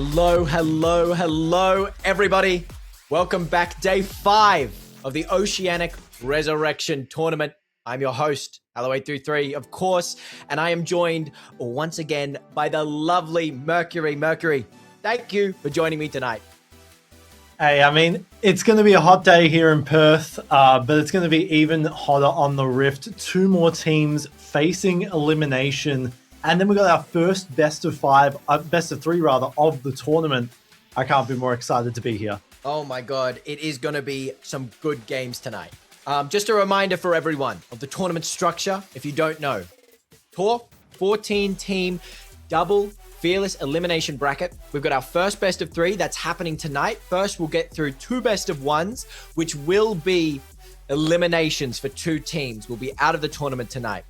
Hello, hello, hello, everybody. Welcome back. Day 5 of the Oceanic Resurrection Tournament. I'm your host, Allo833, of course, and I am joined once again by the lovely Mercury. Mercury, thank you for joining me tonight. Hey, I mean, it's going to be a hot day here in Perth, but it's going to be even hotter on the Rift. 2 more teams facing elimination. And then we got our first best of 3 of the tournament. I can't be more excited to be here. Oh my God, it is going to be some good games tonight. Just a reminder for everyone of the tournament structure, if you don't know. Tour, 14-team, double Fearless elimination bracket. We've got our first best of 3 that's happening tonight. First, we'll get through 2 best of 1s, which will be eliminations for 2 teams. We'll be out of the tournament tonight.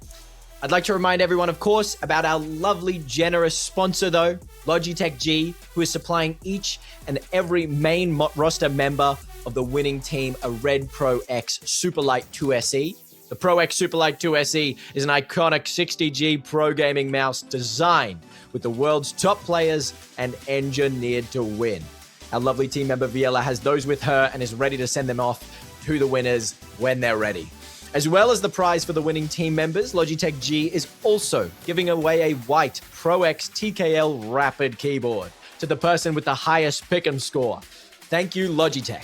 I'd like to remind everyone, of course, about our lovely, generous sponsor, though, Logitech G, who is supplying each and every main roster member of the winning team a Red Pro X Superlight 2 SE. The Pro X Superlight 2 SE is an iconic 60G pro gaming mouse designed with the world's top players and engineered to win. Our lovely team member Viela has those with her and is ready to send them off to the winners when they're ready. As well as the prize for the winning team members, Logitech G is also giving away a white Pro X TKL Rapid keyboard to the person with the highest pick'em score. Thank you, Logitech.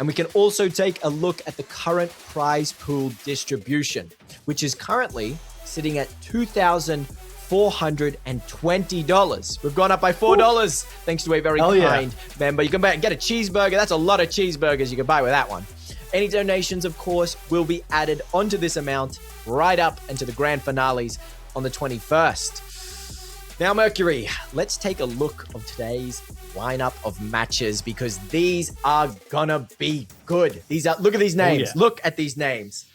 And we can also take a look at the current prize pool distribution, which is currently sitting at $2,420. We've gone up by $4 thanks to a very kind member. You can get a cheeseburger. That's a lot of cheeseburgers you can buy with that one. Any donations, of course, will be added onto this amount right up into the grand finales on the 21st. Now, Mercury, let's take a look of today's lineup of matches because these are gonna be good. Look at these names. Look at these names.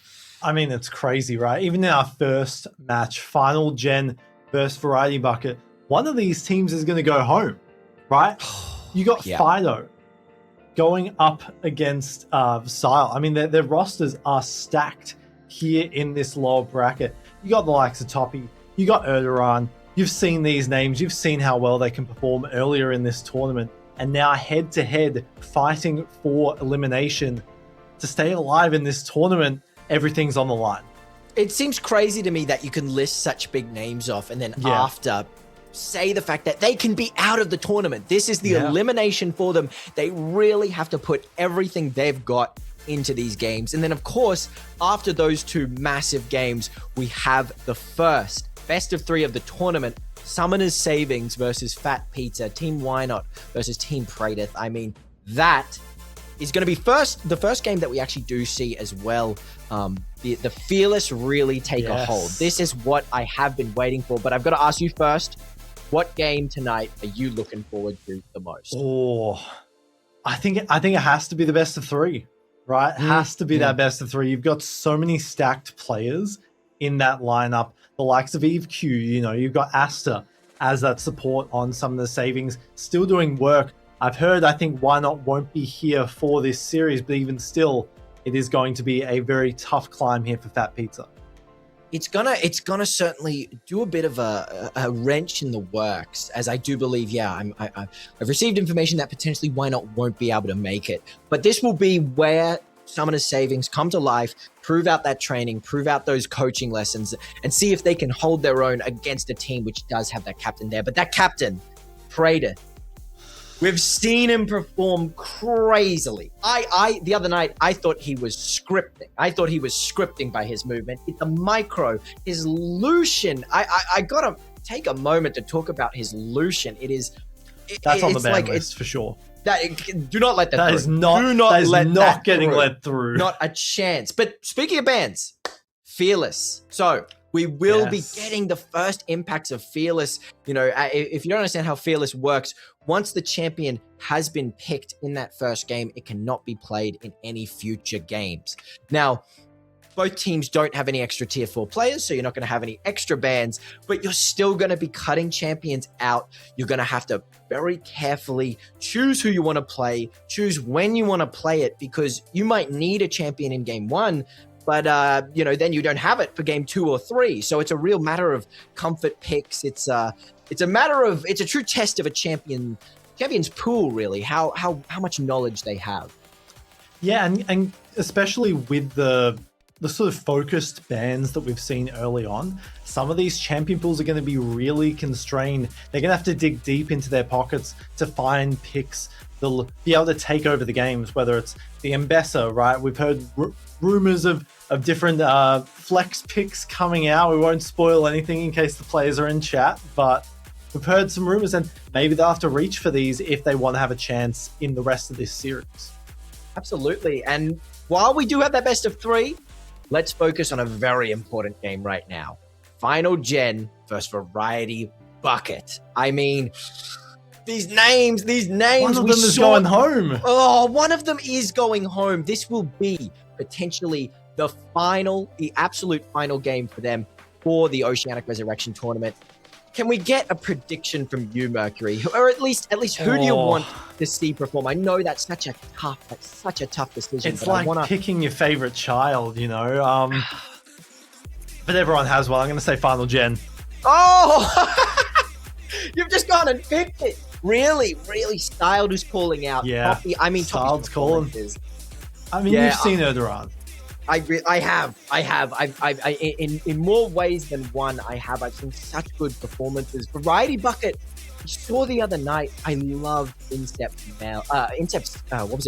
I mean, it's crazy, right? Even in our first match, Final Gen versus Variety Bucket, one of these teams is going to go home, right? You got Fido going up against Sile. I mean, their rosters are stacked here in this lower bracket. You got the likes of Toppy, you got Erdogan. You've seen these names. You've seen how well they can perform earlier in this tournament. And now head-to-head fighting for elimination. To stay alive in this tournament, everything's on the line. It seems crazy to me that you can list such big names off and then after say the fact that they can be out of the tournament. This is the elimination for them. They really have to put everything they've got into these games. And then, of course, after those 2 massive games, we have the first best of 3 of the tournament, Summoner's Savings versus Fat Pizza, Team Why Not versus Team Pradith. I mean, that is going to be the first game that we actually do see as well. The Fearless really take a hold. This is what I have been waiting for, but I've got to ask you first, what game tonight are you looking forward to the most? Oh, I think it has to be the best of 3, right? It has to be that best of 3. You've got so many stacked players in that lineup. The likes of Eve Q, you've got Asta as that support on some of the savings, still doing work. I've heard, I think Why Not won't be here for this series, but even still, it is going to be a very tough climb here for Fat Pizza. It's gonna certainly do a bit of a wrench in the works, as I do believe, I've received information that potentially Why Not won't be able to make it. But this will be where Summoner's Savings come to life, prove out that training, prove out those coaching lessons, and see if they can hold their own against a team which does have that captain there. But that captain, Pradith, we've seen him perform crazily. The other night, I thought he was scripting. I thought he was scripting by his movement. The micro, his Lucian. I gotta take a moment to talk about his Lucian. That's on the ban list for sure. Do not let that through. That is not getting let through. Not a chance. But speaking of bans, Fearless. So we will be getting the first impacts of Fearless. If you don't understand how Fearless works, once the champion has been picked in that first game, it cannot be played in any future games. Now, both teams don't have any extra tier 4 players, so you're not going to have any extra bans, but you're still going to be cutting champions out. You're going to have to very carefully choose who you want to play, choose when you want to play it, because you might need a champion in game 1, but then you don't have it for game 2 or 3. So it's a real matter of comfort picks. It's a true test of a champion champions pool, really, how much knowledge they have. Yeah, and especially with the sort of focused bans that we've seen early on, some of these champion pools are going to be really constrained. They're going to have to dig deep into their pockets to find picks that'll be able to take over the games, whether it's the Mbessa, right? We've heard rumors of different flex picks coming out. We won't spoil anything in case the players are in chat, but we've heard some rumors, and maybe they'll have to reach for these if they want to have a chance in the rest of this series. Absolutely. And while we do have that best of 3, let's focus on a very important game right now. Final Gen versus Variety Bucket. I mean, these names. One of them is going home. Oh, one of them is going home. This will be potentially the absolute final game for them for the Oceanic Resurrection tournament. Can we get a prediction from you, Mercury? Or at least who do you want to see perform? I know that's such a tough decision. It's like picking your favorite child, you know. But everyone has one. I'm going to say Final Gen. Oh! You've just gone and picked it. Really, Styled who's calling out. Yeah. I mean, Styled's calling. I mean, you've seen Erdogan. I have. In more ways than one, I've seen such good performances. Variety Bucket, you saw the other night, I love Incept's,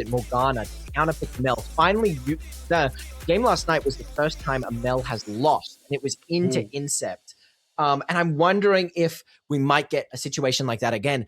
Morgana, counterpick Mel. Finally, the game last night was the first time a Mel has lost, and it was into Incept. And I'm wondering if we might get a situation like that again.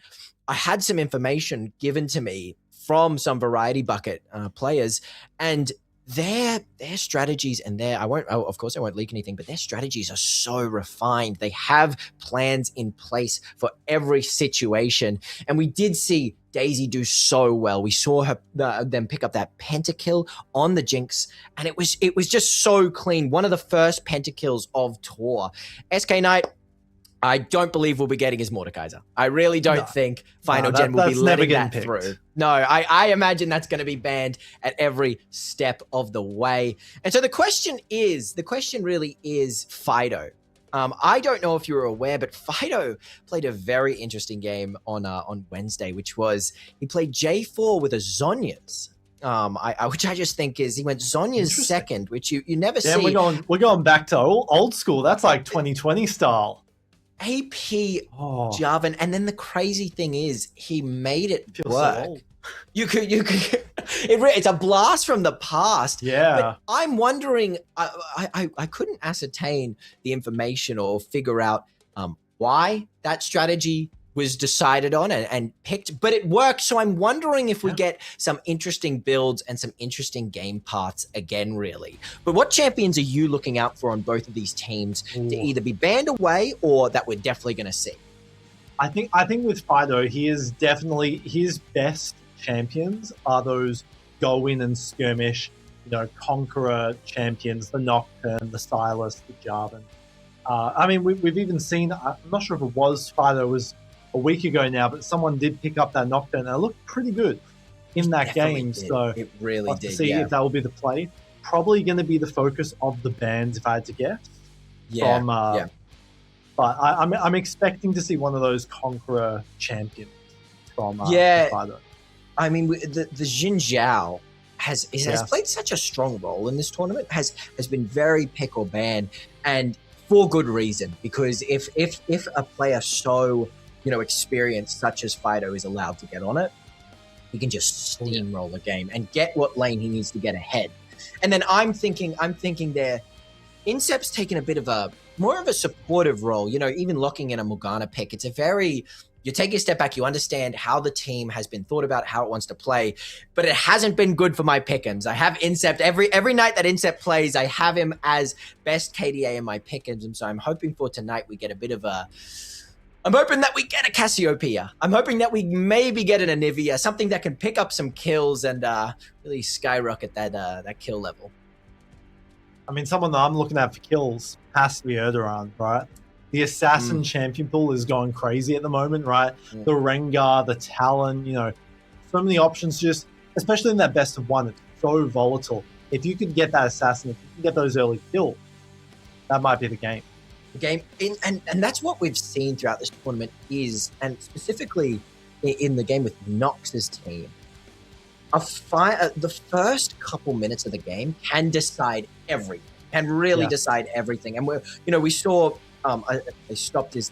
I had some information given to me from some Variety Bucket players, and their strategies and of course I won't leak anything, but their strategies are so refined. They have plans in place for every situation. And we did see Daisy do so well. We saw them pick up that pentakill on the Jinx, and it was just so clean. One of the first pentakills of Tour. SK Knight, I don't believe we'll be getting his Mordekaiser. I really don't think Final Gen will be letting that through. No, I imagine that's going to be banned at every step of the way. And so the question really is Fido. I don't know if you were aware, but Fido played a very interesting game on Wednesday, which was he played J4 with a Zhonya's. Which I just think is he went Zhonya's second, which you never see. We're going back to old school. That's like 2020 style. AP Jarvan, and then the crazy thing is he made it work. So you could it's a blast from the past. Yeah, but I'm wondering, I couldn't ascertain the information or figure out why that strategy was decided on and picked, but it worked. So I'm wondering if we get some interesting builds and some interesting game parts again, really. But what champions are you looking out for on both of these teams to either be banned away or that we're definitely going to see? I think with Fido, his best champions are those go in and skirmish, conqueror champions, the Nocturne, the Stylus, the Jarvan. I mean, we've even seen, I'm not sure if it was Fido, it was a week ago now, but someone did pick up that Nocturne and it looked pretty good in that game. Did. So it really did. To see if that will be the play. Probably going to be the focus of the bans, if I had to guess. But I'm expecting to see one of those conqueror champions from Fido. I mean, the Xin Zhao has played such a strong role in this tournament. Has been very pick or ban, and for good reason. Because if a player so experienced such as Fido is allowed to get on it, he can just steamroll the game and get what lane he needs to get ahead. And then I'm thinking there, Incept's taken a bit of more of a supportive role, even locking in a Morgana pick. It's you take a step back, you understand how the team has been thought about, how it wants to play, but it hasn't been good for my pick'ems. I have Incept every night that Incept plays, I have him as best KDA in my pick'ems, and so I'm hoping for tonight we get I'm hoping that we get a Cassiopeia. I'm hoping that we maybe get an Anivia, something that can pick up some kills and really skyrocket that kill level. I mean, someone that I'm looking at for kills has to be Erdogan, right? The assassin champion pool is going crazy at the moment, right? Yeah. The Rengar, the Talon, so many options, just especially in that best of one, it's so volatile. If you could get that assassin, if you can get those early kills, that might be the game. And that's what we've seen throughout this tournament and specifically in the game with Nox's team. The first couple minutes of the game can decide everything, can really decide everything. And we saw they stopped his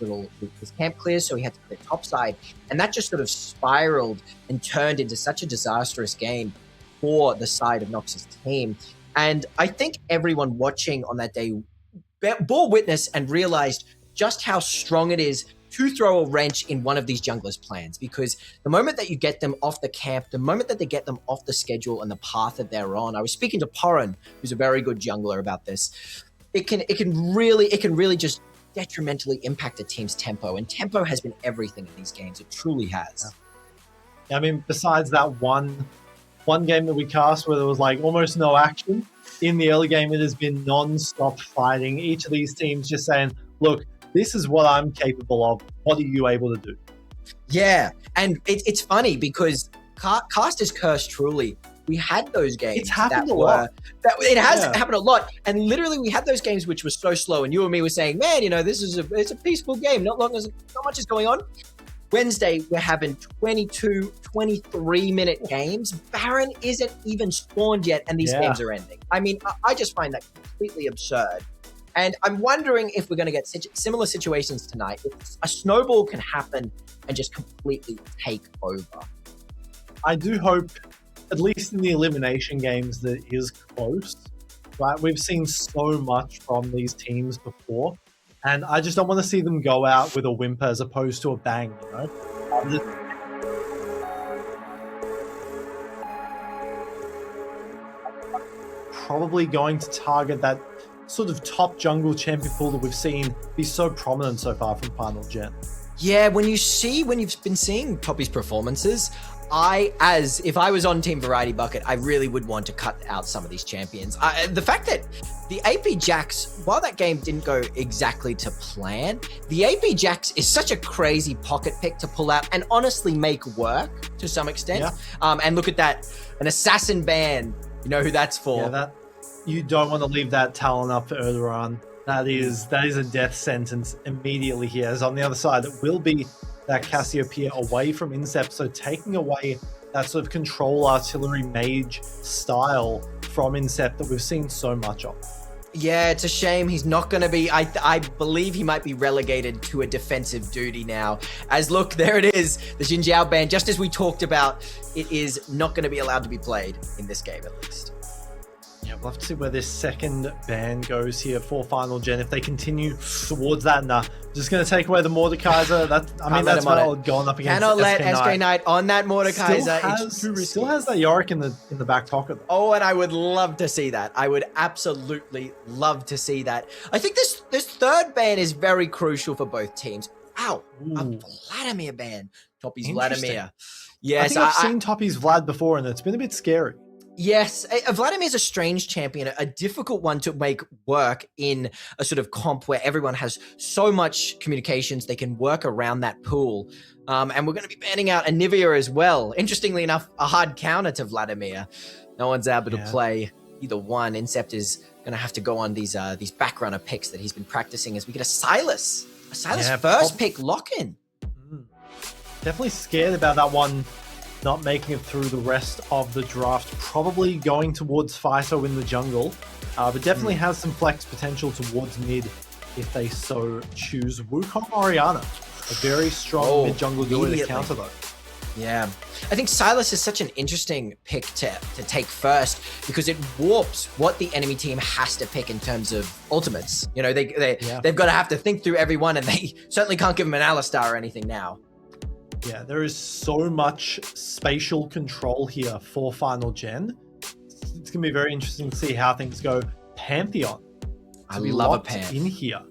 camp clears, so he had to clear topside, and that just sort of spiraled and turned into such a disastrous game for the side of Nox's team. And I think everyone watching on that day bore witness and realized just how strong it is to throw a wrench in one of these junglers' plans, because the moment that you get them off the camp, the moment that they get them off the schedule and the path that they're on, I was speaking to Porin, who's a very good jungler, about this. It can really just detrimentally impact a team's tempo, and tempo has been everything in these games. It truly has. I mean, besides that one game that we cast where there was like almost no action in the early game, it has been non-stop fighting. Each of these teams just saying, look, this is what I'm capable of. What are you able to do? Yeah, and it's funny because Caster's Curse, truly, we had those games. It's happened a lot. It has happened a lot. And literally, we had those games which were so slow. And you and me were saying, man, it's a peaceful game. Not much is going on. Wednesday, we're having 22, 23-minute games. Baron isn't even spawned yet, and these games are ending. I mean, I just find that completely absurd. And I'm wondering if we're going to get similar situations tonight. If a snowball can happen and just completely take over. I do hope, at least in the elimination games, that it is close. Right? We've seen so much from these teams before, and I just don't want to see them go out with a whimper as opposed to a bang, you know? Probably going to target that sort of top jungle champion pool that we've seen be so prominent so far from Final Gen. Yeah, when you've been seeing Toppy's performances, if I was on Team Variety Bucket, I really would want to cut out some of these champions. The fact that the AP Jax, while that game didn't go exactly to plan, the AP Jax is such a crazy pocket pick to pull out and honestly make work to some extent. Yeah. And look at that, an assassin ban. You know who that's for? Yeah, you don't want to leave that talent up for Erdogan. That is a death sentence immediately here. As on the other side, it will be that Cassiopeia away from Incept, so taking away that sort of control artillery mage style from Incept that we've seen so much of. Yeah, it's a shame he's not going to be, I believe he might be relegated to a defensive duty now. As look, there it is, the Xin Zhao ban, just as we talked about, it is not going to be allowed to be played in this game at least. Yeah, we'll have to see where this second ban goes here for Final Gen. If they continue towards that, just going to take away the Mordekaiser. That's well going up against Cannot let SK Knight on that Mordekaiser. It's too risky. Still has that Yorick in the back pocket. Oh, and I would love to see that. I would absolutely love to see that. I think this third ban is very crucial for both teams. Wow, a Vladimir ban. Toppy's Vladimir. Yes, I've seen Toppy's Vlad before, and it's been a bit scary. Yes, Vladimir's a strange champion, a difficult one to make work in a sort of comp where everyone has so much communications, they can work around that pool. And we're going to be banning out Anivia as well. Interestingly enough, a hard counter to Vladimir. No one's able to play either one. Incept is going to have to go on these backrunner picks that he's been practicing as we get a Silas. First pick lock-in. Definitely scared about that one not making it through the rest of the draft, probably going towards Phyto in the jungle, but definitely has some flex potential towards mid if they so choose. Wukong Orianna, a very strong mid jungle duo to counter though. Yeah, I think Silas is such an interesting pick to take first because it warps what the enemy team has to pick in terms of ultimates. You know, they've got to have to think through every one, and they certainly can't give him an Alistar or anything now. Yeah, there is so much spatial control here for Final Gen. It's going to be very interesting to see how things go. Pantheon. I love a Panth. In here.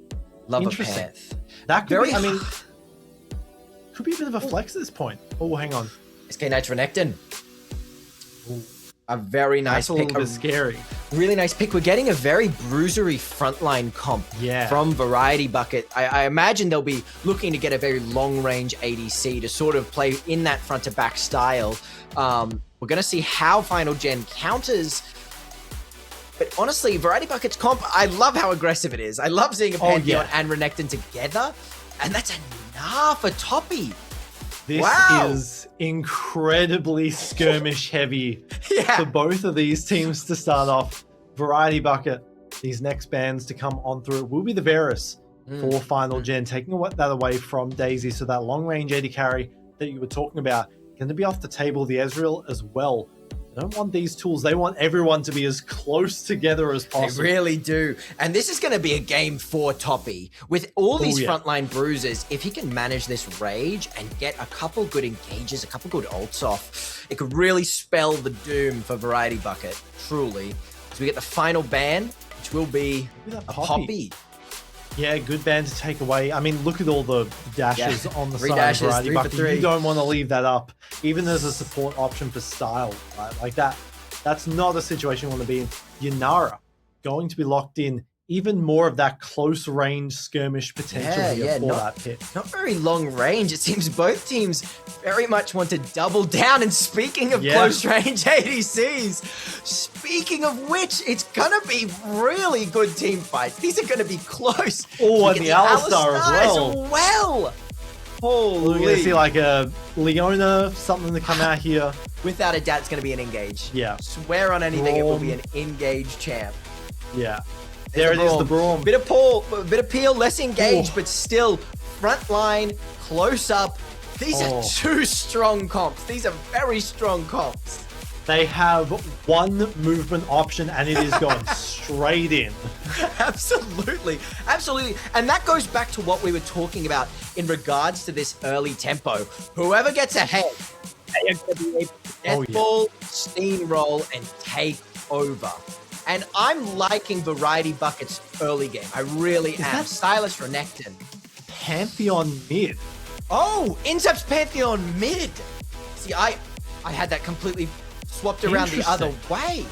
Love a Panth. That could be, could be a bit of a flex at this point. Oh, hang on. SK Knight's Renekton. A very nice pick. That's a little bit scary. Really nice pick. We're getting a very bruisery frontline comp from Variety Bucket. I imagine they'll be looking to get a very long-range ADC to sort of play in that front-to-back style. We're going to see how Final Gen counters. But honestly, Variety Bucket's comp, I love how aggressive it is. I love seeing a Pantheon and Renekton together. And that's enough for Toppy. This Wow. is incredibly skirmish heavy for both of these teams to start off. Variety Bucket, these next bands to come on through will be the Varus for Final Gen, taking that away from Daisy. So that long range AD carry that you were talking about, going to be off the table. The Ezreal as well. They don't want these tools. They want everyone to be as close together as possible. They really do. And this is going to be a game for Toppy. With all these frontline bruisers, if he can manage this rage and get a couple good engages, a couple good ults off, it could really spell the doom for Variety Bucket, truly. So we get the final ban, which will be a Poppy. Yeah, good ban to take away. I mean, look at all the dashes on the side dashes, of Variety 3 for Bucket. 3. You don't want to leave that up, even as a support option for style, right? Like that. That's not a situation you want to be in. Yanara going to be locked in. Even more of that close range skirmish potential here for that pit. Not very long range. It seems both teams very much want to double down. And speaking of close range ADCs, speaking of which, it's gonna be really good team fight. These are gonna be close. Oh, and the Alistar as well. Holy. We're gonna see like a Leona, something to come out here. Without a doubt, it's gonna be an engage. Yeah. Swear on anything, it will be an engage champ. Yeah. There it is, the Braum. Bit of peel, less engaged, but still front line, close up. These are two strong comps. These are very strong comps. They have one movement option and it is going straight in. Absolutely. Absolutely. And that goes back to what we were talking about in regards to this early tempo. Whoever gets ahead, they are going to be able to deathball, steamroll, and take over. And I'm liking Variety Bucket's early game. I really am. Stylus Renekton. Pantheon mid. Oh, Incept's Pantheon mid. See, I had that completely swapped around the other way.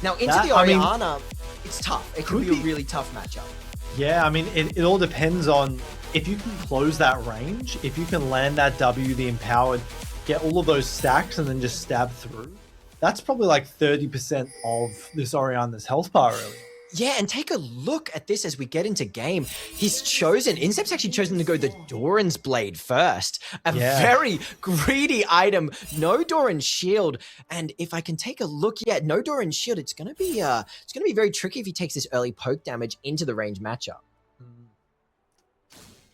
Now, into the Orianna, it's tough. It could be a really tough matchup. Yeah, I mean, it all depends on if you can close that range, if you can land that W, the Empowered, get all of those stacks and then just stab through. That's probably like 30% of this Orianna's health bar, really. Yeah, and take a look at this as we get into game. He's chosen, Incept's actually chosen to go the Doran's Blade first. A very greedy item. No Doran's Shield. And if I can take a look, no Doran's Shield. It's gonna be very tricky if he takes this early poke damage into the range matchup.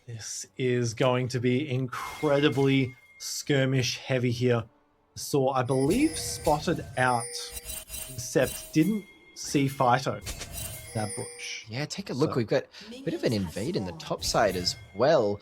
This is going to be incredibly skirmish heavy here. So I believe spotted out, except didn't see Phyto that bush. Yeah, take a look. We've got a bit of an invade in the top side as well.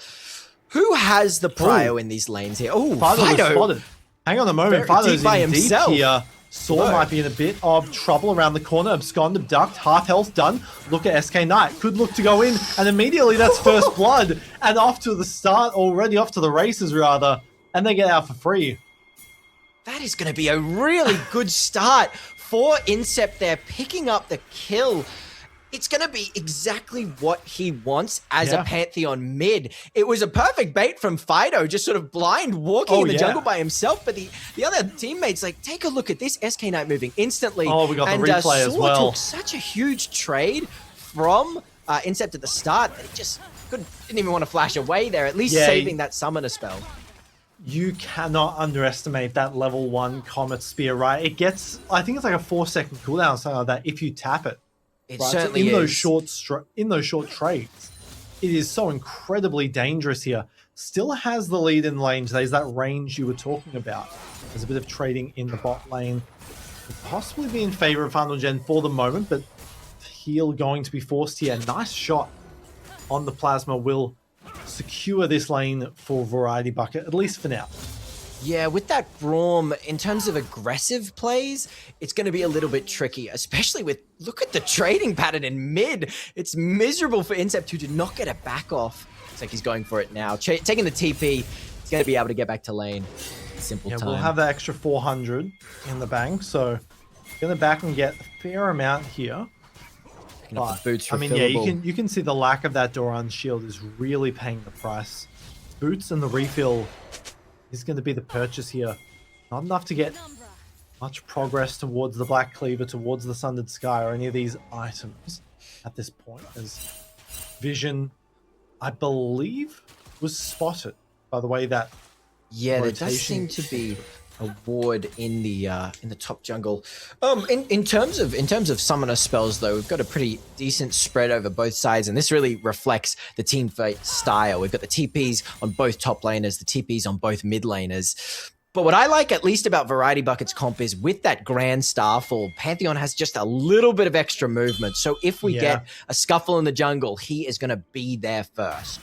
Who has the prio in these lanes here? Oh, Phyto spotted. Hang on a moment. Phyto's by in himself. Deep here. Saw might be in a bit of trouble around the corner. Abscond, abduct, half health done. Look at SK Knight. Could look to go in. And immediately that's first blood. And off to the start already, off to the races rather. And they get out for free. That is going to be a really good start for Incept there, picking up the kill. It's going to be exactly what he wants as a Pantheon mid. It was a perfect bait from Fido, just sort of blind walking in the jungle by himself. But the other teammates, like, take a look at this SK Knight moving instantly. Oh, we got the replay as well. Took such a huge trade from Incept at the start that he just didn't even want to flash away there, at least saving that summoner spell. You cannot underestimate that level 1 Comet Spear, right? It gets, I think it's like a 4-second cooldown, something like that, if you tap it. It right? certainly is. In those short trades, it is so incredibly dangerous here. Still has the lead in lane. There's that range you were talking about. There's a bit of trading in the bot lane. Could possibly be in favor of Final Gen for the moment, but heal going to be forced here. Nice shot on the Plasma will secure this lane for Variety Bucket, at least for now. Yeah, with that Braum, in terms of aggressive plays, it's going to be a little bit tricky, especially with, look at the trading pattern in mid. It's miserable for Incept to not get it back off. It's like he's going for it now. Taking the TP, he's going to be able to get back to lane. Simple time. We'll have that extra 400 in the bank, so going to back and get a fair amount here. But, boots I mean, yeah, you can see the lack of that Doran's shield is really paying the price. Boots and the refill is going to be the purchase here. Not enough to get much progress towards the Black Cleaver, towards the Sundered Sky, or any of these items at this point. As Vision, I believe, was spotted by the way that Yeah, there does seem to be a ward in the top jungle. In terms of summoner spells though, we've got a pretty decent spread over both sides, and this really reflects the team fight style. We've got the TPs on both top laners, the TPs on both mid laners. But what I like at least about Variety Bucket's comp is with that Grand Starfall, Pantheon has just a little bit of extra movement. So if we get a scuffle in the jungle, he is going to be there first.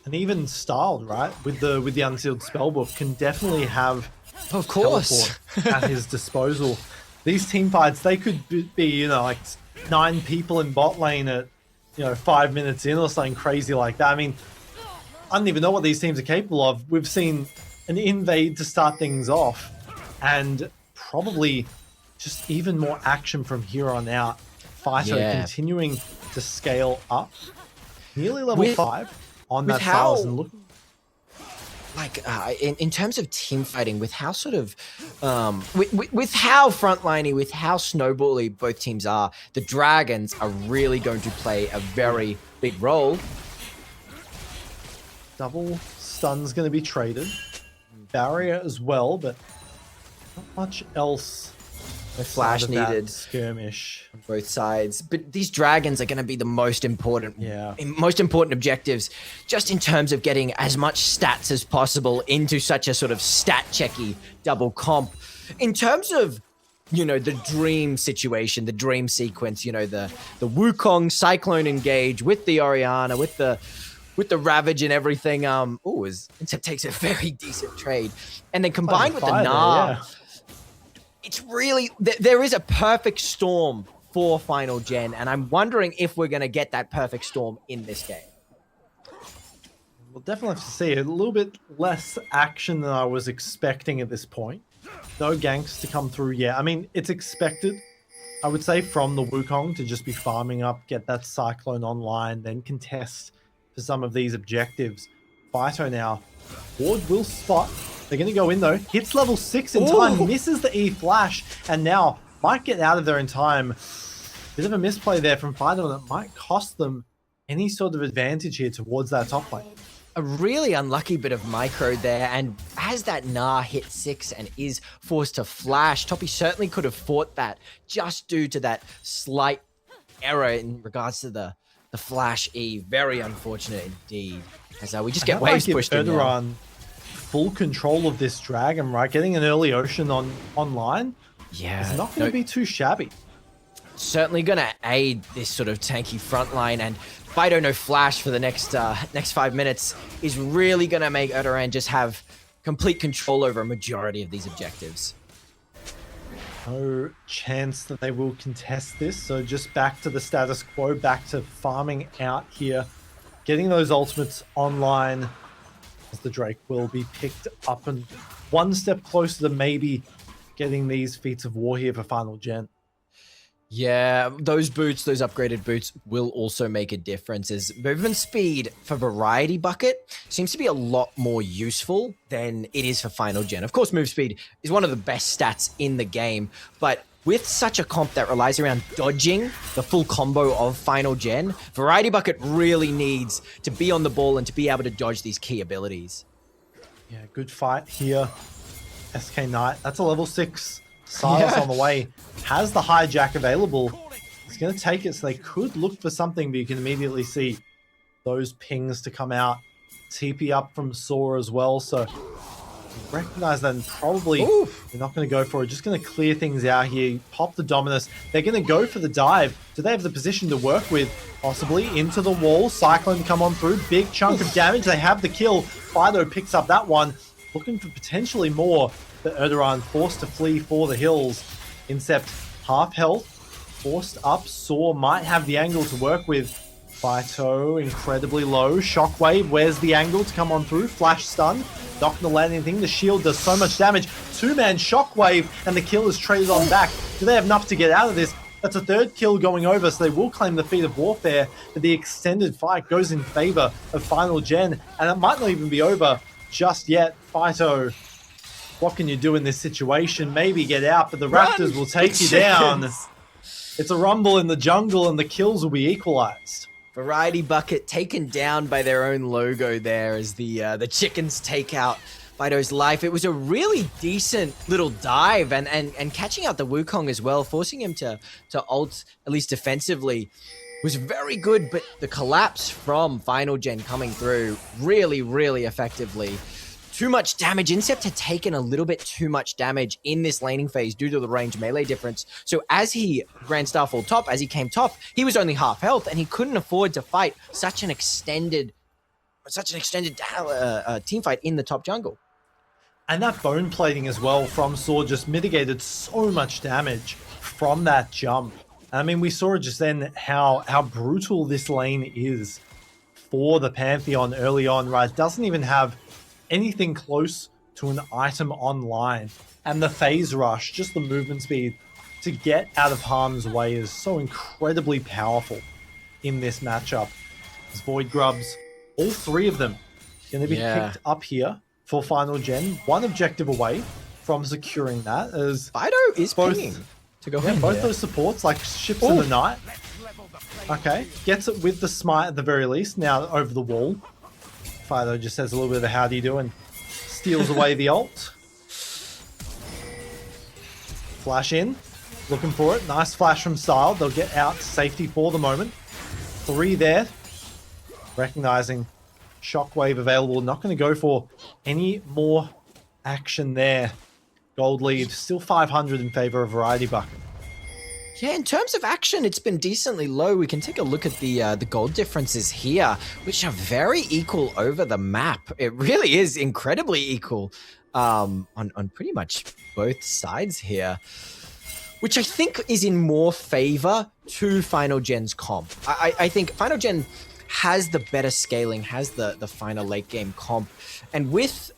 And even styled, right, with the unsealed spellbook, can definitely have of course at his disposal. These team fights, they could be, you know, like 9 people in bot lane at, you know, 5 minutes in or something crazy like that. I mean, I don't even know what these teams are capable of. We've seen an invade to start things off, and probably just even more action from here on out. Fighter continuing to scale up, nearly level 5 on that Silas, and looking like in terms of team fighting, with how sort of with how frontliney, with how snowbally both teams are, the Dragons are really going to play a very big role. Double stun's going to be traded, barrier as well, but not much else. No flash needed. Skirmish on both sides, but these Dragons are going to be the most important objectives, just in terms of getting as much stats as possible into such a sort of stat checky double comp. In terms of, you know, the dream situation, the dream sequence, you know, the Wukong Cyclone engage with the Orianna, with the Ravage and everything. Incep takes a very decent trade, and then combined with the Gnar. It's really, there is a perfect storm for Final Gen, and I'm wondering if we're going to get that perfect storm in this game. We'll definitely have to see. A little bit less action than I was expecting at this point. No ganks to come through yet. I mean, it's expected, I would say, from the Wukong to just be farming up, get that Cyclone online, then contest for some of these objectives. Phyto now. Ward will spot. They're going to go in though. Hits level 6 in time, misses the E flash, and now might get out of there in time. Bit of a misplay there from Phyto that might cost them any sort of advantage here towards that top lane. A really unlucky bit of micro there, and as that Gnar hit 6 and is forced to flash, Toppy certainly could have fought that just due to that slight error in regards to the flash E. Very unfortunate indeed. As we just get waves pushed in now. Full control of this dragon, right? Getting an early ocean online. Yeah, it's not going to be too shabby. Certainly going to aid this sort of tanky front line, and Phyto no flash for the next 5 minutes is really going to make Erdogan just have complete control over a majority of these objectives. No chance that they will contest this, so just back to the status quo, back to farming out here, getting those ultimates online. As the Drake will be picked up and one step closer to maybe getting these feats of war here for Final Gen. Yeah, those boots, those upgraded boots will also make a difference, as movement speed for Variety Bucket seems to be a lot more useful than it is for Final Gen. Of course, move speed is one of the best stats in the game, but with such a comp that relies around dodging the full combo of Final Gen, Variety Bucket really needs to be on the ball and to be able to dodge these key abilities. Yeah, good fight here. SK Knight, that's a level 6. Silas on the way, has the hijack available. He's going to take it, so they could look for something, but you can immediately see those pings to come out. TP up from Sora as well, so recognize that, and probably they're not going to go for it. Just going to clear things out here. Pop the Dominus. They're going to go for the dive. Do they have the position to work with? Possibly into the wall. Cyclone come on through. Big chunk of damage. They have the kill. Fido picks up that one. Looking for potentially more. But Erdogan forced to flee for the hills. Incept half health. Forced up. Saw might have the angle to work with. Phyto incredibly low. Shockwave, where's the angle to come on through? Flash stun. Not gonna land anything. The shield does so much damage. 2-man Shockwave, and the kill is traded on back. Do they have enough to get out of this? That's a 3rd kill going over, so they will claim the feat of warfare, but the extended fight goes in favor of Final Gen, and it might not even be over just yet. Phyto, what can you do in this situation? Maybe get out, but the Raptors will take you down. It's a rumble in the jungle, and the kills will be equalized. Variety Bucket taken down by their own logo there as the chickens take out Fido's life. It was a really decent little dive and catching out the Wukong as well, forcing him to ult, at least defensively, was very good, but the collapse from Final Gen coming through really, really effectively. Too much damage. Incept had taken a little bit too much damage in this laning phase due to the range melee difference. So as he Grand Starfall top, as he came top, he was only half health and he couldn't afford to fight such an extended team fight in the top jungle. And that bone plating as well from Sword just mitigated so much damage from that jump. I mean, we saw just then how brutal this lane is for the Pantheon early on, right? Doesn't even have anything close to an item online. And the phase rush, just the movement speed to get out of harm's way is so incredibly powerful in this matchup. As Void Grubs, all three of them going to be picked up here for Final Gen. One objective away from securing that as Fido is pinging to go in both those supports, like Ships in the Night. Okay, gets it with the smite at the very least. Now over the wall. Fido just says a little bit of a how do you do and steals away the ult. Flash in, looking for it. Nice flash from Style. They'll get out to safety for the moment. 3 there. Recognizing Shockwave available. Not going to go for any more action there. Gold lead, still 500 in favor of Variety Bucket. Yeah, in terms of action, it's been decently low. We can take a look at the gold differences here, which are very equal over the map. It really is incredibly equal on pretty much both sides here, which I think is in more favor to Final Gen's comp. I think Final Gen has the better scaling, has the final late game comp, and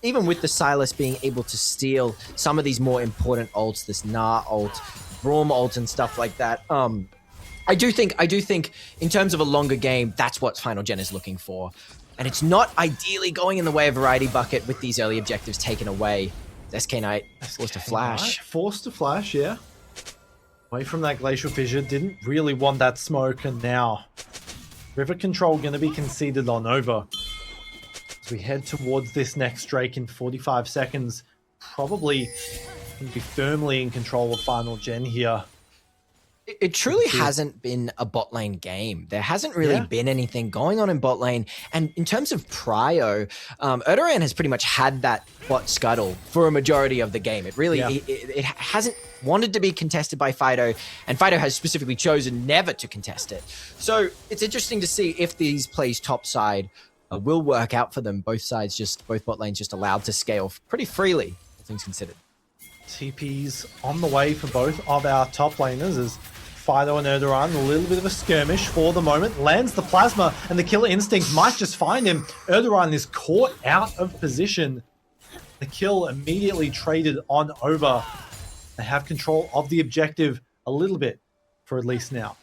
even with the Silas being able to steal some of these more important ults, this Gnar ult, Braum ult and stuff like that. I do think in terms of a longer game, that's what Final Gen is looking for. And it's not ideally going in the way of Variety Bucket with these early objectives taken away. SK Knight forced to flash. Forced to flash, yeah. Away from that Glacial Fissure, didn't really want that smoke, and now River Control going to be conceded on over. As we head towards this next Drake in 45 seconds, probably can be firmly in control of Final Gen here. It truly hasn't been a bot lane game. There hasn't really been anything going on in bot lane. And in terms of prio, Erdogan has pretty much had that bot scuttle for a majority of the game. It really, it hasn't wanted to be contested by Fido, and Fido has specifically chosen never to contest it. So it's interesting to see if these plays topside will work out for them. Both bot lanes just allowed to scale pretty freely, all things considered. TP's on the way for both of our top laners as Fido and Erdogan, a little bit of a skirmish for the moment. Lands the plasma and the killer instinct might just find him. Erdogan is caught out of position. The kill immediately traded on over. They have control of the objective a little bit for at least now.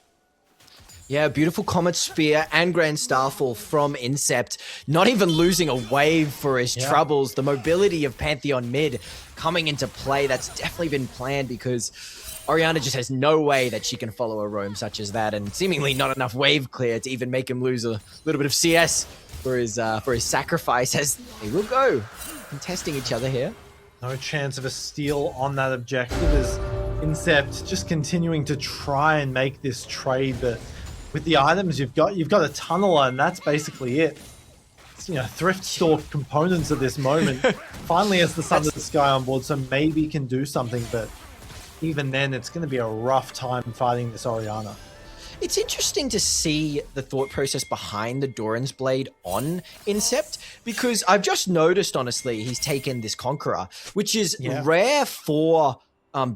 Yeah, beautiful Comet Spear and Grand Starfall from Incept. Not even losing a wave for his troubles. The mobility of Pantheon mid coming into play. That's definitely been planned because Orianna just has no way that she can follow a roam such as that, and seemingly not enough wave clear to even make him lose a little bit of CS for his sacrifice, as they will go contesting each other here. No chance of a steal on that objective as Incept just continuing to try and make this trade, but with the items you've got a tunneler, and that's basically it. It's, thrift store components at this moment. Finally has the Sun of the Sky on board, so maybe can do something, but even then it's going to be a rough time fighting this Orianna. It's interesting to see the thought process behind the Doran's Blade on Incept, because I've just noticed, honestly, he's taken this Conqueror, which is rare for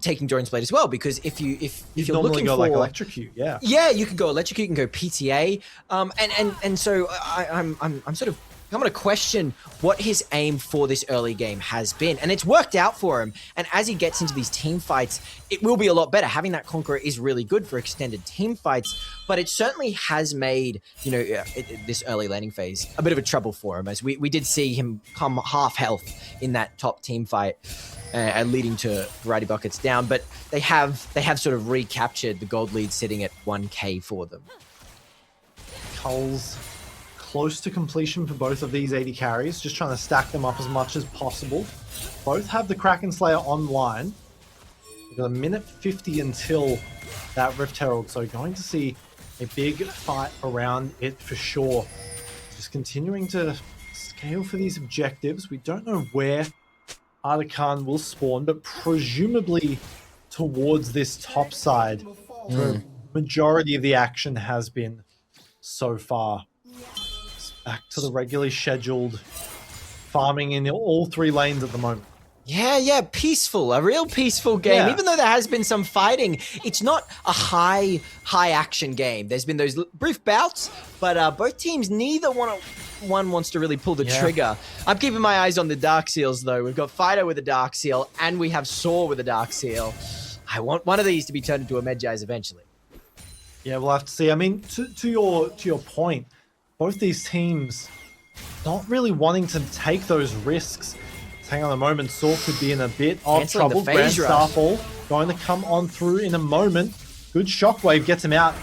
taking Doran's Blade as well, because if you're looking for, like Electrocute, you could go Electrocute and go PTA, and so I'm sort of I'm going to question what his aim for this early game has been. And it's worked out for him. And as he gets into these team fights, it will be a lot better. Having that Conqueror is really good for extended team fights, but it certainly has made, this early laning phase a bit of a trouble for him, as we did see him come half health in that top team fight, leading to Variety Buckets down. But they have sort of recaptured the gold lead, sitting at 1k for them. Hulls close to completion for both of these 80 carries, just trying to stack them up as much as possible. Both have the Kraken Slayer online. We've got a minute 50 until that Rift Herald, so going to see a big fight around it for sure. Just continuing to scale for these objectives. We don't know where Artican will spawn, but presumably towards this top side, where majority of the action has been so far. It's back to the regularly scheduled farming in all 3 lanes at the moment. Yeah, peaceful, a real peaceful game. Yeah. Even though there has been some fighting, it's not a high action game. There's been those brief bouts, but both teams, neither one wants to really pull the trigger. I'm keeping my eyes on the Dark Seals though. We've got Fido with a Dark Seal, and we have Saw with a Dark Seal. I want one of these to be turned into a Medjay's eventually. Yeah, we'll have to see. I mean, to your point, both these teams not really wanting to take those risks. Hang on a moment, Saw could be in a bit of trouble. Grand Starfall going to come on through in a moment. Good shockwave gets him out.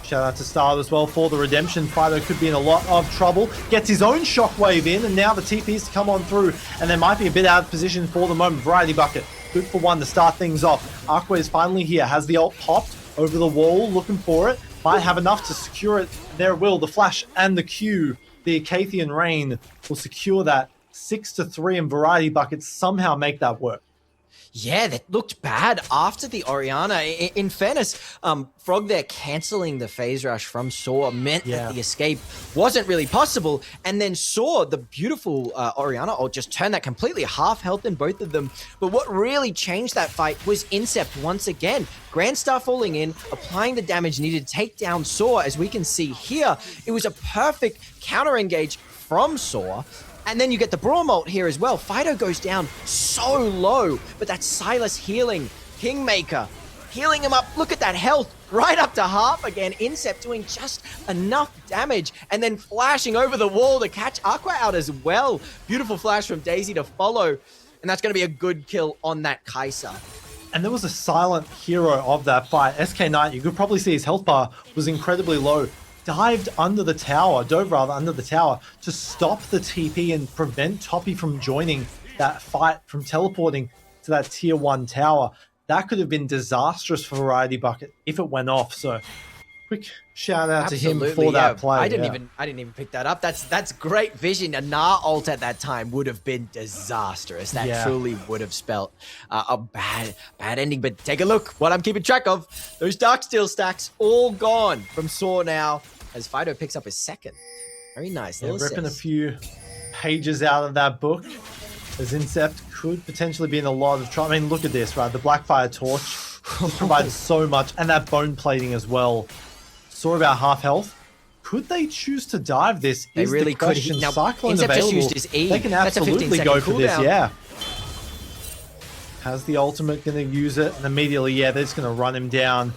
Shout out to Star as well for the redemption. Fido could be in a lot of trouble. Gets his own shockwave in, and now the TP's come on through, and they might be a bit out of position for the moment. Variety Bucket, good for one to start things off. Aqua is finally here, has the ult popped over the wall, looking for it. Might have enough to secure it. There will the flash and the Q. The Acathian Rain will secure that. 6-3, and Variety Bucket somehow make that work. Yeah, that looked bad after the Orianna. In fairness, Frog there cancelling the phase rush from Saw meant that the escape wasn't really possible. And then Saw, the beautiful Orianna ult, just turned that completely half health in both of them. But what really changed that fight was Incept once again. Grand Star falling in, applying the damage needed to take down Saw. As we can see here, it was a perfect counter engage from Saw. And then you get the Braum ult here as well. Fido goes down so low, but that's Silas healing. Kingmaker healing him up. Look at that health, right up to half again. Incept doing just enough damage and then flashing over the wall to catch Aqua out as well. Beautiful flash from Daisy to follow. And that's going to be a good kill on that Kai'Sa. And there was a silent hero of that fight. SK Knight, you could probably see his health bar was incredibly low. Dove under the tower to stop the TP and prevent Toppy from joining that fight, from teleporting to that tier 1 tower. That could have been disastrous for Variety Bucket if it went off. So quick shout out to him for that play. I didn't even pick that up. That's great vision. A Gnar ult at that time would have been disastrous. That truly would have spelt a bad ending. But take a look. What I'm keeping track of, those Darksteel stacks all gone from Saw now, as Fido picks up his second. Very nice. Ripping a few pages out of that book, as Incept could potentially be in a lot of trouble. I mean, look at this, right? The Blackfire Torch provides so much, and that bone plating as well. Saw about half health. Could they choose to dive this? They is really the question. could. Now, Cyclone Incept available. just used his E. They can That's absolutely go for this, cooldown. Has the ultimate going to use it, and immediately, they're just going to run him down.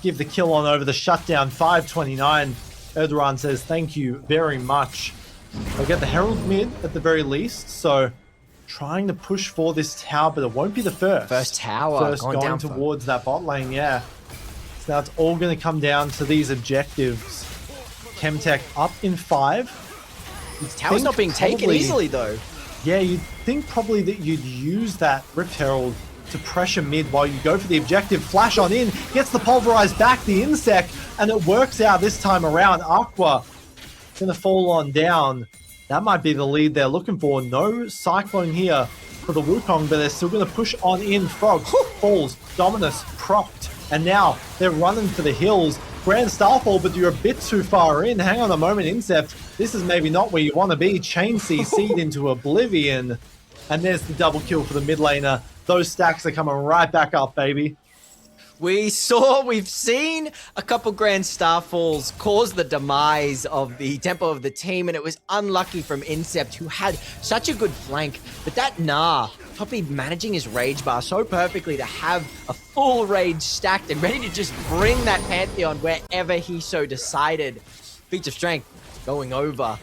Give the kill on over the shutdown. 529. Erdogan says thank you very much. They'll get the Herald mid at the very least, so trying to push for this tower, but it won't be the first. First tower. First going down towards that bot lane, So now it's all going to come down to these objectives. Chemtech up in 5. This tower's not being taken easily, though. Yeah, you'd think probably that you'd use that Rift Herald to pressure mid while you go for the objective. Flash on in, gets the pulverize back, the insect, and it works out this time around. Aqua gonna fall on down. That might be the lead they're looking for. No Cyclone here for the Wukong, but they're still gonna push on in. Frog falls, Dominus propped, and now they're running for the hills. Grand Starfall, but you're a bit too far in. Hang on a moment, Incept. This is maybe not where you want to be. Chain CC'd into oblivion. And there's the double kill for the mid laner. Those stacks are coming right back up, baby. We've seen a couple Grand Starfalls cause the demise of the tempo of the team, and it was unlucky from Incept, who had such a good flank. But that Gnar, Toppy managing his rage bar so perfectly to have a full rage stacked and ready to just bring that Pantheon wherever he so decided. Feats of strength going over.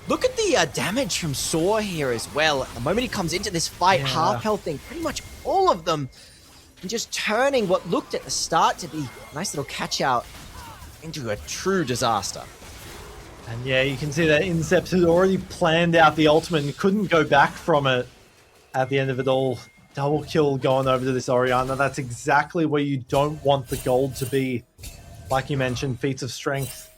Look at the damage from Saw here as well. The moment he comes into this fight, half healthing pretty much all of them, and just turning what looked at the start to be a nice little catch out into a true disaster. And yeah, you can see that Incept had already planned out the ultimate and couldn't go back from it at the end of it all. Double kill going over to this Orianna. That's exactly where you don't want the gold to be. Like you mentioned, feats of strength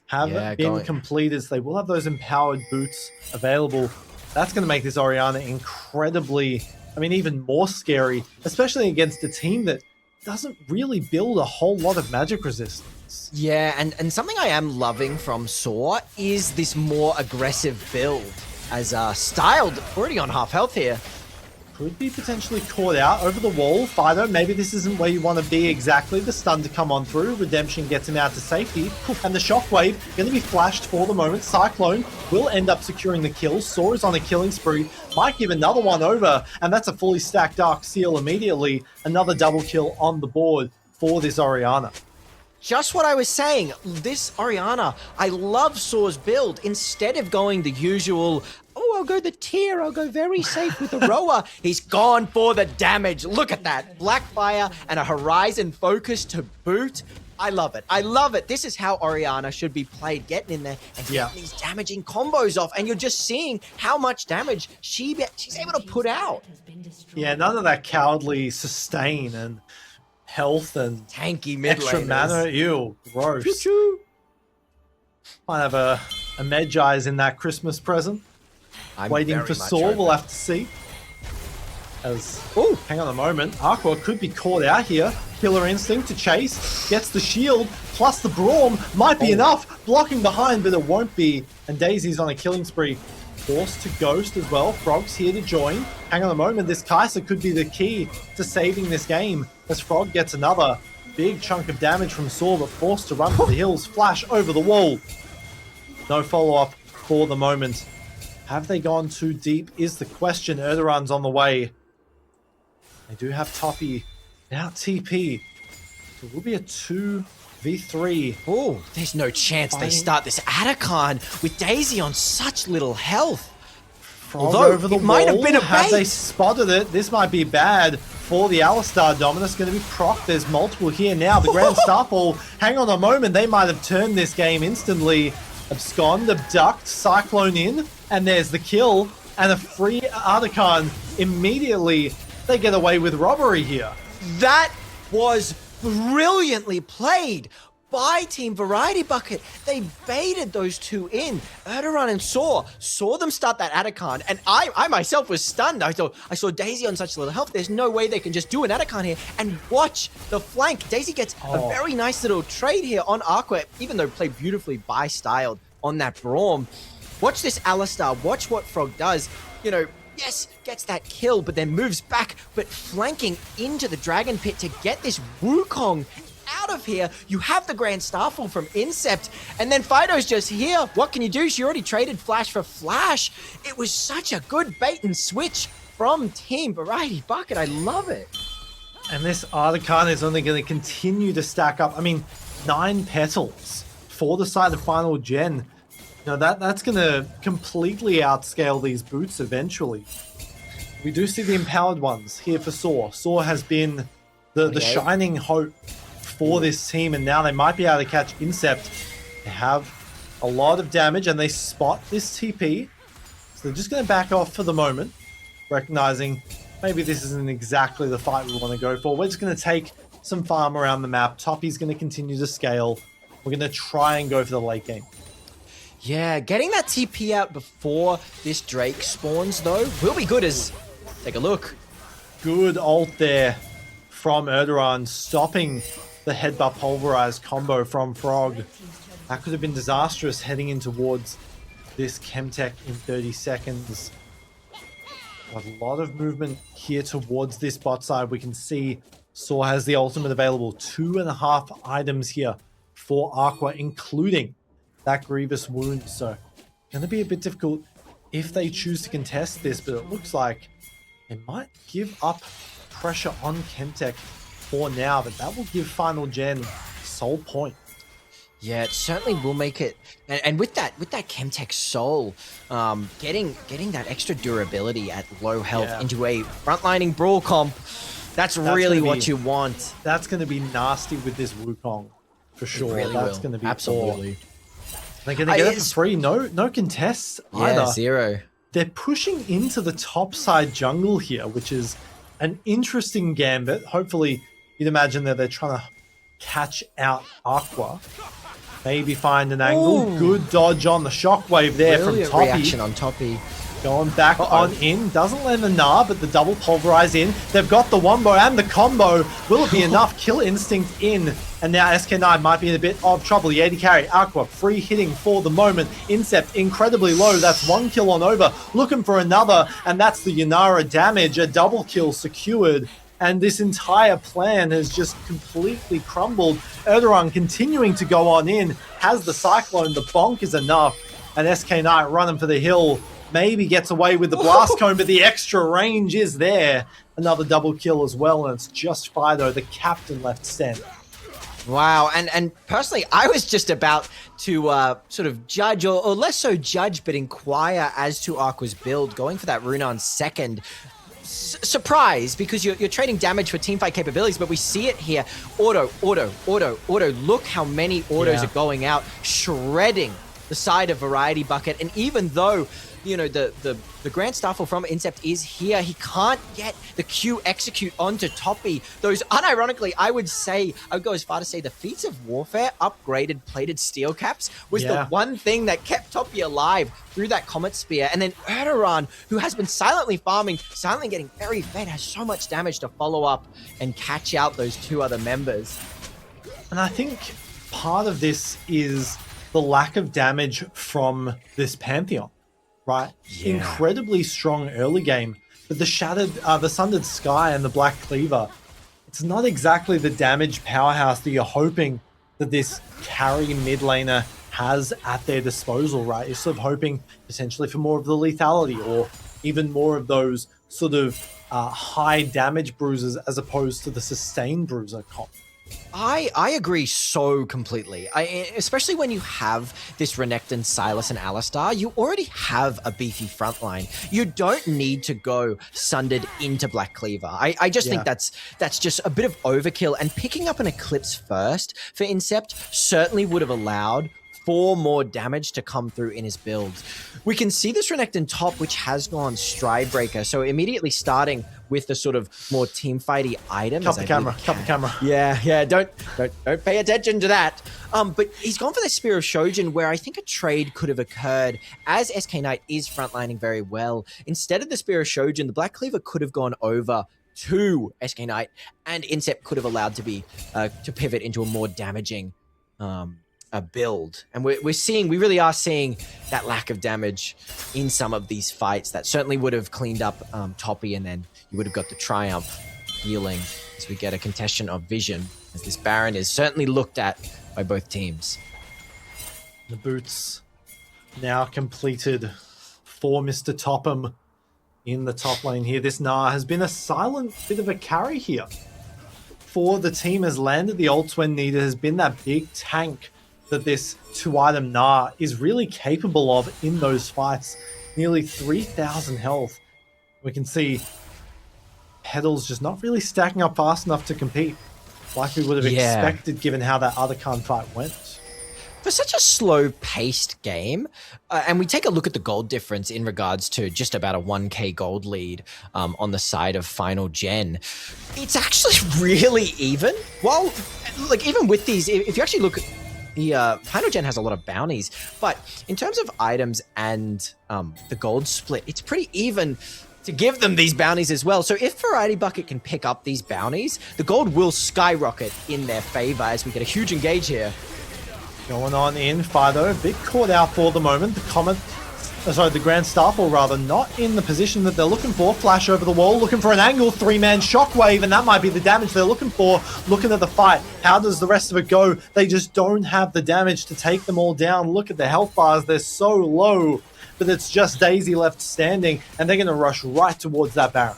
have been completed. So they will have those empowered boots available. That's going to make this Orianna incredibly, I mean, even more scary, especially against a team that doesn't really build a whole lot of magic resistance. Yeah, and something I am loving from Saw is this more aggressive build, as styled already on half health here. Could be potentially caught out over the wall. Fido, maybe this isn't where you want to be exactly. The stun to come on through. Redemption gets him out to safety. And the shockwave going to be flashed for the moment. Cyclone will end up securing the kill. Saw is on a killing spree. Might give another one over. And that's a fully stacked Dark Seal immediately. Another double kill on the board for this Orianna. Just what I was saying. This Orianna, I love Saw's build. Instead of going the usual, oh, I'll go the tier, I'll go very safe with the rower, he's gone for the damage. Look at that. Blackfire and a Horizon focus to boot. I love it. I love it. This is how Orianna should be played, getting in there and getting these damaging combos off. And you're just seeing how much damage she's able to put out. Yeah, none of that cowardly sustain and health and tanky mid extra laners. mana. Ew, gross. Choo-choo. Might have a Medjai's in that Christmas present. I'm waiting for Saw. We'll have to see. As hang on a moment, Aqua could be caught out here. Killer Instinct to chase, gets the shield, plus the Braum might be enough. Blocking behind, but it won't be. And Daisy's on a killing spree. Forced to Ghost as well. Frog's here to join. Hang on a moment, this Kai'Sa could be the key to saving this game, as Frog gets another big chunk of damage from Saw, but forced to run for the hills. Flash over the wall. No follow-up for the moment. Have they gone too deep is the question. Erdoran's on the way. They do have Toppy without TP. So it will be a 2v3. Oh, there's no chance they start this Atacon with Daisy on such little health. Although over the might have been a bait. Have they spotted it? This might be bad for the Alistar Dominus. Going to be proc. There's multiple here now. The Grand Starfall. Hang on a moment. They might have turned this game instantly. Abscond, abduct, Cyclone in, and there's the kill. And a free Atacon immediately. They get away with robbery here. That was brilliantly played by Team Variety Bucket. They baited those two in. Erdoran and saw them start that Atacon, and I myself was stunned. I saw Daisy on such little health. There's no way they can just do an Atacon here. And watch the flank. Daisy gets a very nice little trade here on Aqua, even though played beautifully by styled on that Braum. Watch this Alistar. Watch what Frog does. You know, yes, gets that kill, but then moves back, but flanking into the Dragon Pit to get this Wukong out of here. You have the Grand Starfall from Incept, and then Fido's just here. What can you do? She already traded Flash for Flash. It was such a good bait and switch from Team Variety Bucket. I love it. And this Artican is only going to continue to stack up. I mean, 9 petals for the side of Final Gen. Now that's going to completely outscale these boots eventually. We do see the empowered ones here for Saw. Saw has been the shining hope for this team, and now they might be able to catch Incept. They have a lot of damage, and they spot this TP. So they're just going to back off for the moment, recognizing maybe this isn't exactly the fight we want to go for. We're just going to take some farm around the map. Toppy's going to continue to scale. We're going to try and go for the late game. Yeah, getting that TP out before this Drake spawns, though, will be good as... Take a look. Good ult there from Erdoran, stopping the headbutt pulverized combo from Frog. That could have been disastrous heading in towards this Chemtech in 30 seconds. Got a lot of movement here towards this bot side. We can see Saw has the ultimate available. 2.5 items here for Aqua, including that Grievous Wound. So, going to be a bit difficult if they choose to contest this, but it looks like they might give up pressure on Chemtech for now, but that will give Final Gen soul point. Yeah, it certainly will make it, and with that Chemtech soul, getting that extra durability at low health into a frontlining brawl comp, that's really what you want. That's going to be nasty with this Wukong, for sure. Really that's going to be absolutely. They're going to get it for free. No contests either. Yeah, 0. They're pushing into the top side jungle here, which is an interesting gambit. Hopefully, you'd imagine that they're trying to catch out Aqua. Maybe find an angle. Ooh. Good dodge on the shockwave there Brilliant from Toppy. reaction on Toppy. Going back on in. Doesn't land the Gnar, but the double pulverize in. They've got the wombo and the combo. Will it be enough? Kill Instinct in. And now SK9 might be in a bit of trouble. The AD carry, Aqua, free hitting for the moment. Incept incredibly low. That's 1 kill on over. Looking for another. And that's the Yanara damage. A double kill secured. And this entire plan has just completely crumbled. Erdogan continuing to go on in. Has the Cyclone. The bonk is enough. And SK9 running for the hill. Maybe gets away with the blast cone, but the extra range is there. Another double kill as well, and it's just Fido, the captain, left standing. Wow, and personally, I was just about to sort of judge, or less so judge, but inquire as to Aqua's build, going for that rune on second. Surprise, because you're trading damage for teamfight capabilities, but we see it here. Auto. Look how many autos are going out, shredding the side of Variety Bucket, and even though you know, the Grand Starfall from Incept is here, he can't get the Q execute onto Toppy. Those, unironically, I would go as far to say the Feats of Warfare upgraded plated steel caps was the one thing that kept Toppy alive through that Comet Spear. And then Erdogan, who has been silently farming, silently getting very fed, has so much damage to follow up and catch out those 2 other members. And I think part of this is the lack of damage from this Pantheon. Right, incredibly strong early game, but the Sundered Sky and the Black Cleaver, it's not exactly the damage powerhouse that you're hoping that this carry mid laner has at their disposal. Right, you're sort of hoping potentially for more of the lethality or even more of those sort of high damage bruisers as opposed to the sustained bruiser comp. I agree so completely. Especially when you have this Renekton, Sylas, and Alistar, you already have a beefy frontline. You don't need to go Sundered into Black Cleaver. I just think that's just a bit of overkill. And picking up an Eclipse first for Incept certainly would have allowed 4 more damage to come through in his build. We can see this Renekton top, which has gone Stridebreaker. So immediately starting with the sort of more teamfighty items. Cut the camera. Yeah. Don't pay attention to that. But he's gone for the Spear of Shojin, where I think a trade could have occurred as SK Knight is frontlining very well. Instead of the Spear of Shojin, the Black Cleaver could have gone over to SK Knight, and Incept could have allowed to pivot into a more damaging a build. And we really are seeing that lack of damage in some of these fights that certainly would have cleaned up Toppy, and then you would have got the Triumph healing as we get a contestant of vision, as this Baron is certainly looked at by both teams. The boots now completed for Mr. Topham in the top lane here. This Gnar has been a silent bit of a carry here for the team, has landed the ults when needed, has been that big tank that this 2-item Gnar is really capable of in those fights. Nearly 3,000 health. We can see Petals just not really stacking up fast enough to compete like we would have expected given how that other Khan fight went. For such a slow-paced game, and we take a look at the gold difference in regards to just about a 1k gold lead on the side of Final Gen, it's actually really even. Well, like even with these, if you actually look at the Final Gen has a lot of bounties, but in terms of items and the gold split, it's pretty even to give them these bounties as well. So if Variety Bucket can pick up these bounties, the gold will skyrocket in their favor as we get a huge engage here. Going on in, Fido, a bit caught out for the moment. The Grand Starfall rather, not in the position that they're looking for. Flash over the wall, looking for an angle, 3-man shockwave, and that might be the damage they're looking for. Looking at the fight, how does the rest of it go? They just don't have the damage to take them all down. Look at the health bars, they're so low, but it's just Daisy left standing, and they're going to rush right towards that Baron.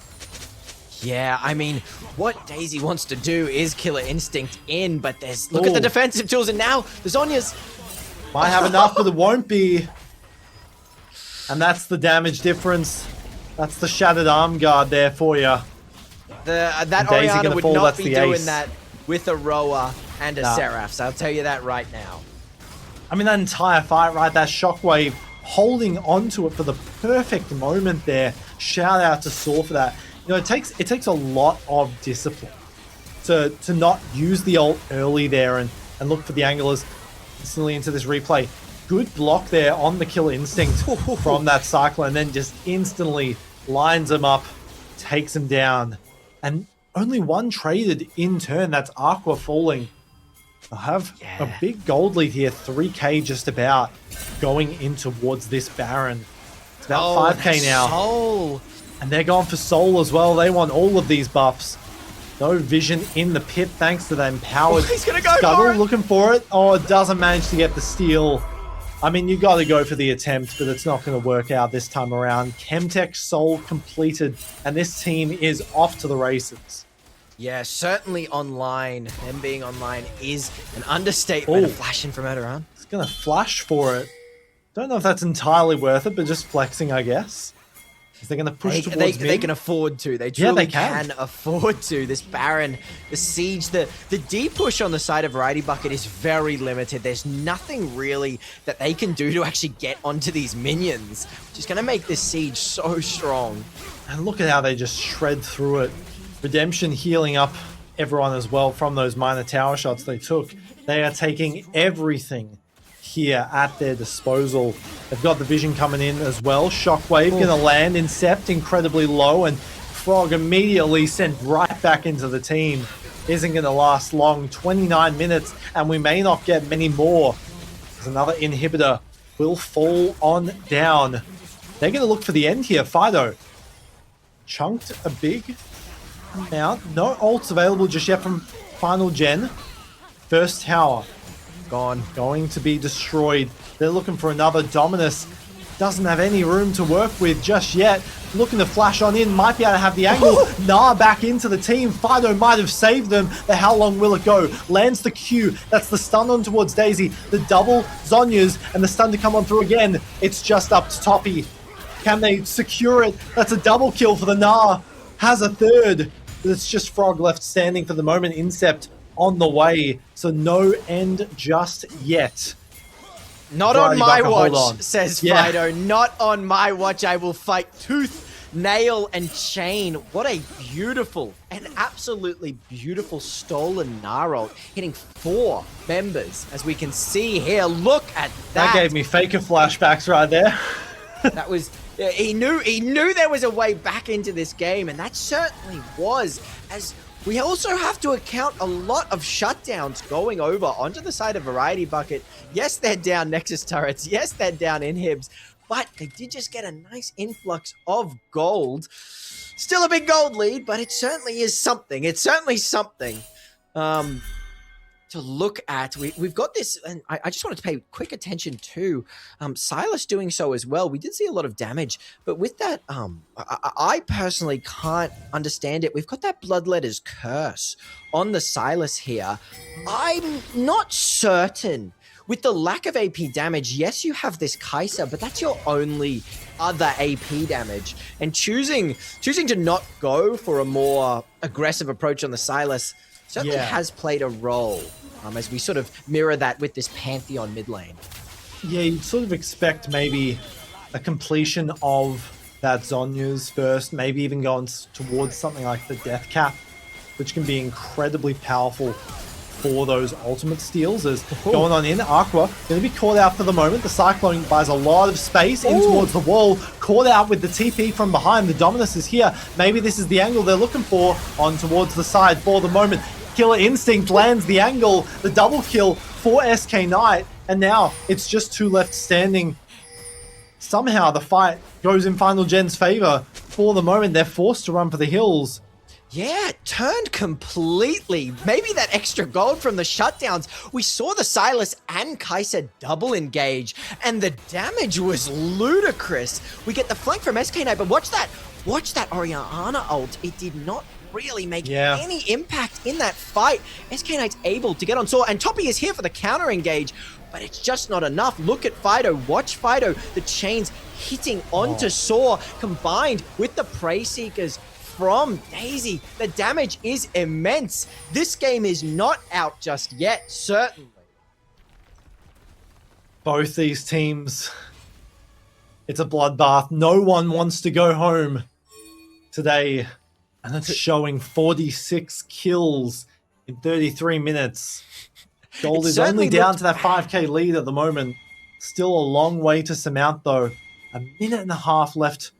Yeah, I mean, what Daisy wants to do is Killer Instinct in, but look at the defensive tools, and now the Zhonya's might have enough, but it won't be. And that's the damage difference. That's the Shattered Arm Guard there for you. That Orianna would not be doing that with a Roa and a Seraph, so I'll tell you that right now. I mean, that entire fight, right? That shockwave holding onto it for the perfect moment there. Shout out to Saw for that. You know, it takes a lot of discipline to not use the ult early there and look for the anglers instantly into this replay. Good block there on the kill instinct from that cycler, and then just instantly lines him up, takes him down. And only one traded in turn. That's Aqua falling. I have a big gold lead here, 3k just about, going in towards this Baron. It's about 5k now. Soul. And they're going for Soul as well. They want all of these buffs. No vision in the pit thanks to the empowered he's gonna go Scuttle for it. looking for it. Oh, it doesn't manage to get the steal. I mean, you got to go for the attempt, but it's not going to work out this time around. Chemtech Soul completed, and this team is off to the races. Yeah, certainly online. Them being online is an understatement. Ooh. A flashing from Edoran. It's going to flash for it. Don't know if that's entirely worth it, but just flexing, I guess. Is they going to push towards They mid? can afford to. They truly they can. afford to. This Baron, the siege, the deep push on the side of Variety Bucket is very limited. There's nothing really that they can do to actually get onto these minions, which is going to make this siege so strong. And look at how they just shred through it. Redemption healing up everyone as well from those minor tower shots they took. They are taking everything here at their disposal. They've got the vision coming in as well. Shockwave going to land. Incept incredibly low, and Frog immediately sent right back into the team. Isn't going to last long. 29 minutes, and we may not get many more. There's another inhibitor will fall on down. They're going to look for the end here. Fido chunked a big amount. No ults available just yet from Final Gen. First tower Gone. going to be destroyed. They're looking for another. Dominus doesn't have any room to work with just yet. Looking to flash on in, might be able to have the angle. Nah, back into the team. Fido might have saved them, but how long will it go? Lands the Q. That's the stun on towards Daisy. The double Zonyas and the stun to come on through again. It's just up to Toppy. Can they secure it? That's a double kill for the Nah. Has a third, but it's just Frog left standing for the moment. Incept on the way, so no end just yet. Not Variety on my Bucket, hold watch, on. says Yeah. Fido. Not on my watch. I will fight tooth, nail, and chain. What a beautiful, an absolutely beautiful stolen Gnarl, hitting 4 members, as we can see here. Look at that. That gave me Faker flashbacks right there. That was, he knew there was a way back into this game, and that certainly was, as we also have to account a lot of shutdowns going over onto the side of Variety Bucket. Yes, they're down Nexus turrets. Yes, they're down inhibs, but they did just get a nice influx of gold. Still a big gold lead, but it certainly is something. It's certainly something. To look at. We've got this, and I just wanted to pay quick attention to Silas doing so as well. We did see a lot of damage, but with that, I personally can't understand it. We've got that Bloodletter's Curse on the Silas here. I'm not certain. With the lack of AP damage, yes, you have this Kai'Sa, but that's your only other AP damage. And choosing to not go for a more aggressive approach on the Silas certainly has played a role, as we sort of mirror that with this Pantheon mid lane. Yeah, you'd sort of expect maybe a completion of that Zonya's first, maybe even going towards something like the Death Cap, which can be incredibly powerful for those ultimate steals. As going on in, Aqua going to be caught out for the moment. The Cyclone buys a lot of space in towards the wall, caught out with the TP from behind. The Dominus is here. Maybe this is the angle they're looking for on towards the side for the moment. Killer Instinct lands the angle, the double kill for SK Knight, and now it's just 2 left standing. Somehow the fight goes in Final Gen's favor. For the moment, they're forced to run for the hills. Yeah, it turned completely. Maybe that extra gold from the shutdowns. We saw the Silas and Kai'Sa double engage, and the damage was ludicrous. We get the flank from SK Knight, but watch that Orianna ult. It did not really make any impact in that fight. SK Knight's able to get on Saw, and Toppy is here for the counter engage, but it's just not enough. Look at Fido. Watch Fido. The chains hitting onto Saw, combined with the Prey Seekers from Daisy. The damage is immense. This game is not out just yet, certainly. Both these teams, it's a bloodbath. No one wants to go home today. And it's showing 46 kills in 33 minutes. Gold is only down to that 5k lead at the moment. Still a long way to surmount though. A minute and a half left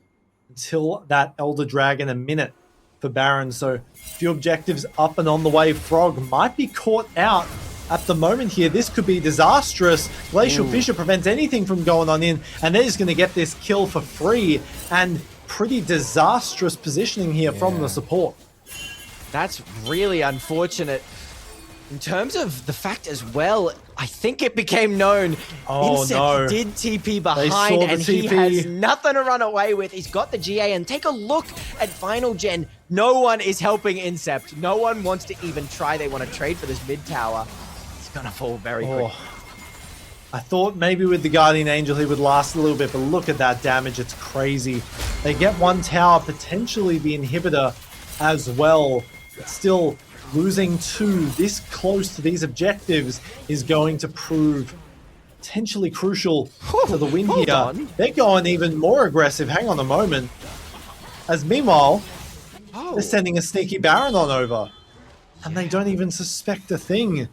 until that Elder Dragon. A minute for Baron. So a few objectives up and on the way. Frog might be caught out at the moment here. This could be disastrous. Glacial Fissure prevents anything from going on in. And they're just going to get this kill for free. And pretty disastrous positioning here from the support. That's really unfortunate. In terms of the fact as well, I think it became known Incept did TP behind and he has nothing to run away with. He's got the GA, and take a look at Final Gen. No one is helping Incept. No one wants to even try. They want to trade for this mid tower. It's going to fall very quick. I thought maybe with the Guardian Angel he would last a little bit, but look at that damage. It's crazy. They get one tower, potentially the inhibitor as well. But still, losing two this close to these objectives is going to prove potentially crucial to the win here. They're going even more aggressive. Hang on a moment. As meanwhile, they're sending a sneaky Baron on over. And they don't even suspect a thing.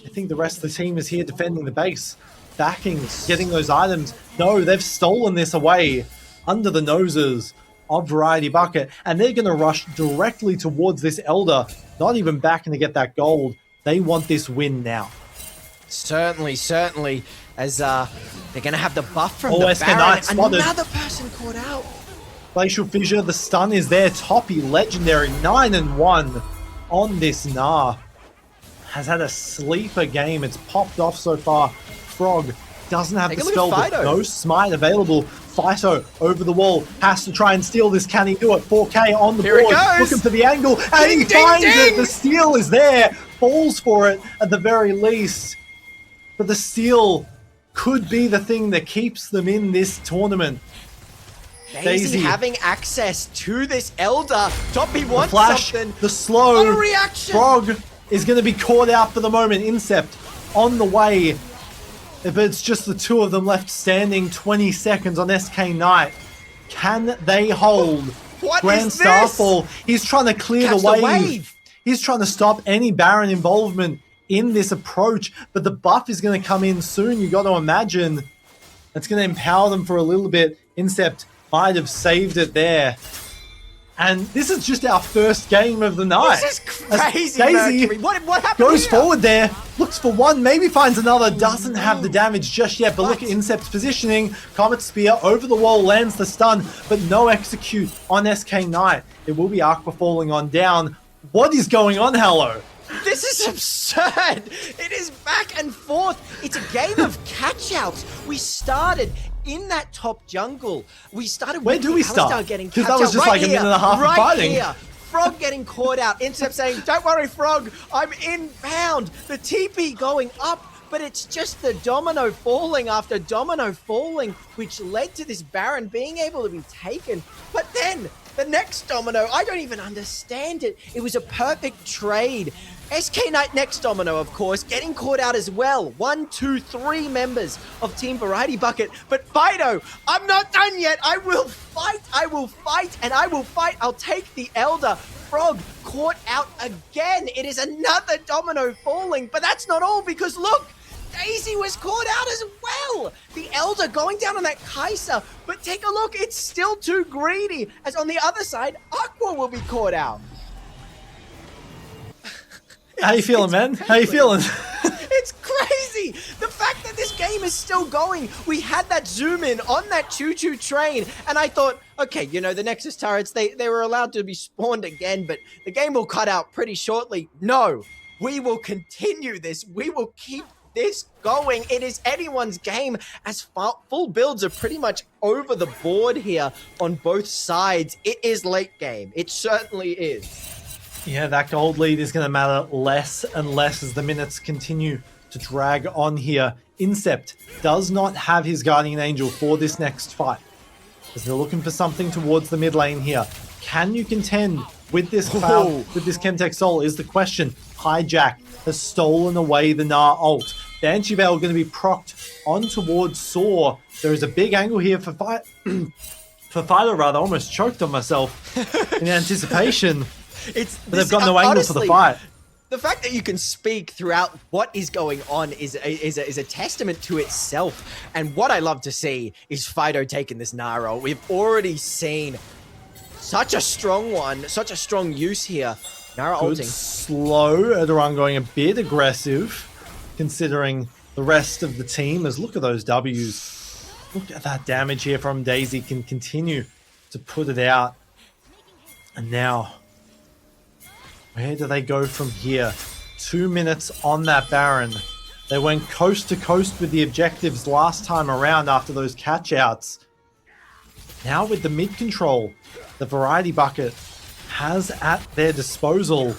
I think the rest of the team is here defending the base, backing, getting those items. No, they've stolen this away under the noses of Variety Bucket, and they're going to rush directly towards this Elder, not even backing to get that gold. They want this win now. Certainly, certainly, as they're going to have the buff from the Baron. Another person caught out. Glacial Fissure, the stun is there. Toppy, legendary, 9-1 on this Gnar. Has had a sleeper game. It's popped off so far. Frog doesn't have the spell, but no smite available. Fido over the wall, has to try and steal this. Can he do it? 4k on the board, looking for the angle, and he finds it. The steal is there, falls for it at the very least. But the steal could be the thing that keeps them in this tournament. Daisy having access to this Elder. Toppy wants the flash, something. The slow reaction. Frog is going to be caught out for the moment. Incept on the way. But it's just the two of them left standing. 20 seconds on SK Knight. Can they hold? What Grand is this? Starfall. He's trying to clear the wave. He's trying to stop any Baron involvement in this approach. But the buff is going to come in soon. You got to imagine. It's going to empower them for a little bit. Incept might have saved it there. And this is just our first game of the night. This is crazy, Daisy what happened goes here? forward there, looks for one, maybe finds another, doesn't have the damage just yet, but look at Incept's positioning. Comet Spear over the wall, lands the stun, but no execute on SK Knight. It will be Aqua falling on down. What is going on, Hallow? This is absurd. It is back and forth. It's a game of catch-outs. We started in that top jungle. We started Where do we start? Because that was just like a minute and a half of fighting. Here. Frog getting caught out. Incept saying, don't worry, Frog, I'm inbound. The TP going up, but it's just the domino falling after domino falling, which led to this Baron being able to be taken. But then, the next domino, I don't even understand it. It was a perfect trade. SK Knight next domino, of course, getting caught out as well. 1, 2, 3 members of Team Variety Bucket. But Fido, I'm not done yet. I will fight, and I will fight. I'll take the Elder. Frog caught out again. It is another domino falling, but that's not all, because look, Daisy was caught out as well. The Elder going down on that Kai'Sa, but take a look, it's still too greedy, as on the other side, Aqua will be caught out. How you feeling, man? How you feeling? It's crazy! The fact that this game is still going. We had that zoom in on that choo-choo train, and I thought, okay, you know, the Nexus turrets, they were allowed to be spawned again, but the game will cut out pretty shortly. No, we will continue this. We will keep this going. It is anyone's game, as full builds are pretty much over the board here on both sides. It is late game. It certainly is. Yeah, that gold lead is going to matter less and less as the minutes continue to drag on here. Incept does not have his Guardian Angel for this next fight, as they're looking for something towards the mid lane here. Can you contend with this cloud, with this Chemtech Soul is the question. Hijack has stolen away the Gnar ult. Banshee Veil going to be procced on towards Saw. There is a big angle here for Fido, rather. Almost choked on myself in anticipation. But they've got no angle for the fight. The fact that you can speak throughout what is going on is a testament to itself. And what I love to see is Fido taking this Naro. We've already seen such a strong one, such a strong use here. Naro Good ulting. Slow. Erdogan going a bit aggressive, considering the rest of the team. As look at those W's. Look at that damage here from Daisy. Can continue to put it out. And now, where do they go from here? 2 minutes on that Baron. They went coast to coast with the objectives last time around after those catch-outs. Now with the mid-control, the Variety Bucket has at their disposal.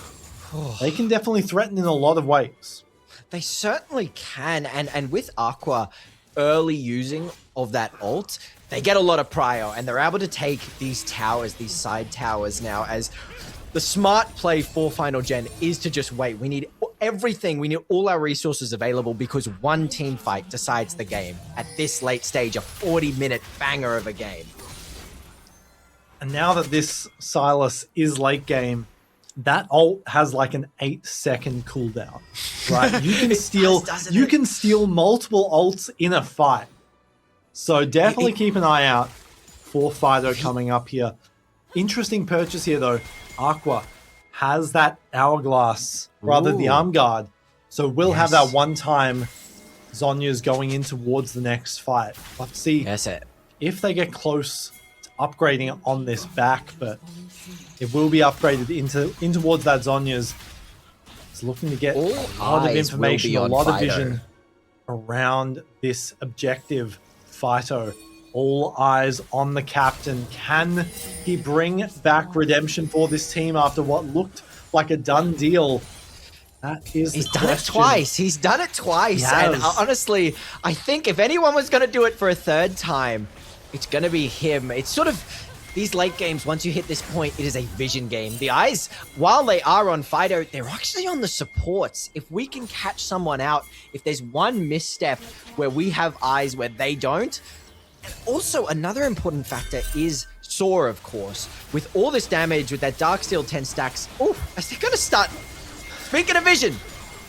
They can definitely threaten in a lot of ways. They certainly can. And with Aqua early using of that ult, they get a lot of prio, and they're able to take these towers, these side towers now, as the smart play for Final Gen is to just wait. We need everything. We need all our resources available because one team fight decides the game at this late stage, a 40-minute banger of a game. And now that this Silas is late game, that ult has like an 8-second cooldown, right? You can steal, you can steal multiple ults in a fight. So definitely keep an eye out for Fido coming up here. Interesting purchase here though. Aqua has that hourglass, rather the arm guard. So we'll have that one time Zhonya's going in towards the next fight. We'll have to see if they get close to upgrading on this back, but it will be upgraded in towards that Zhonya's. It's looking to get a lot of information, a lot of vision around this objective. Fido, all eyes on the captain. Can he bring back redemption for this team after what looked like a done deal? That is He's done it twice. He's done it twice. Yes. And honestly, I think if anyone was going to do it for a third time, it's going to be him. It's sort of these late games, once you hit this point, it is a vision game. The eyes, while they are on Fido, they're actually on the supports. If we can catch someone out, if there's one misstep where we have eyes where they don't. And also, another important factor is Saw, of course. With all this damage, with that Darksteel 10 stacks, oh, they're going to start. Speaking of vision,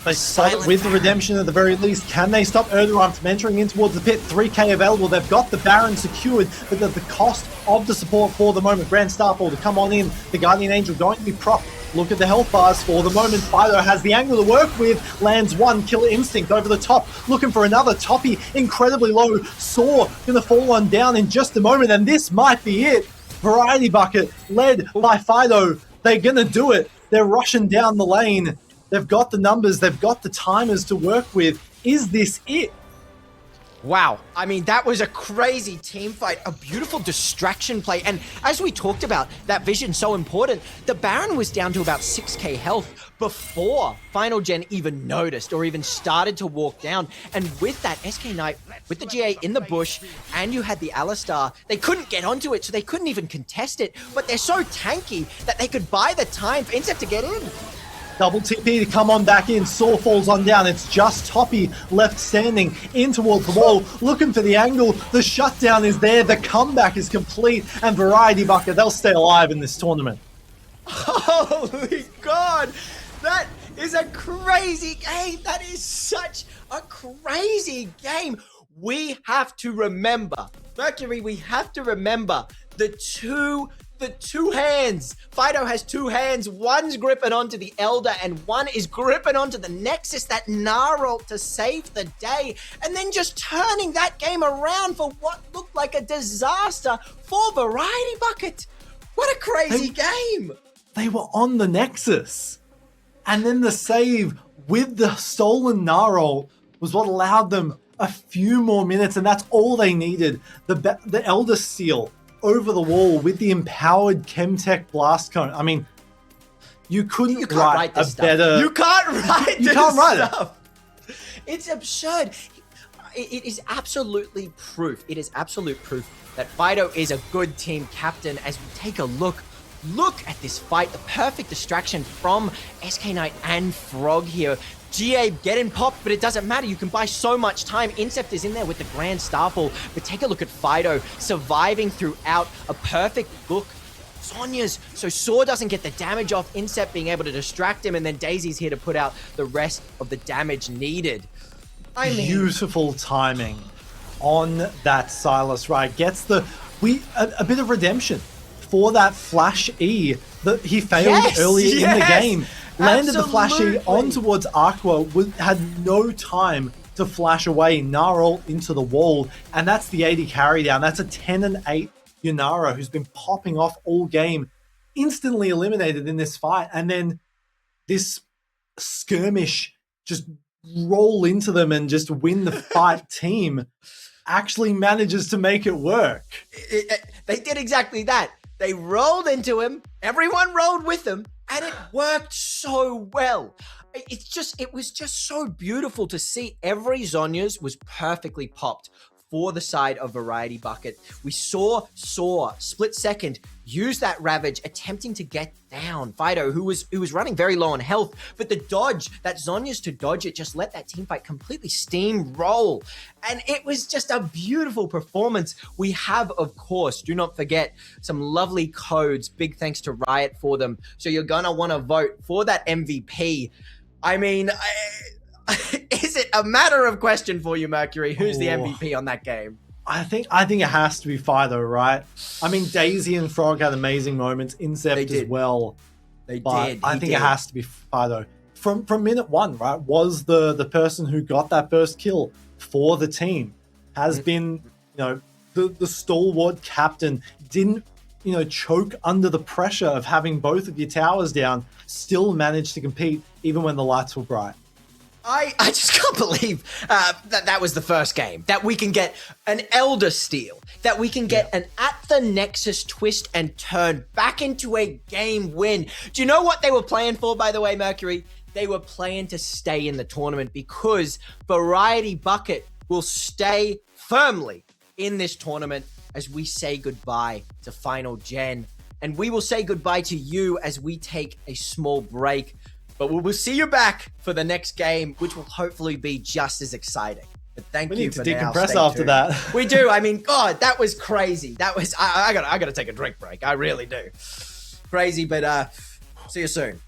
they stop it with the redemption at the very least. Can they stop Erdogan from entering in towards the pit? 3k available. They've got the Baron secured, but at the cost of the support for the moment. Grand Starfall to come on in. The Guardian Angel going to be propped. Look at the health bars for the moment. Fido has the angle to work with. Lands one. Killer Instinct over the top. Looking for another. Toppy incredibly low. Saw going to fall on down in just a moment, and this might be it. Variety Bucket led by Fido. They're going to do it. They're rushing down the lane. They've got the numbers. They've got the timers to work with. Is this it? Wow. I mean, that was a crazy team fight, a beautiful distraction play. And as we talked about, that vision so important. The Baron was down to about 6k health before Final Gen even noticed or even started to walk down. And with that SK Knight, with the GA in the bush, and you had the Alistar, they couldn't get onto it, so they couldn't even contest it. But they're so tanky that they could buy the time for Insect to get in. Double TP to come on back in. Saw falls on down. It's just Toppy left standing in towards the wall, looking for the angle. The shutdown is there. The comeback is complete. And Variety Bucket, they'll stay alive in this tournament. Holy God! That is a crazy game. That is such a crazy game. We have to remember, Mercury, we have to remember the two hands. Fido has two hands. One's gripping onto the Elder and one is gripping onto the Nexus, that Gnarl to save the day. And then just turning that game around for what looked like a disaster for Variety Bucket. What a crazy game. They were on the Nexus. And then the save with the stolen Gnarl was what allowed them a few more minutes. And that's all they needed. The Elder Seal over the wall with the empowered Chemtech blast cone. I mean, you couldn't write a better. You can't write. You can't write it. It's absurd. It is absolutely proof. It is absolute proof that Fido is a good team captain. As we take a look at this fight, the perfect distraction from SK Knight and Frog here. GA getting popped, but it doesn't matter. You can buy so much time. Incept is in there with the Grand Starfall, but take a look at Fido surviving throughout a perfect look. Sonya's, so Saw doesn't get the damage off, Incept being able to distract him, and then Daisy's here to put out the rest of the damage needed. I mean, beautiful timing on that Silas, right? Gets a bit of redemption for that flash E that he failed earlier in the game. Landed the flash E on towards Aqua, had no time to flash away Gnarl into the wall, and that's the 80 carry down. That's a 10 and 8 Yunara, who's been popping off all game, instantly eliminated in this fight, and then this skirmish just roll into them and just win the fight team actually manages to make it work. They did exactly that. They rolled into him, everyone rolled with him, and it worked so well. It was just so beautiful to see. Every Zhonya's was perfectly popped for the side of Variety Bucket. We saw split second use that Ravage, attempting to get down Fido, who was running very low on health, but the dodge, that Zhonya's to dodge it, just let that teamfight completely steamroll. And it was just a beautiful performance. We have, of course, do not forget, some lovely codes. Big thanks to Riot for them. So you're gonna want to vote for that MVP. I mean, is it a matter of question for you, Mercury? Who's the MVP on that game? I think it has to be Fido, right? I mean, Daisy and Frog had amazing moments, Incept as well. They but did. I think it has to be Fido. From minute one, right? Was the person who got that first kill for the team. Has been, the stalwart captain. Didn't, choke under the pressure of having both of your towers down. Still managed to compete even when the lights were bright. I just can't believe that was the first game. That we can get an Elder Steal. That we can get an At the Nexus twist and turn back into a game win. Do you know what they were playing for, by the way, Mercury? They were playing to stay in the tournament because Variety Bucket will stay firmly in this tournament as we say goodbye to Final Gen. And we will say goodbye to you as we take a small break. But we will see you back for the next game, which will hopefully be just as exciting. But thank you for now. We need to decompress after that. We do. I mean, God, that was crazy. That was I gotta take a drink break. I really do. Crazy, but see you soon.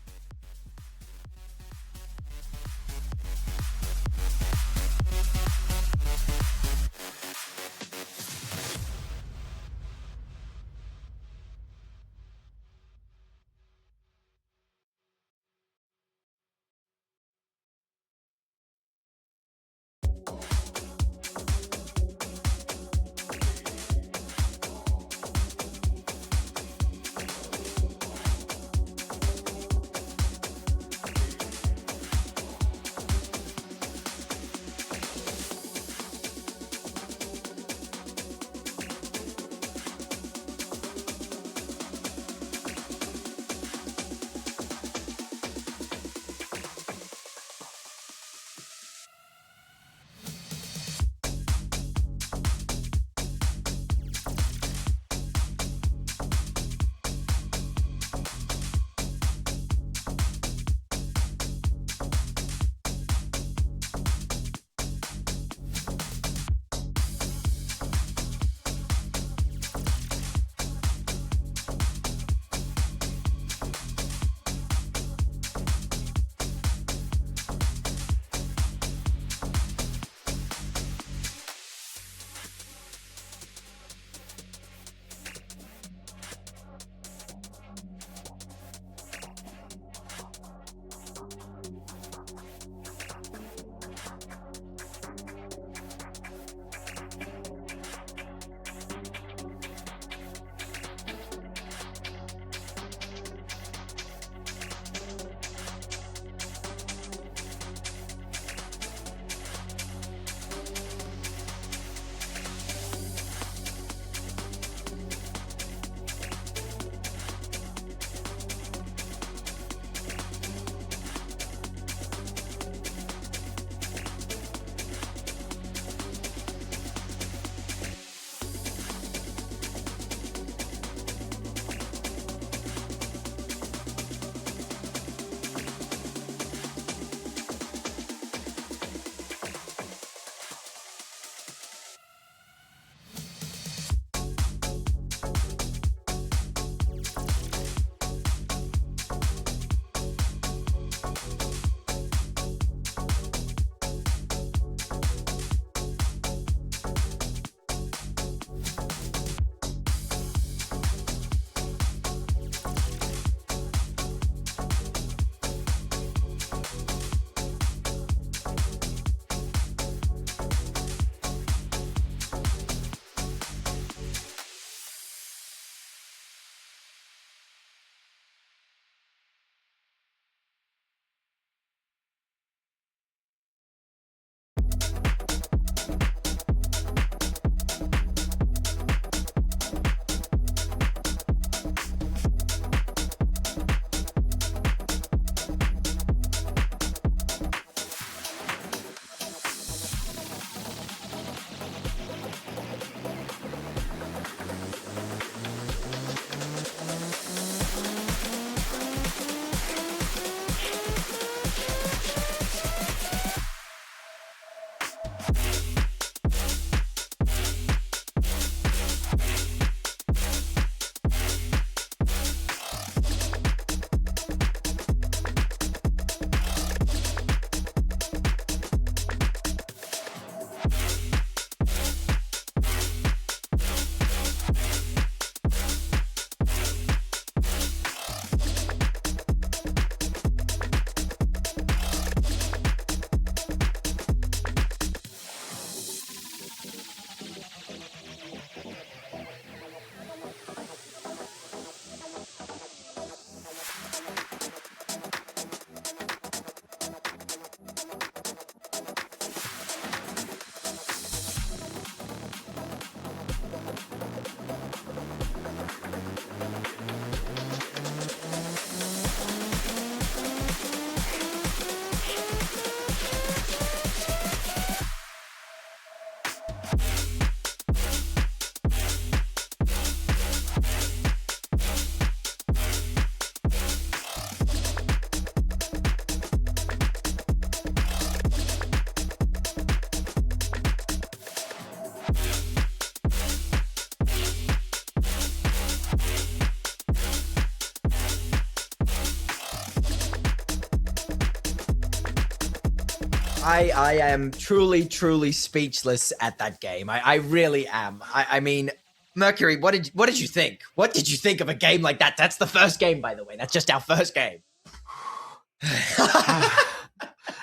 I am truly speechless at that game. I really am. I mean, Mercury, what did you think? What did you think of a game like that? That's the first game, by the way. That's just our first game.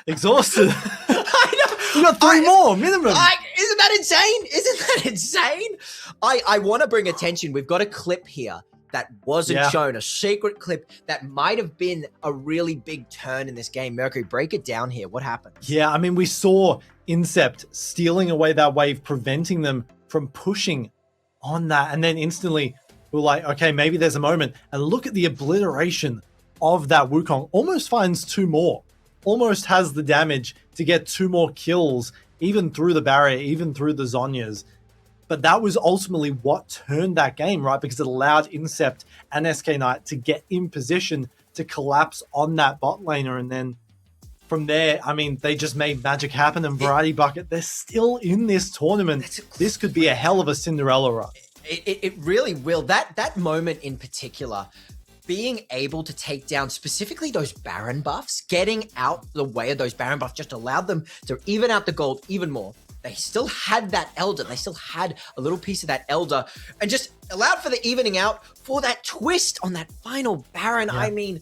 Exhausted. I know. We got three more minimum. Isn't that insane? Isn't that insane? I want to bring attention. We've got a clip here that wasn't shown, a secret clip that might have been a really big turn in this game. Mercury, break it down here. What happened? Yeah, I mean, we saw Incept stealing away that wave, preventing them from pushing on that. And then instantly we're like, okay, maybe there's a moment. And look at the obliteration of that Wukong. Almost finds two more. Almost has the damage to get two more kills, even through the barrier, even through the Zhonyas. But that was ultimately what turned that game, right? Because it allowed Incept and SK Knight to get in position to collapse on that bot laner. And then from there, I mean, they just made magic happen. And Variety Bucket, they're still in this tournament. This could be a hell of a Cinderella run. It really will. That moment in particular, being able to take down specifically those Baron buffs, getting out the way of those Baron buffs just allowed them to even out the gold even more. They still had that Elder. They still had a little piece of that Elder and just allowed for the evening out for that twist on that final Baron. Yeah. I mean,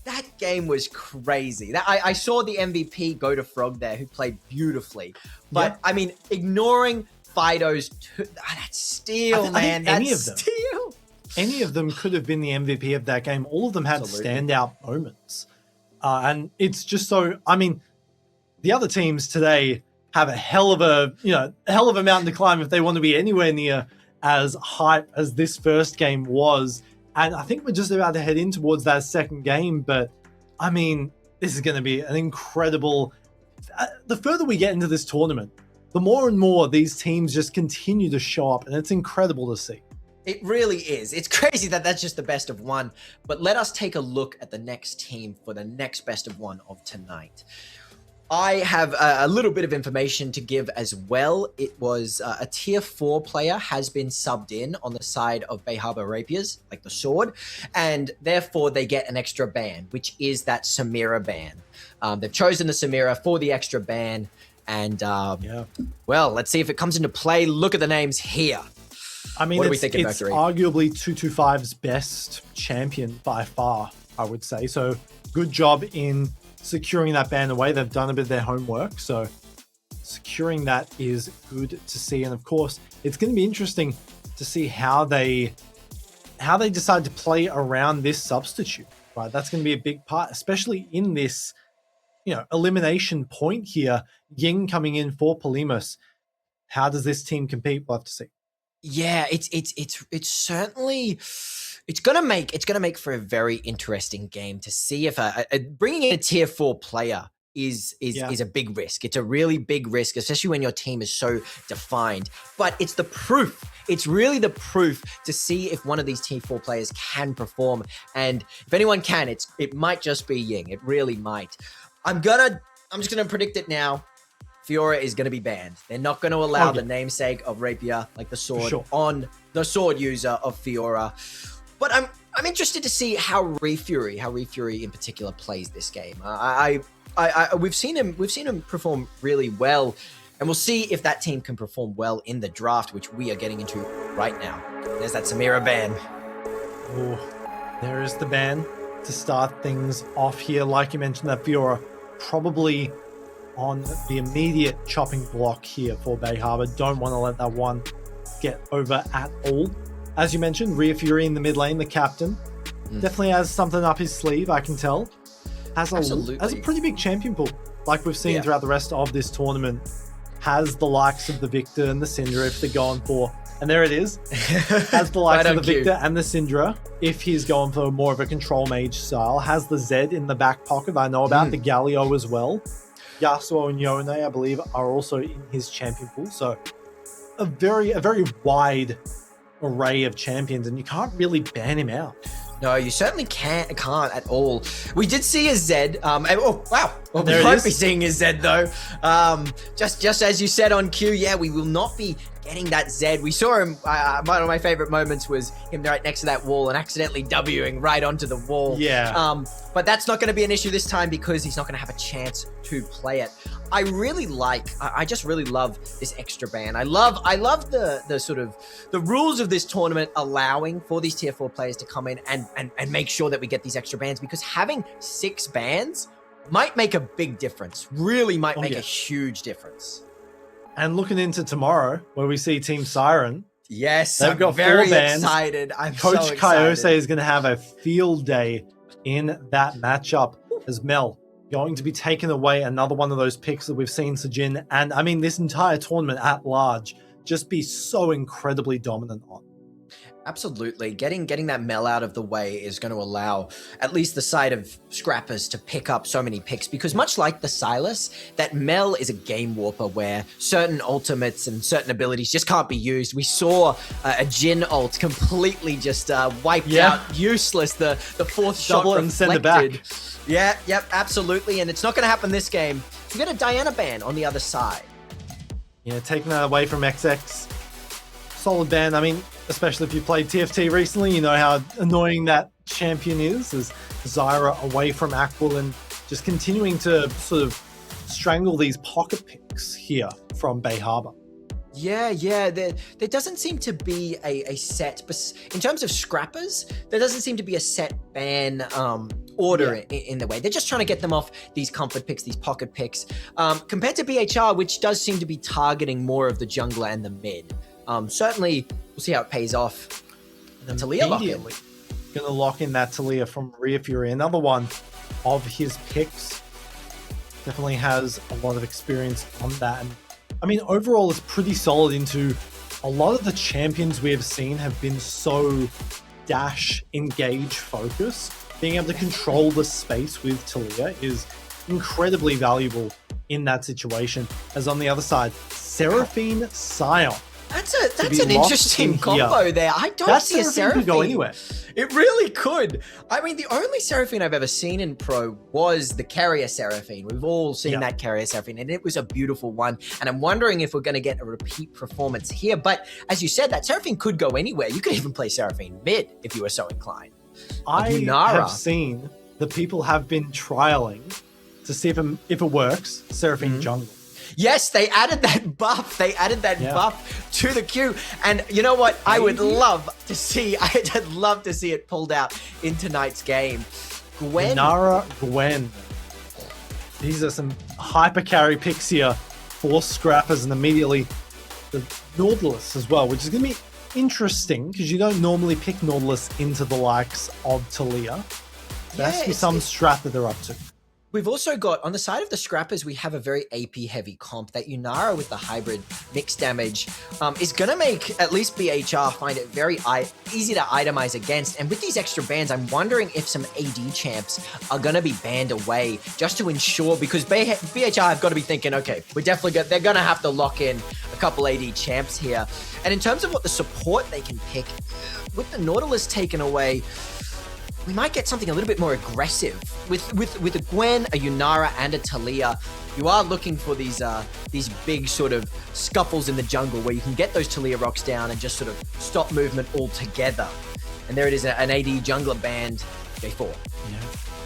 that game was crazy. I saw the MVP go to Frog there, who played beautifully. But, I mean, ignoring Fido's that steal, man. That's steal. Any of them could have been the MVP of that game. All of them had standout moments. And it's just so, I mean, the other teams today have a hell of a mountain to climb if they want to be anywhere near as hype as this first game was. And I think we're just about to head in towards that second game. But I mean, this is going to be an incredible, the further we get into this tournament, the more and more these teams just continue to show up, and it's incredible to see. It really is. It's crazy that that's just the best of one. But let us take a look at the next team for the next best of one of tonight. I have a little bit of information to give as well. It was a tier 4 player has been subbed in on the side of Bay Harbor Rapiers, like the sword, and therefore they get an extra ban, which is that Samira ban. They've chosen the Samira for the extra ban, and well, let's see if it comes into play. Look at the names here. I mean, it's arguably 225's best champion by far, I would say. So good job in securing that ban away. They've done a bit of their homework. So securing that is good to see. And of course, it's going to be interesting to see how they decide to play around this substitute, right? That's going to be a big part, especially in this, elimination point here. Ying coming in for Polemos. How does this team compete? We'll have to see. Yeah, it's certainly gonna make for a very interesting game to see if bringing in a tier 4 player is a big risk. It's a really big risk, especially when your team is so defined. But it's the proof. It's really the proof to see if one of these tier 4 players can perform. And if anyone can, it might just be Ying. It really might. I'm just gonna predict it now. Fiora is going to be banned. They're not going to allow the namesake of Rapier, like the sword, on the sword user of Fiora. But I'm interested to see how Refury in particular plays this game. We've seen him perform really well, and we'll see if that team can perform well in the draft, which we are getting into right now. There's that Samira ban. Oh, there is the ban to start things off here. Like you mentioned, that Fiora probably on the immediate chopping block here for Bay Harbor. Don't want to let that one get over at all. As you mentioned, Rhea Fury in the mid lane, the captain, definitely has something up his sleeve, I can tell. Has a pretty big champion pool, like we've seen throughout the rest of this tournament. Has the likes of the Victor and the Syndra if they're going for, and there it is, has the likes of the Victor and the Syndra if he's going for more of a control mage style. Has the Zed in the back pocket I know about, the Galio as well. Yasuo and Yone, I believe, are also in his champion pool. So a very wide array of champions, and you can't really ban him out. No, you certainly can't at all. We did see a Zed. Oh, wow. Well, we There it won't is. be seeing his Z though. Just as you said on cue, yeah, we will not be getting that Z. We saw him. One of my favorite moments was him right next to that wall and accidentally Wing right onto the wall. Yeah. But that's not going to be an issue this time because he's not going to have a chance to play it. I just really love this extra ban. I love the sort of the rules of this tournament allowing for these tier 4 players to come in and make sure that we get these extra bans, because having 6 bans might make a big difference. Really might make a huge difference. And looking into tomorrow, where we see Team Siren. Yes, they've got very 4 bans. excited. I'm Coach so excited. Kayose is going to have a field day in that matchup as Mel going to be taking away another one of those picks that we've seen Sejin and I mean this entire tournament at large just be so incredibly dominant on. Absolutely. Getting that Mel out of the way is going to allow at least the side of Scrappers to pick up so many picks, because much like the Silas, that Mel is a game warper where certain ultimates and certain abilities just can't be used. We saw a Jin ult completely just wiped out, useless. The 4th shot Double and send it back. Yeah, yep, absolutely. And it's not going to happen this game. We got a Diana ban on the other side. Yeah, taking that away from XX. Solid ban. I mean, especially if you played TFT recently, you know how annoying that champion is, as Zyra away from Aquil and just continuing to sort of strangle these pocket picks here from Bay Harbor. Yeah, there doesn't seem to be a set, but in terms of Scrappers, there doesn't seem to be a set ban order in the way. They're just trying to get them off these comfort picks, these pocket picks, compared to BHR, which does seem to be targeting more of the jungler and the mid. Certainly, we'll see how it pays off. And Talia Immediately going to lock in that Talia from Rhea Fury. Another one of his picks. Definitely has a lot of experience on that. And I mean, overall, it's pretty solid into a lot of the champions we have seen have been so dash, engage, focus. Being able to control the space with Talia is incredibly valuable in that situation. As on the other side, Seraphine Sion. That's an interesting combo there. I don't see a Seraphine. Could go anywhere. It really could. I mean, the only Seraphine I've ever seen in Pro was the Carrier Seraphine. We've all seen that Carrier Seraphine, and it was a beautiful one. And I'm wondering if we're going to get a repeat performance here. But as you said, that Seraphine could go anywhere. You could even play Seraphine mid if you were so inclined. I have seen that people have been trialing to see if it works, Seraphine jungle. Yes, they added that buff. Buff to the queue. And you know what? I would love to see, I'd love to see it pulled out in tonight's game. Gwen. These are some hyper carry picks here for Scrappers, and immediately the Nautilus as well, which is going to be interesting because you don't normally pick Nautilus into the likes of Talia. There has to be some strat that they're up to. We've also got, on the side of the Scrappers, we have a very AP-heavy comp. That Yunara with the hybrid mixed damage is going to make at least BHR find it very easy to itemize against. And with these extra bans, I'm wondering if some AD champs are going to be banned away just to ensure, because BHR have got to be thinking, okay, they're going to have to lock in a couple AD champs here. And in terms of what the support they can pick, with the Nautilus taken away, we might get something a little bit more aggressive. With a Gwen, a Yunara, and a Talia, you are looking for these big sort of scuffles in the jungle where you can get those Talia rocks down and just sort of stop movement altogether. And there it is, an AD jungler banned, J4. Yeah.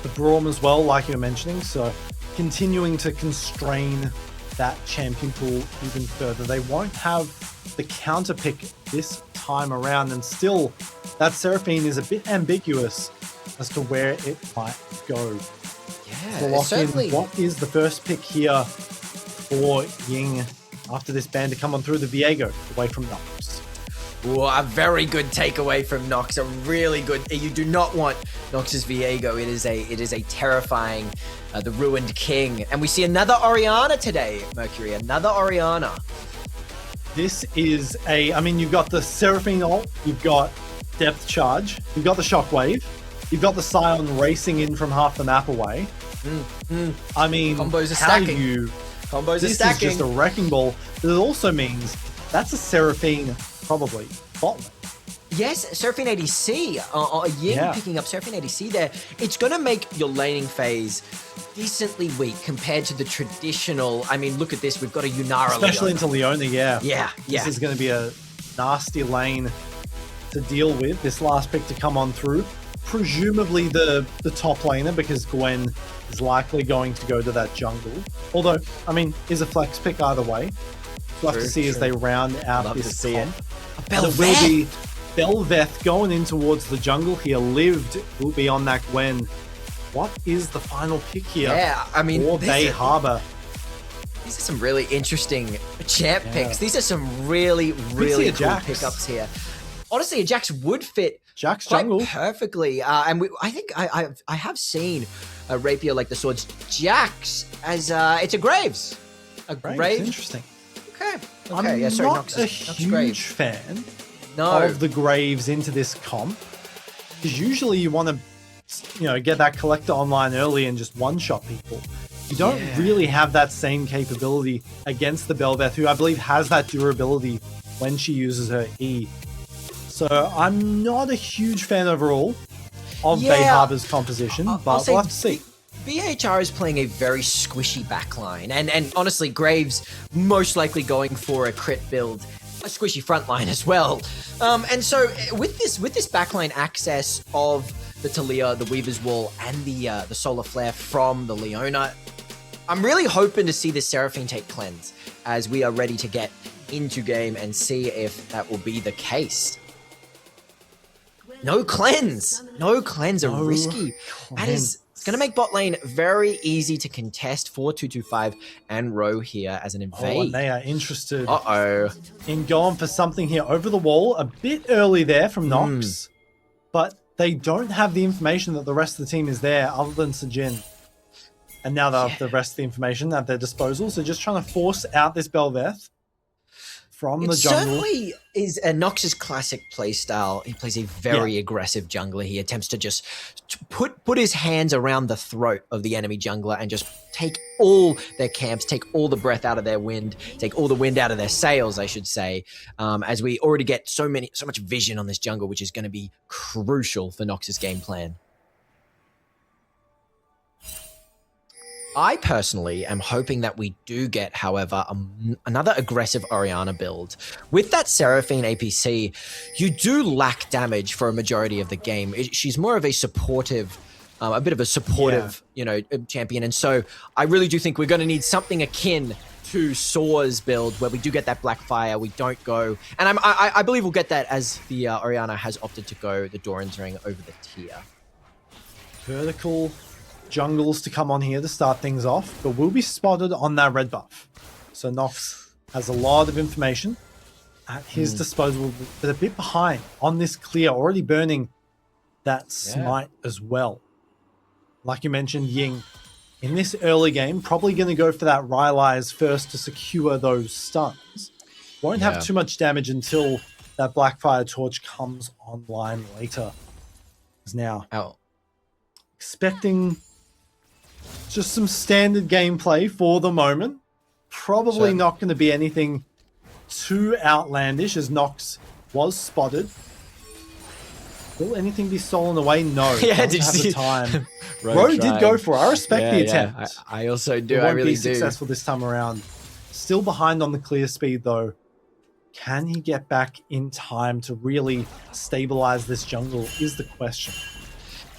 The Braum as well, like you were mentioning, so continuing to constrain that champion pool even further. They won't have the counter pick this time around, and still that Seraphine is a bit ambiguous as to where it might go. Yeah, so lock certainly. In, what is the first pick here for Ying after this ban to come on through the Viego away from Nox? Ooh, a very good takeaway from Nox. A really good. You do not want Nox's Viego. It is a terrifying, the Ruined King. And we see another Orianna today, Mercury. Another Orianna. This is I mean, you've got the Seraphine ult, you've got Depth Charge, you've got the Shockwave, you've got the Scion racing in from half the map away. I mean, combos are how stacking. This is just a wrecking ball. But it also means that's a Seraphine, probably, bot lane. Yes, Seraphine ADC, Ying picking up Seraphine ADC there. It's going to make your laning phase decently weak compared to the traditional. I mean, look at this. We've got a Yunara Especially Leona. into Leona, Yeah. This is going to be a nasty lane to deal with. This last pick to come on through. Presumably the top laner, because Gwen is likely going to go to that jungle. Although, I mean, is a flex pick either way. We'll have to see as they round out this comp. But it will be Belveth going in towards the jungle here. Lived will be on that Gwen. What is the final pick here? Yeah, I mean, for Bay Harbor? These are some really interesting champ picks. These are some really cool pickups here. Honestly, a Jax would fit Jax quite jungle perfectly. And I think I have seen a rapier like the swords Jax as it's a Graves. A Graves. Interesting. Okay. I'm yeah, sorry, not a huge fan of the Graves into this comp, because usually you want to, get that collector online early and just one-shot people. You don't really have that same capability against the Belveth, who I believe has that durability when she uses her E. So I'm not a huge fan overall of Bay Harbor's composition, but we'll have to see. BHR is playing a very squishy backline, and honestly, Graves most likely going for a crit build, a squishy frontline as well. And so with this backline access of the Talia, the Weaver's Wall, and the Solar Flare from the Leona, I'm really hoping to see the Seraphine take cleanse as we are ready to get into game and see if that will be the case. No cleanse are risky. That is. It's going to make bot lane very easy to contest for 225 and Row here as an invade. And they are interested in going for something here over the wall. A bit early there from Nox, but they don't have the information that the rest of the team is there other than Sajin. And now they have the rest of the information at their disposal. So just trying to force out this Belveth from the jungle. Certainly is a Nox's classic playstyle. He plays a very aggressive jungler. He attempts to just put his hands around the throat of the enemy jungler and just take all their camps, take all the breath out of their wind, take all the wind out of their sails, I should say, as we already get so much vision on this jungle, which is going to be crucial for Nox's game plan. I personally am hoping that we do get, however, another aggressive Orianna build. With that Seraphine APC, you do lack damage for a majority of the game. She's more of a supportive, a bit of a supportive, champion. And so I really do think we're going to need something akin to Soar's build where we do get that Blackfire, we don't go. And I believe we'll get that as the Orianna has opted to go the Doran's Ring over the tier. Vertical jungles to come on here to start things off, but will be spotted on that red buff. So Nox has a lot of information at his disposal, but a bit behind on this clear, already burning that smite as well. Like you mentioned, Ying, in this early game, probably going to go for that Rylai's first to secure those stuns. Won't have too much damage until that Blackfire Torch comes online later. Is now expecting just some standard gameplay for the moment. Probably not going to be anything too outlandish, as Nox was spotted. Will anything be stolen away? No. Did you see the time? Row did go for it. I respect the attempt. Yeah. I also do. It won't I really be successful this time around. Still behind on the clear speed though. Can he get back in time to really stabilize this jungle is the question.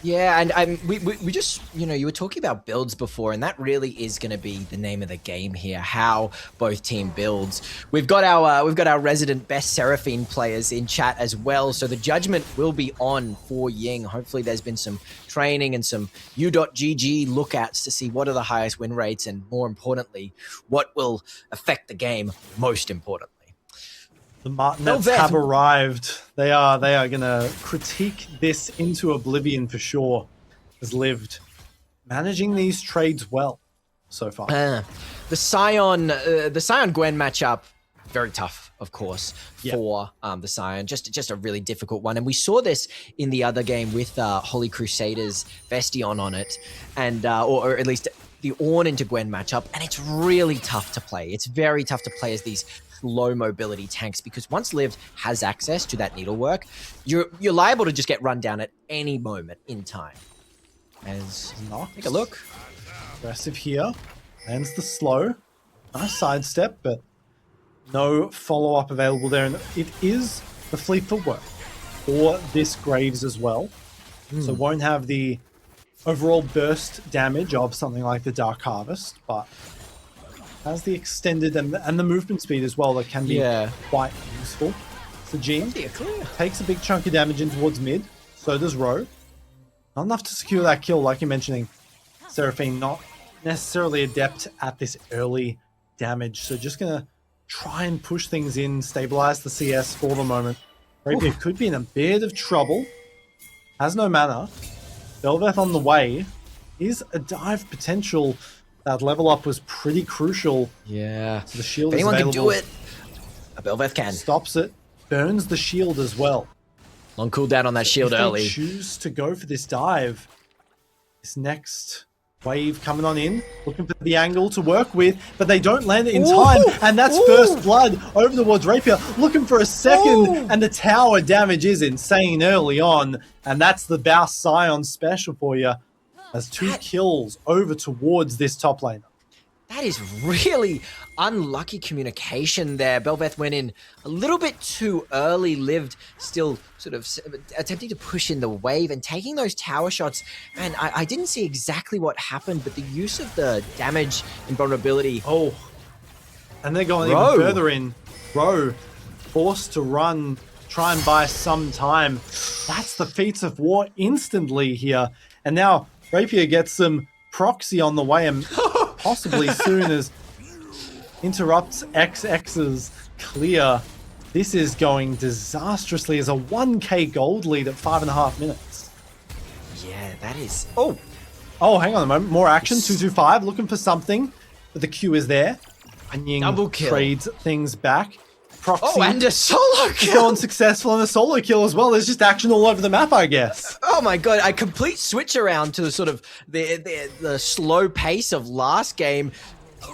Yeah, and we just, you were talking about builds before, and that really is going to be the name of the game here, how both team builds. We've got our resident best Seraphine players in chat as well, so the judgment will be on for Ying. Hopefully there's been some training and some U.GG lookouts to see what are the highest win rates, and more importantly, what will affect the game most importantly. The Martinets have arrived. They are going to critique this into oblivion for sure. Has lived managing these trades well so far. The Sion Gwen matchup, very tough, of course, for the Sion. Just a really difficult one, and we saw this in the other game with Holy Crusaders Vestion on it, and or at least the Ornn into Gwen matchup, and it's really tough to play. It's very tough to play as these low mobility tanks because once Liv has access to that needlework, you're liable to just get run down at any moment in time. As Nox, take a look. Aggressive here. Lands the slow. Nice sidestep, but no follow-up available there. And it is the Fleet Footwork for this Graves as well. So won't have the overall burst damage of something like the Dark Harvest, but has the extended and the movement speed as well that can be quite useful. So Jean takes a big chunk of damage in towards mid. So does Ro. Not enough to secure that kill, like you're mentioning. Seraphine not necessarily adept at this early damage, so just gonna try and push things in, stabilize the CS for the moment. Rapier could be in a bit of trouble. Has no mana. Belveth on the way. Is a dive potential. That level up was pretty crucial. Yeah. So the shield if is anyone available. can do it, a Belveth can. Stops it. Burns the shield as well. Long cooldown on that shield If early. they choose to go for this dive, this next wave coming on in, looking for the angle to work with, but they don't land it in time, and that's first blood over towards Rapier, looking for a second, and the tower damage is insane early on, and that's the Baus Scion special for you, as 2 kills over towards this top laner. That is really unlucky communication there. Belveth went in a little bit too early, Lived still sort of attempting to push in the wave and taking those tower shots. And I didn't see exactly what happened, but the use of the damage and vulnerability. Oh, and they're going even further in. Ro forced to run, try and buy some time. That's the feats of war instantly here. And now Rapier gets some proxy on the way and possibly soon as interrupts XX's clear. This is going disastrously as a 1k gold lead at 5.5 minutes. Yeah, that is... Oh, hang on a moment. More action. 225 looking for something, but the Q is there. And Ying trades things back. Proxy and a solo kill! Going successful and a solo kill as well. There's just action all over the map, I guess. Oh my god, a complete switch around to the sort of the slow pace of last game.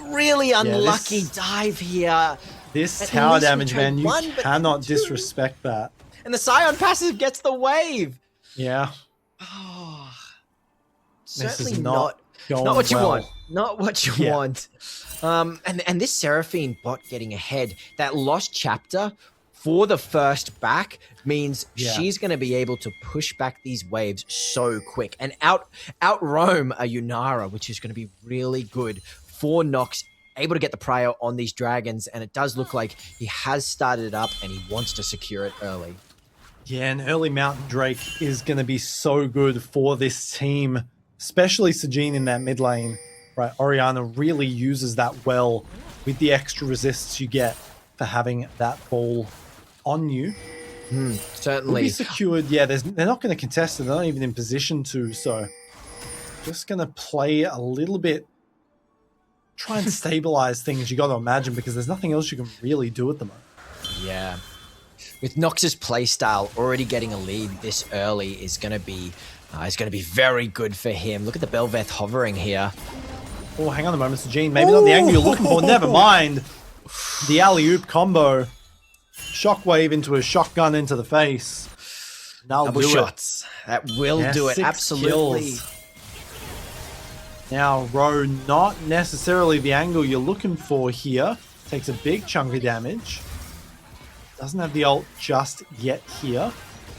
Really unlucky dive here. This tower damage, man, you cannot disrespect that. And the Scion passive gets the wave. Yeah. Oh, Certainly this is not what you want. Not what you want. And this Seraphine bot getting ahead, that lost chapter for the first back means she's going to be able to push back these waves so quick and out roam a Yunara, which is going to be really good for Nox, able to get the prio on these dragons. And it does look like he has started it up and he wants to secure it early. Yeah, an early Mountain Drake is going to be so good for this team, especially Sajin in that mid lane. Right, Orianna really uses that well with the extra resists you get for having that ball on you. Certainly. Will be secured. Yeah, they're not going to contest it. They're not even in position to. So just going to play a little bit. Try and stabilize things, you got to imagine, because there's nothing else you can really do at the moment. Yeah. With Nox's playstyle already getting a lead this early is going to be very good for him. Look at the Belveth hovering here. Oh, hang on a moment, Sajin. Maybe not the angle you're looking for. Never mind. The alley-oop combo. Shockwave into a shotgun into the face. Double shots. That will do it. Absolutely. Kills. Now, Ro, not necessarily the angle you're looking for here. Takes a big chunk of damage. Doesn't have the ult just yet here.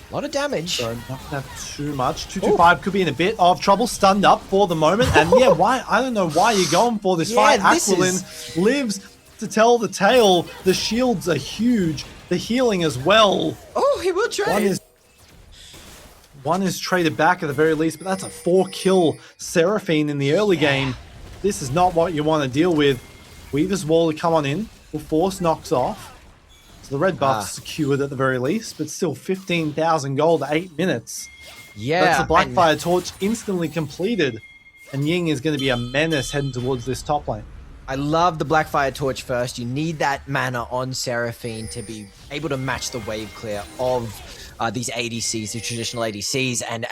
A lot of damage. So not gonna have too much. 225 could be in a bit of trouble. Stunned up for the moment. And yeah, why? I don't know why you're going for this fight. Aquilin lives to tell the tale. The shields are huge. The healing as well. Oh, he will trade. One is traded back at the very least, but that's a 4-kill Seraphine in the early game. This is not what you want to deal with. Weaver's Wall will come on in. Will force Nox off. So the red buff's secured at the very least, but still 15,000 gold at 8 minutes. Yeah. That's the Blackfire Torch instantly completed. And Ying is going to be a menace heading towards this top lane. I love the Blackfire Torch first. You need that mana on Seraphine to be able to match the wave clear of these ADCs, the traditional ADCs, and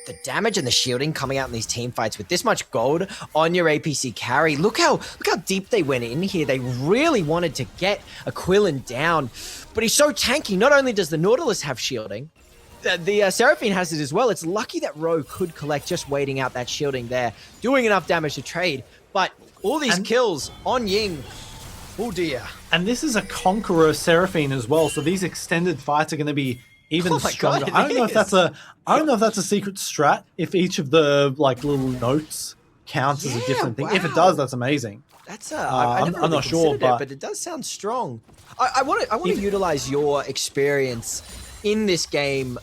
the damage and the shielding coming out in these team fights with this much gold on your APC carry. Look how deep they went in here. They really wanted to get Aquilin down, but he's so tanky. Not only does the Nautilus have shielding, the Seraphine has it as well. It's lucky that Ro could collect just waiting out that shielding there, doing enough damage to trade. But all these kills on Ying, oh dear. And this is a Conqueror Seraphine as well, so these extended fights are going to be even stronger. God, I don't know if that's a secret strat. If each of the like little notes counts as a different thing. If it does, that's amazing. That's I'm not sure, but it does sound strong. I want to utilize your experience in this game,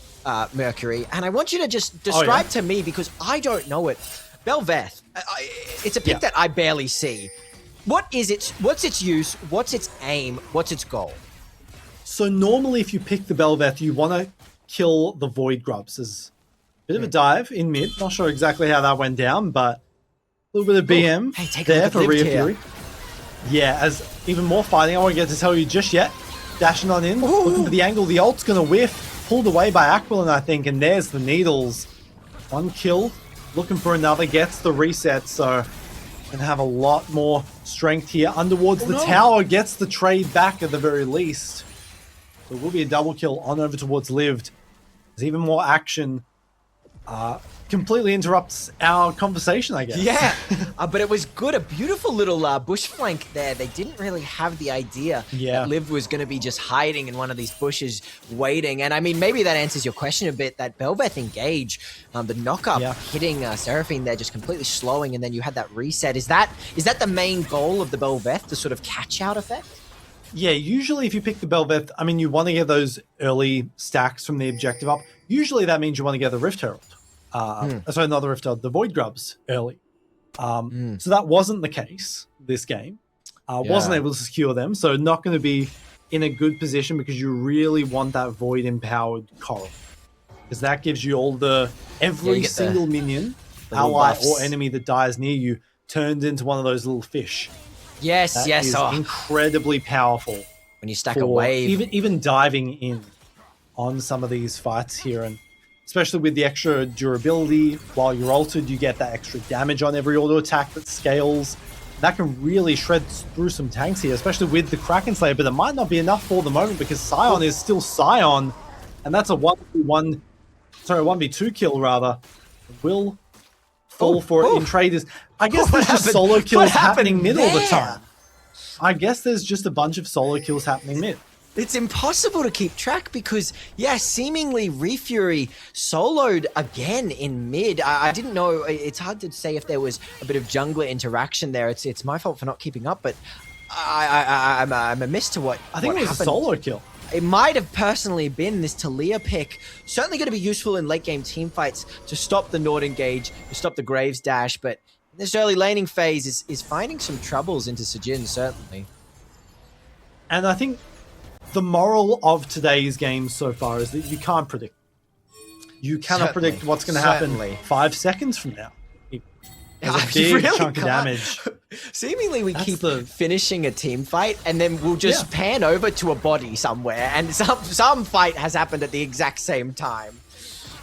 Mercury, and I want you to just describe to me, because I don't know it. Bel'Veth, it's a pick that I barely see. What is it? What's its use? What's its aim? What's its goal? So normally if you pick the Bel'Veth, you want to kill the Void Grubs. There's a bit of a dive in mid. Not sure exactly how that went down, but a little bit of BM there for Rhea Fury. Yeah, as even more fighting. I won't get to tell you just yet. Dashing on in, looking for the angle. The ult's going to whiff. Pulled away by Aquilin, I think, and there's the Needles. One kill. Looking for another. Gets the reset, so going to have a lot more strength here. Underwards the tower. Gets the trade back at the very least. So it will be a double kill on over towards Lived. There's even more action. Completely interrupts our conversation, I guess. Yeah, but it was good. A beautiful little bush flank there. They didn't really have the idea that Liv was going to be just hiding in one of these bushes, waiting. And I mean, maybe that answers your question a bit. That Bel'Veth engage, the knock-up hitting Seraphine there, just completely slowing, and then you had that reset. Is that the main goal of the Bel'Veth, the sort of catch-out effect? Yeah, usually if you pick the Bel'Veth, I mean, you want to get those early stacks from the objective up. Usually that means you want to get the Rift Herald. Sorry, not the Rift Herald, the Void Grubs early. So that wasn't the case this game. Wasn't able to secure them, so not going to be in a good position because you really want that Void-empowered Coral. Because that gives you all every single minion, ally or enemy that dies near you turned into one of those little fish. Yes, that yes. Is incredibly powerful. When you stack a wave. Even diving in on some of these fights here, and especially with the extra durability, while you're altered, you get that extra damage on every auto attack that scales. That can really shred through some tanks here, especially with the Kraken Slayer, but it might not be enough for the moment because Sion is still Sion, and that's a 1v2 kill rather. Will fall for it in traders. I guess there's just solo kills happening mid all the time. I guess there's just a bunch of solo kills happening mid. It's impossible to keep track because, seemingly Refury soloed again in mid. I didn't know. It's hard to say if there was a bit of jungler interaction there. It's my fault for not keeping up, but I'm amiss to what I think what it was happened. a solo kill. It might have personally been this Talia pick. Certainly going to be useful in late game team fights to stop the Nord engage, to stop the Graves dash, but this early laning phase is finding some troubles into Sejin, certainly. And I think the moral of today's game so far is that you can't predict. You cannot predict what's going to happen 5 seconds from now. There's a big chunk of damage. Seemingly we keep finishing a team fight and then we'll just pan over to a body somewhere and some fight has happened at the exact same time.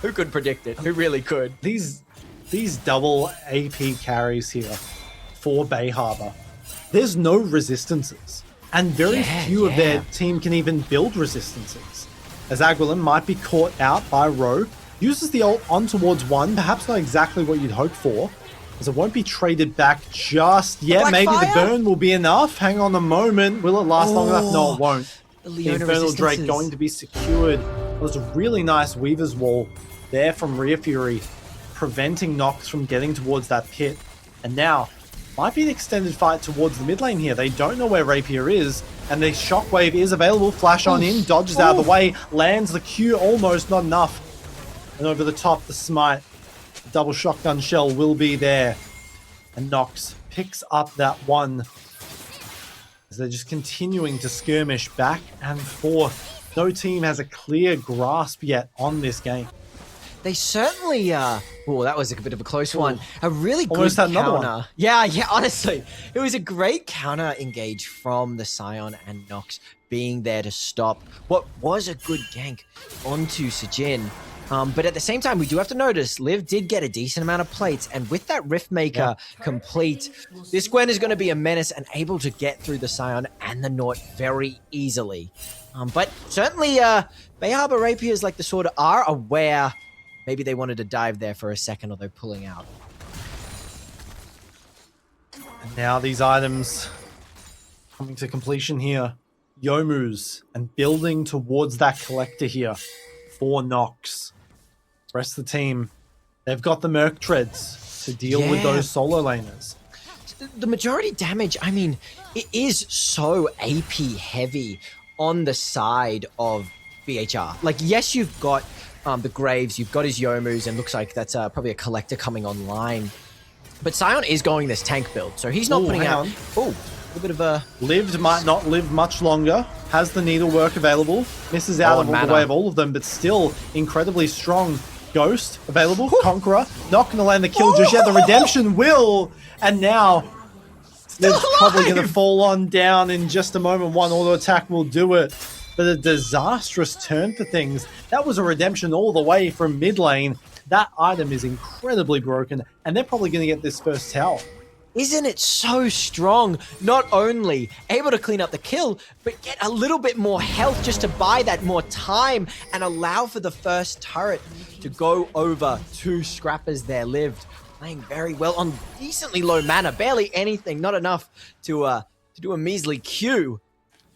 Who could predict it? Who really could? These double AP carries here for Bay Harbor, there's no resistances. And very few of their team can even build resistances. As Aquilin might be caught out by Ro, uses the ult on towards one, perhaps not exactly what you'd hope for, as it won't be traded back just yet. Maybe the burn will be enough. Hang on a moment. Will it last long enough? No, it won't. The Infernal Drake going to be secured. There's a really nice Weaver's Wall there from Rhea Fury, preventing Nox from getting towards that pit. And now, might be an extended fight towards the mid lane here. They don't know where Rapier is, and the Shockwave is available. Flash on in, dodges out of the way, lands the Q, almost not enough. And over the top, the Smite. The double shotgun shell will be there. And Nox picks up that one. As they're just continuing to skirmish back and forth. No team has a clear grasp yet on this game. They certainly, that was a bit of a close one. A really good Almost had counter. another one. Yeah, honestly. It was a great counter engage from the Sion and Nox being there to stop what was a good gank onto Sejin. But at the same time, we do have to notice Liv did get a decent amount of plates, and with that Riftmaker complete, this Gwen is going to be a menace and able to get through the Scion and the Naut very easily. But certainly, Bay Harbor Rapiers like the Sword are aware. Maybe they wanted to dive there for a second, although pulling out. And now these items coming to completion here. Youmu's and building towards that collector here for Nox. Rest of the team, they've got the Merc Treads to deal with those solo laners. The majority damage, I mean, it is so AP heavy on the side of BHR. Like, yes, you've got the Graves, you've got his Youmu's, and looks like that's probably a collector coming online. But Scion is going this tank build, so he's not putting out... Oh, a bit of a... Lived might not live much longer. Has the needlework available. Misses out of all the way of all of them, but still incredibly strong. Ghost available. Conqueror not going to land the kill just yet. The redemption will. And now Liv's probably going to fall on down in just a moment. One auto attack will do it. But a disastrous turn for things. That was a redemption all the way from mid lane. That item is incredibly broken, and they're probably going to get this first tower. Isn't it so strong? Not only able to clean up the kill, but get a little bit more health just to buy that more time and allow for the first turret to go over to Scrappers there. Lived playing very well on decently low mana, barely anything, not enough to do a measly Q.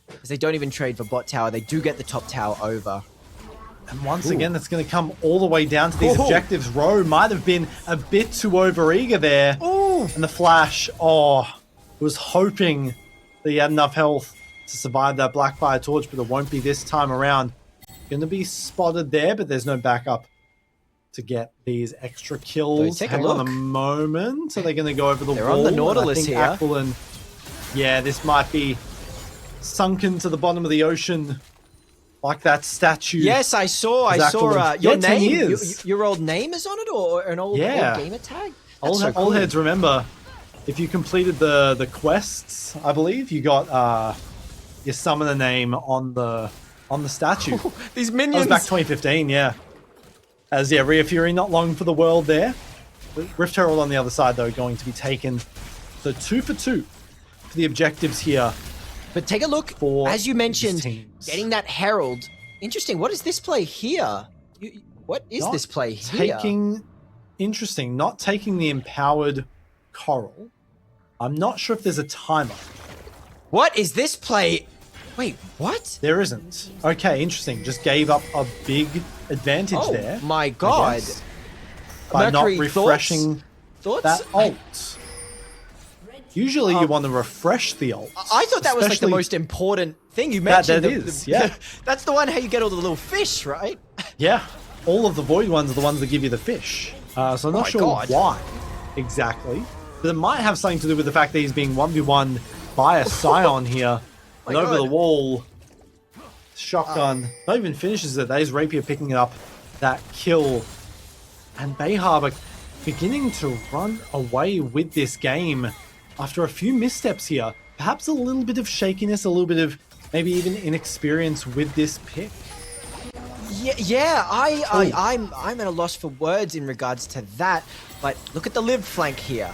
Because they don't even trade for bot tower. They do get the top tower over. And once again, that's going to come all the way down to these objectives. Rowe might have been a bit too overeager there. And the flash, was hoping that he had enough health to survive that Blackfire Torch, but it won't be this time around. Going to be spotted there, but there's no backup to get these extra kills. Take Hang a look. on a moment. So they're going to go over the They're wall. on the Nautilus here. Aquilin, yeah, this might be sunken to the bottom of the ocean. Like that statue. Yes, I saw your name. Your old name is on it, or an old gamer tag? Old heads remember, if you completed the quests, I believe, you got your summoner name on the statue. These minions. That was back 2015, yeah. As Rhea Fury not long for the world there. Rift Herald on the other side, though, going to be taken. So 2 for 2 for the objectives here. But take a look, as you mentioned, getting that Herald. Interesting. What is this play here? What is this play here? Interesting. Not taking the empowered Coral. I'm not sure if there's a timer. What is this play? Wait, what? There isn't. Okay, interesting. Just gave up a big advantage there. Oh my god. By Mercury, not refreshing that ult. Usually you want to refresh the ult. I thought that was like the most important thing you mentioned. That is, yeah. That's the one how you get all the little fish, right? Yeah. All of the void ones are the ones that give you the fish. So I'm not sure why exactly. But it might have something to do with the fact that he's being 1v1 by a Scion here. And over the wall. Shotgun. Not even finishes it. That is Rapier picking up that kill. And Bay Harbor beginning to run away with this game. After a few missteps here, perhaps a little bit of shakiness, a little bit of maybe even inexperience with this pick. I'm at a loss for words in regards to that. But look at the Liv flank here.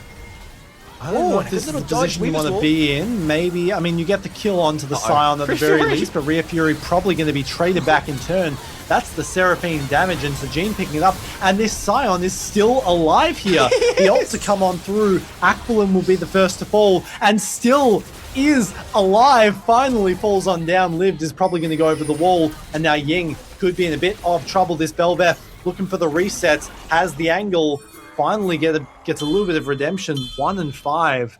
I don't know if this is the position you want to be in. Maybe, I mean, you get the kill onto the Scion at the very least, but Rhea Fury probably going to be traded back in turn. That's the Seraphine damage, and Sajin picking it up. And this Scion is still alive here. The ult to come on through. Aquilin will be the first to fall, and still is alive. Finally falls on down. Lived is probably going to go over the wall, and now Ying could be in a bit of trouble. This Belveth looking for the resets, has the angle. Finally gets a little bit of redemption. 1 and 5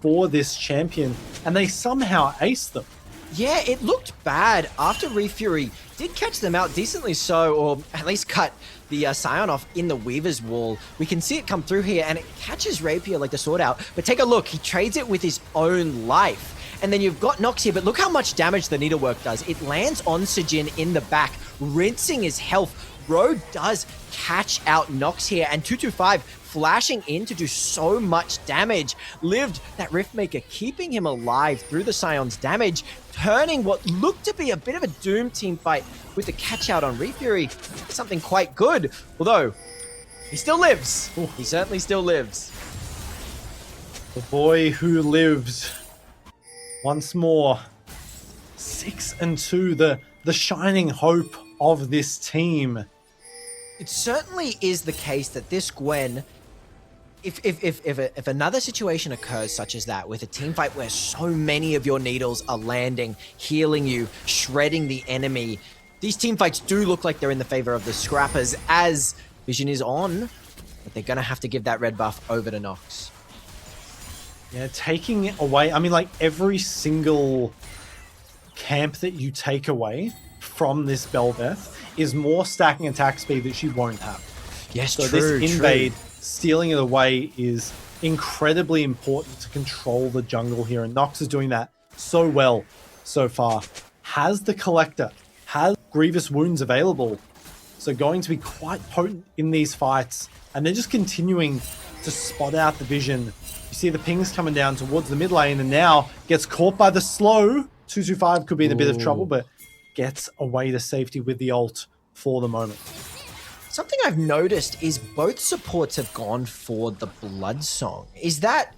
for this champion, and they somehow ace them. Yeah, it looked bad after Refury did catch them out decently so, or at least cut the Scion off in the Weaver's wall. We can see it come through here, and it catches Rapier like the sword out. But take a look, he trades it with his own life. And then you've got Nox here, but look how much damage the needlework does. It lands on Sejin in the back, rinsing his health. Ro does catch out Nox here, and 225 flashing in to do so much damage. Lived that Riftmaker, keeping him alive through the Scion's damage, turning what looked to be a bit of a Doom team fight with the catch out on Refury, something quite good. Although, he still lives. Ooh. He certainly still lives. The boy who lives. Once more. 6-2, the shining hope of this team. It certainly is the case that this Gwen, if another situation occurs such as that with a team fight where so many of your needles are landing, healing you, shredding the enemy, these team fights do look like they're in the favor of the Scrappers as Vision is on, but they're going to have to give that red buff over to Nox. Yeah, taking it away, I mean, like every single camp that you take away from this Bel'Veth is more stacking attack speed that she won't have. Yes, so true, this invade, stealing it away is incredibly important to control the jungle here, and Nox is doing that so well so far. Has the Collector, has Grievous Wounds available, so going to be quite potent in these fights, and they're just continuing to spot out the Vision. You see the pings coming down towards the mid lane, and now gets caught by the slow. 225 could be in a bit of trouble, but gets away to safety with the ult for the moment. Something I've noticed is both supports have gone for the Blood Song. Is that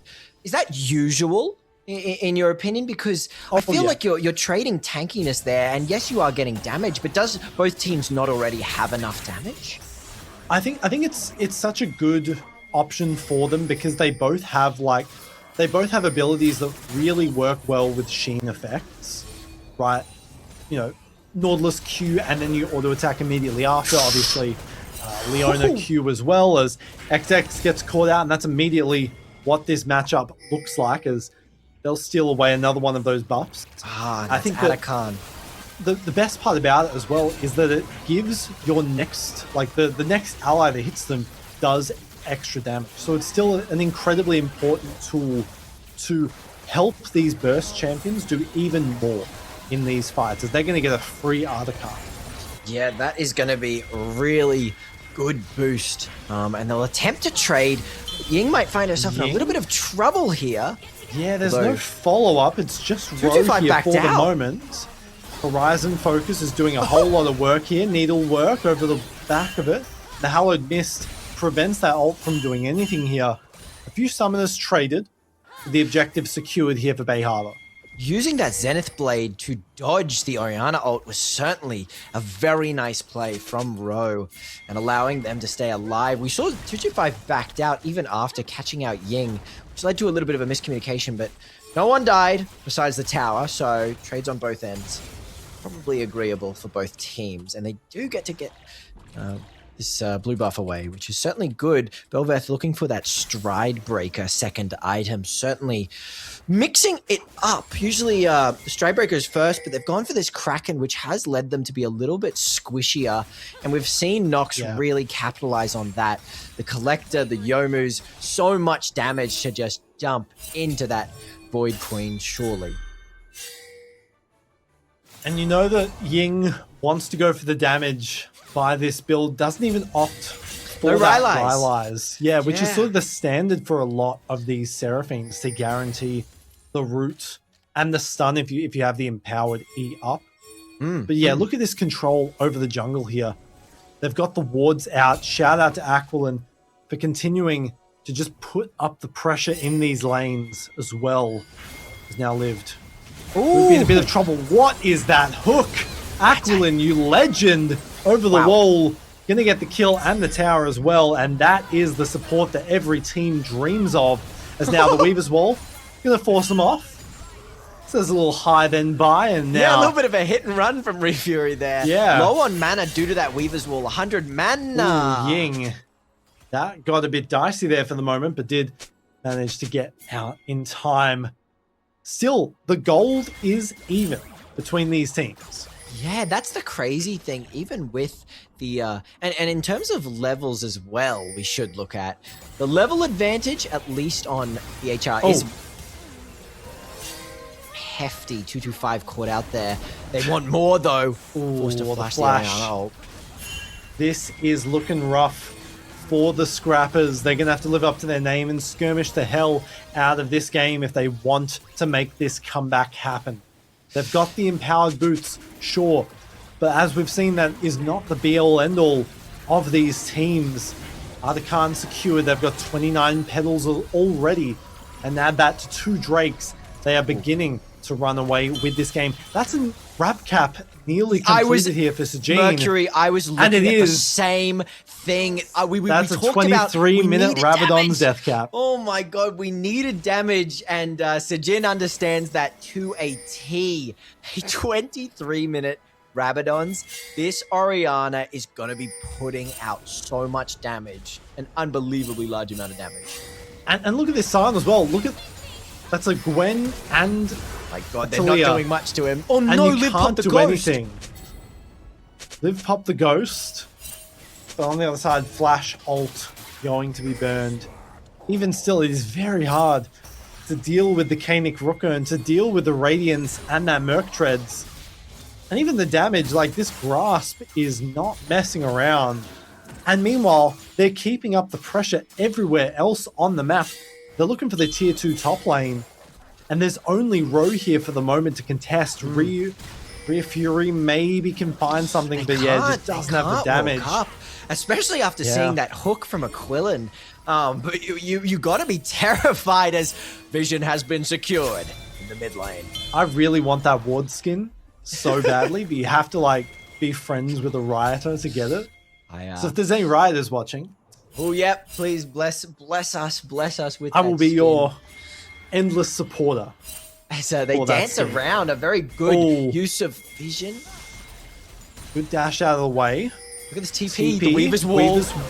usual in your opinion? Because I feel like you're trading tankiness there, and yes, you are getting damage, but does both teams not already have enough damage? I think it's such a good option for them because they both have abilities that really work well with Sheen effects, right? You know, Nautilus Q, and then you auto attack immediately after. Obviously, Leona Q as well, as XX gets caught out, and that's immediately what this matchup looks like, as they'll steal away another one of those buffs. I think Atakan. The best part about it as well is that it gives your next, like the next ally that hits them does extra damage. So it's still an incredibly important tool to help these burst champions do even more in these fights, as they're going to get a free Arda card. Yeah, that is going to be a really good boost. And they'll attempt to trade. Ying might find herself in a little bit of trouble here. Yeah, there's no follow-up. It's just Ro here for the moment. Horizon Focus is doing a whole lot of work here. Needle work over the back of it. The Hallowed Mist prevents that ult from doing anything here. A few summoners traded. The objective secured here for Bay Harbor. Using that Zenith Blade to dodge the Orianna ult was certainly a very nice play from Ro, and allowing them to stay alive. We saw 225 backed out even after catching out Ying, which led to a little bit of a miscommunication, but no one died besides the tower, so trades on both ends. Probably agreeable for both teams, and they do get this blue buff away, which is certainly good. Bel'Veth looking for that Stride Breaker second item, certainly mixing it up. Usually Stride Breaker is first, but they've gone for this Kraken, which has led them to be a little bit squishier, and we've seen Nox really capitalize on that. The Collector, the Yomus, so much damage to just jump into that Void Queen, surely. And you know that Ying wants to go for the damage by this build, doesn't even opt for that Rylai's. Yeah, which is sort of the standard for a lot of these Seraphines, to guarantee the root and the stun if you have the empowered E up. But yeah, look at this control over the jungle here. They've got the wards out. Shout out to Aquilin for continuing to just put up the pressure in these lanes as well. Has now lived. We've been in a bit of trouble. What is that hook? Aquilin, you legend, over the wall. Gonna get the kill and the tower as well, and that is the support that every team dreams of. As now the Weaver's Wall gonna force them off. So there's a little high then by, and now a little bit of a hit and run from Refury there. Yeah, low on mana due to that Weaver's Wall. 100 mana. Ooh, Ying, that got a bit dicey there for the moment, but did manage to get out in time. Still, the gold is even between these teams. Yeah, that's the crazy thing. Even with the and in terms of levels as well, we should look at the level advantage, at least on the HR, is hefty 225 caught out there. They want more though. Forced to the flash. flash. This is looking rough for the Scrappers. They're going to have to live up to their name and skirmish the hell out of this game if they want to make this comeback happen. They've got the empowered boots, sure, but as we've seen, that is not the be-all end-all of these teams. Artican secure, they've got 29 pedals already, and add that to 2 Drakes. They are beginning to run away with this game. That's a wrap cap nearly completed here for Sajin. Mercury, I was looking at the same thing. That's a 23-minute Rabadon's death cap. Oh my god, we needed damage, and Sajin understands that to a T. A 23-minute Rabadons. This Orianna is going to be putting out so much damage. An unbelievably large amount of damage. And look at this Sion as well. Look at... That's a Gwen and... My god, they're not doing much to him. Oh no, Liv popped the ghost. Anything. Liv popped the ghost. But on the other side, Flash ult going to be burned. Even still, it is very hard to deal with the Kanik Rooker and to deal with the Radiance and that Merc Treads. And even the damage, like this Grasp is not messing around. And meanwhile, they're keeping up the pressure everywhere else on the map. They're looking for the tier 2 top lane. And there's only Ro here for the moment to contest. Rhea Fury maybe can find something, but yeah, just doesn't have the damage. Especially after seeing that hook from Aquilin. But you got to be terrified as Vision has been secured in the mid lane. I really want that ward skin so badly, but you have to like be friends with a Rioter to get it. So if there's any Rioters watching, oh yep, please bless us with. I will be your endless supporter. So they dance around. A very good use of Vision. Good dash out of the way. Look at this TP. The Weaver's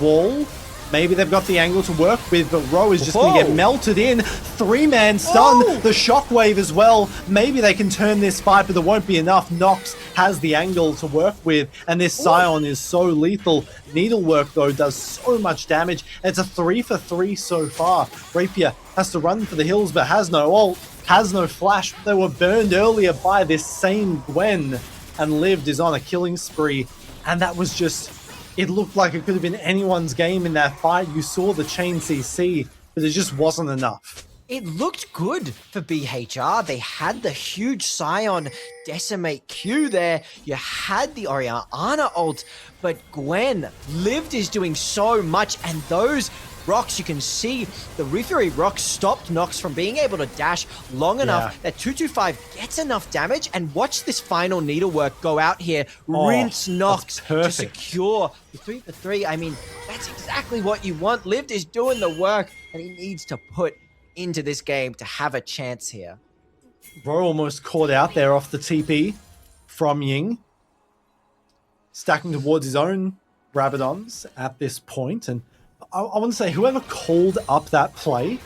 Wall. Maybe they've got the angle to work with, but Ro is just going to get melted in. 3-man stun. The shockwave as well. Maybe they can turn this fight, but there won't be enough. Nox has the angle to work with, and this Sion is so lethal. Needlework, though, does so much damage. It's a 3 for 3 so far. Rapier has to run for the hills, but has no ult, has no flash. They were burned earlier by this same Gwen, and Lived is on a killing spree. And that was just... It looked like it could have been anyone's game in that fight. You saw the chain CC, but it just wasn't enough. It looked good for BHR. They had the huge Sion decimate Q there. You had the Orianna ult, but Gwen Lived is doing so much, and those rocks, you can see the Refury rocks stopped Nox from being able to dash long enough that 225 gets enough damage. And watch this final needlework go out here, rinse Nox to secure the 3 for 3. I mean, that's exactly what you want. Lived is doing the work, and he needs to put into this game to have a chance here. Ro almost caught out there off the TP from Ying, stacking towards his own Rabadons at this point. And I want to say, whoever called up that play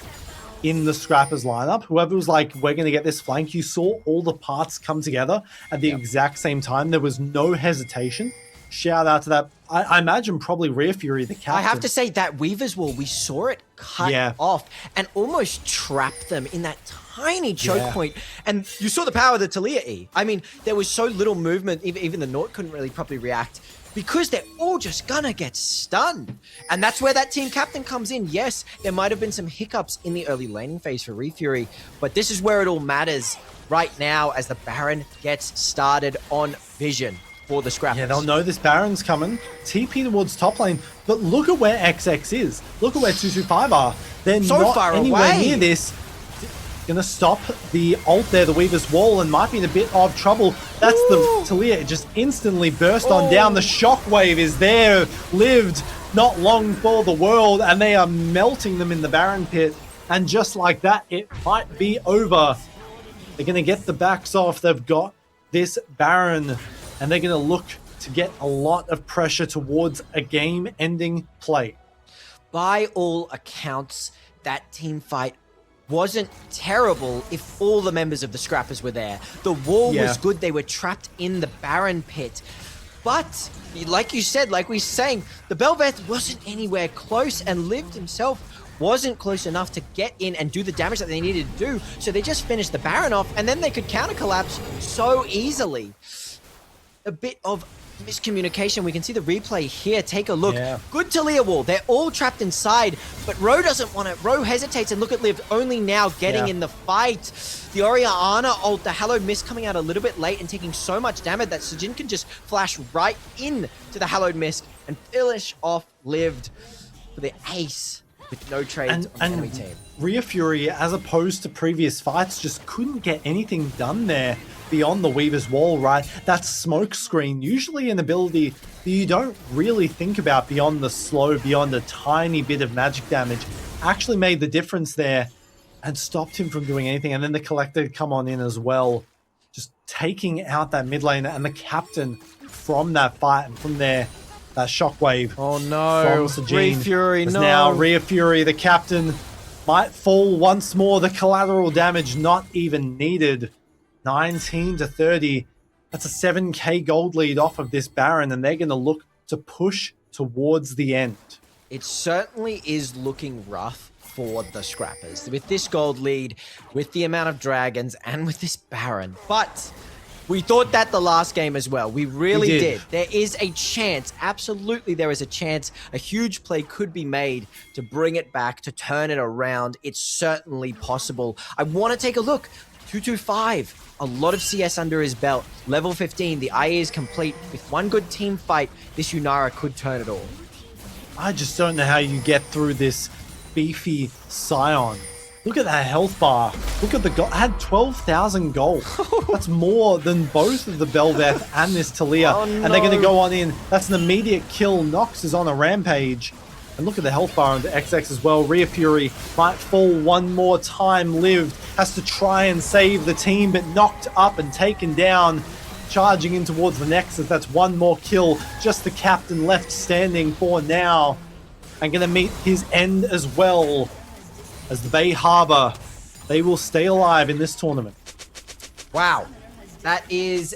in the Scrappers lineup, whoever was like, we're going to get this flank, you saw all the parts come together at the exact same time. There was no hesitation. Shout out to that. I imagine probably Rhea Fury, the captain. I have to say that Weaver's Wall, we saw it cut off and almost trap them in that tiny choke point. And you saw the power of the Talia E. I mean, there was so little movement, even the Nort couldn't really properly react, because they're all just gonna get stunned. And that's where that team captain comes in. Yes, there might have been some hiccups in the early laning phase for Refury, but this is where it all matters right now as the Baron gets started on Vision for the Scrappers. Yeah, they'll know this Baron's coming. TP towards top lane, but look at where XX is. Look at where 225 are. They're so not far anywhere near this. Gonna stop the ult there, the Weaver's Wall, and might be in a bit of trouble. That's the Talia. It just instantly burst on down. The shockwave is there. Lived not long for the world, and they are melting them in the Baron pit. And just like that, it might be over. They're gonna get the backs off. They've got this Baron, and they're gonna look to get a lot of pressure towards a game-ending play. By all accounts, that team fight wasn't terrible if all the members of the Scrappers were there. The wall was good. They were trapped in the Baron pit. But, like you said, like we were saying, the Belveth wasn't anywhere close, and Lived himself wasn't close enough to get in and do the damage that they needed to do. So they just finished the Baron off, and then they could counter collapse so easily. A bit of miscommunication. We can see the replay here. Take a look. Yeah. Good Talia wall. They're all trapped inside, but Ro doesn't want it. Ro hesitates, and look at Liv only now getting in the fight. The Orianna ult, the Hallowed Mist coming out a little bit late and taking so much damage that Sajin can just flash right in to the Hallowed Mist and finish off Lived for the ace with no trades on the enemy team. Rhea Fury, as opposed to previous fights, just couldn't get anything done there beyond the Weaver's Wall, right? That smoke screen, usually an ability that you don't really think about beyond the slow, beyond a tiny bit of magic damage, actually made the difference there and stopped him from doing anything. And then the Collector come on in as well, just taking out that mid lane and the captain from that fight. And from there, that shockwave. Oh no, Rhea Fury, no. Now Rhea Fury, the captain, might fall once more. The collateral damage not even needed. 19-30. That's a 7k gold lead off of this Baron, and they're going to look to push towards the end. It certainly is looking rough for the Scrappers with this gold lead, with the amount of dragons, and with this Baron. But we thought that the last game as well. We really did. There is a chance, absolutely there is a chance, a huge play could be made to bring it back, to turn it around. It's certainly possible. I want to take a look. 225. A lot of CS under his belt. Level 15, the IA is complete. With one good team fight, this Yunara could turn it all. I just don't know how you get through this beefy Scion. Look at that health bar. Look at the gold. I had 12,000 gold. That's more than both of the Belveth and this Talia. Oh, no. And they're going to go on in. That's an immediate kill. Nox is on a rampage. And look at the health bar on the XX as well. Rhea Fury might fall one more time. Lived, has to try and save the team, but knocked up and taken down. Charging in towards the Nexus. That's one more kill. Just the captain left standing for now. And going to meet his end as well. As the Bay Harbor, they will stay alive in this tournament. Wow. That is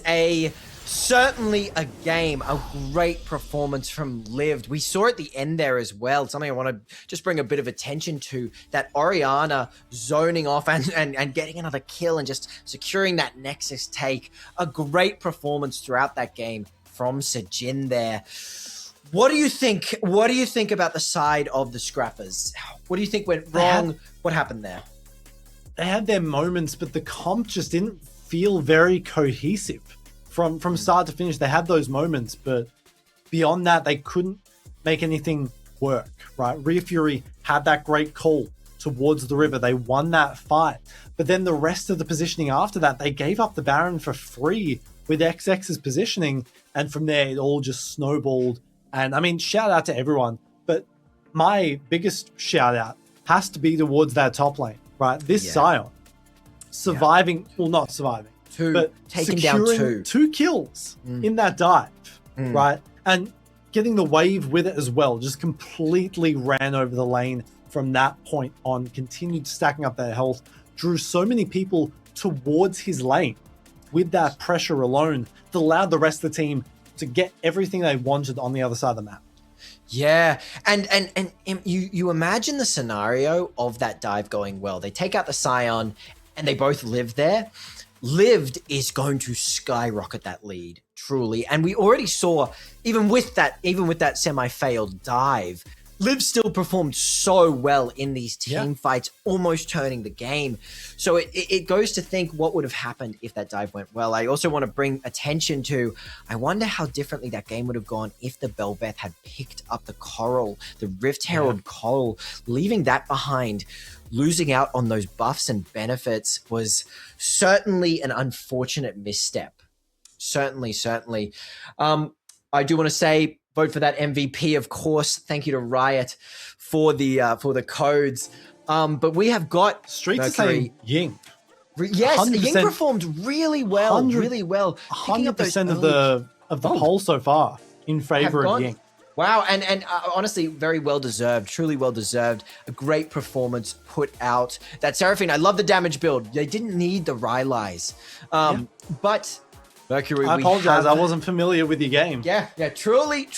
certainly a game, a great performance from Lived. We saw at the end there as well, something I want to just bring a bit of attention to, that Orianna zoning off and getting another kill and just securing that Nexus take. A great performance throughout that game from Sajin there. What do you think? What do you think about the side of the Scrappers? What do you think went wrong? What happened there? They had their moments, but the comp just didn't feel very cohesive. From start to finish, they had those moments, but beyond that, they couldn't make anything work, right? Rhea Fury had that great call towards the river. They won that fight. But then the rest of the positioning after that, they gave up the Baron for free with XX's positioning. And from there, it all just snowballed. And I mean, shout out to everyone. But my biggest shout out has to be towards that top lane, right? This Scion surviving, well, not surviving, but taking down two kills in that dive, right? And getting the wave with it as well. Just completely ran over the lane from that point on, continued stacking up that health, drew so many people towards his lane with that pressure alone that allowed the rest of the team to get everything they wanted on the other side of the map. Yeah, and you imagine the scenario of that dive going well. They take out the Scion and they both live there. Lived is going to skyrocket that lead, truly. And we already saw, even with that semi-failed dive, Liv still performed so well in these team fights, almost turning the game. So it goes to think what would have happened if that dive went well. I also want to bring attention to, I wonder how differently that game would have gone if the Belveth had picked up the Coral, the Rift Herald Coral, leaving that behind. Losing out on those buffs and benefits was certainly an unfortunate misstep. Certainly. I do want to say, vote for that MVP, of course. Thank you to Riot for the codes. But we have got Streets saying Ying. Yes, Ying performed really well. 100% of the poll so far in favor of Ying. Wow, and honestly, very well deserved, truly well deserved. A great performance put out. That Seraphine, I love the damage build. They didn't need the Rylai's. But Mercury, I apologize, I wasn't familiar with your game. Yeah, truly.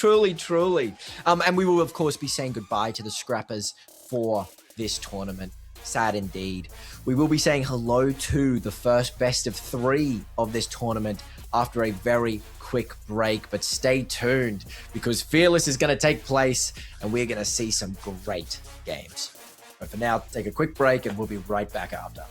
And we will, of course, be saying goodbye to the Scrappers for this tournament. Sad indeed. We will be saying hello to the first best of 3 of this tournament after a very quick break, but stay tuned because Fearless is going to take place and we're going to see some great games. But for now, take a quick break and we'll be right back after.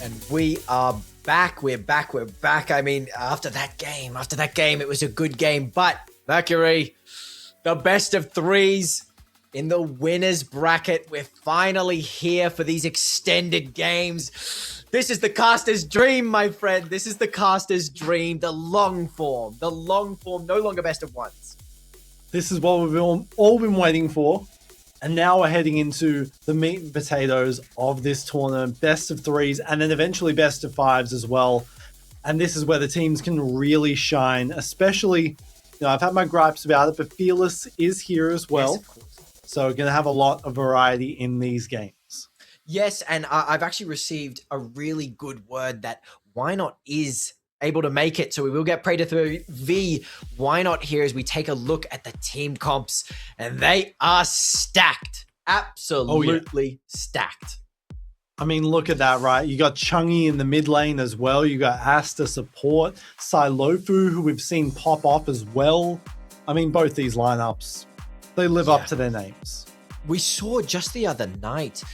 And we are back. We're back. I mean, after that game, it was a good game. But Mercury, the best of threes in the winners bracket. We're finally here for these extended games. This is the caster's dream, my friend. This is the caster's dream. The long form, no longer best of ones. This is what we've all been waiting for. And now we're heading into the meat and potatoes of this tournament, best of threes, and then eventually best of fives as well. And this is where the teams can really shine, especially, I've had my gripes about it, but Fearless is here as well. Yes, of course. So we're going to have a lot of variety in these games. Yes, and I've actually received a really good word that Why Not is able to make it. So we will get Predator V. Why Not here as we take a look at the team comps, and they are stacked. Absolutely stacked. I mean, look at that, right? You got Chungy in the mid lane as well. You got Asta support, Silofu, who we've seen pop off as well. I mean, both these lineups, they live up to their names. We saw just the other night,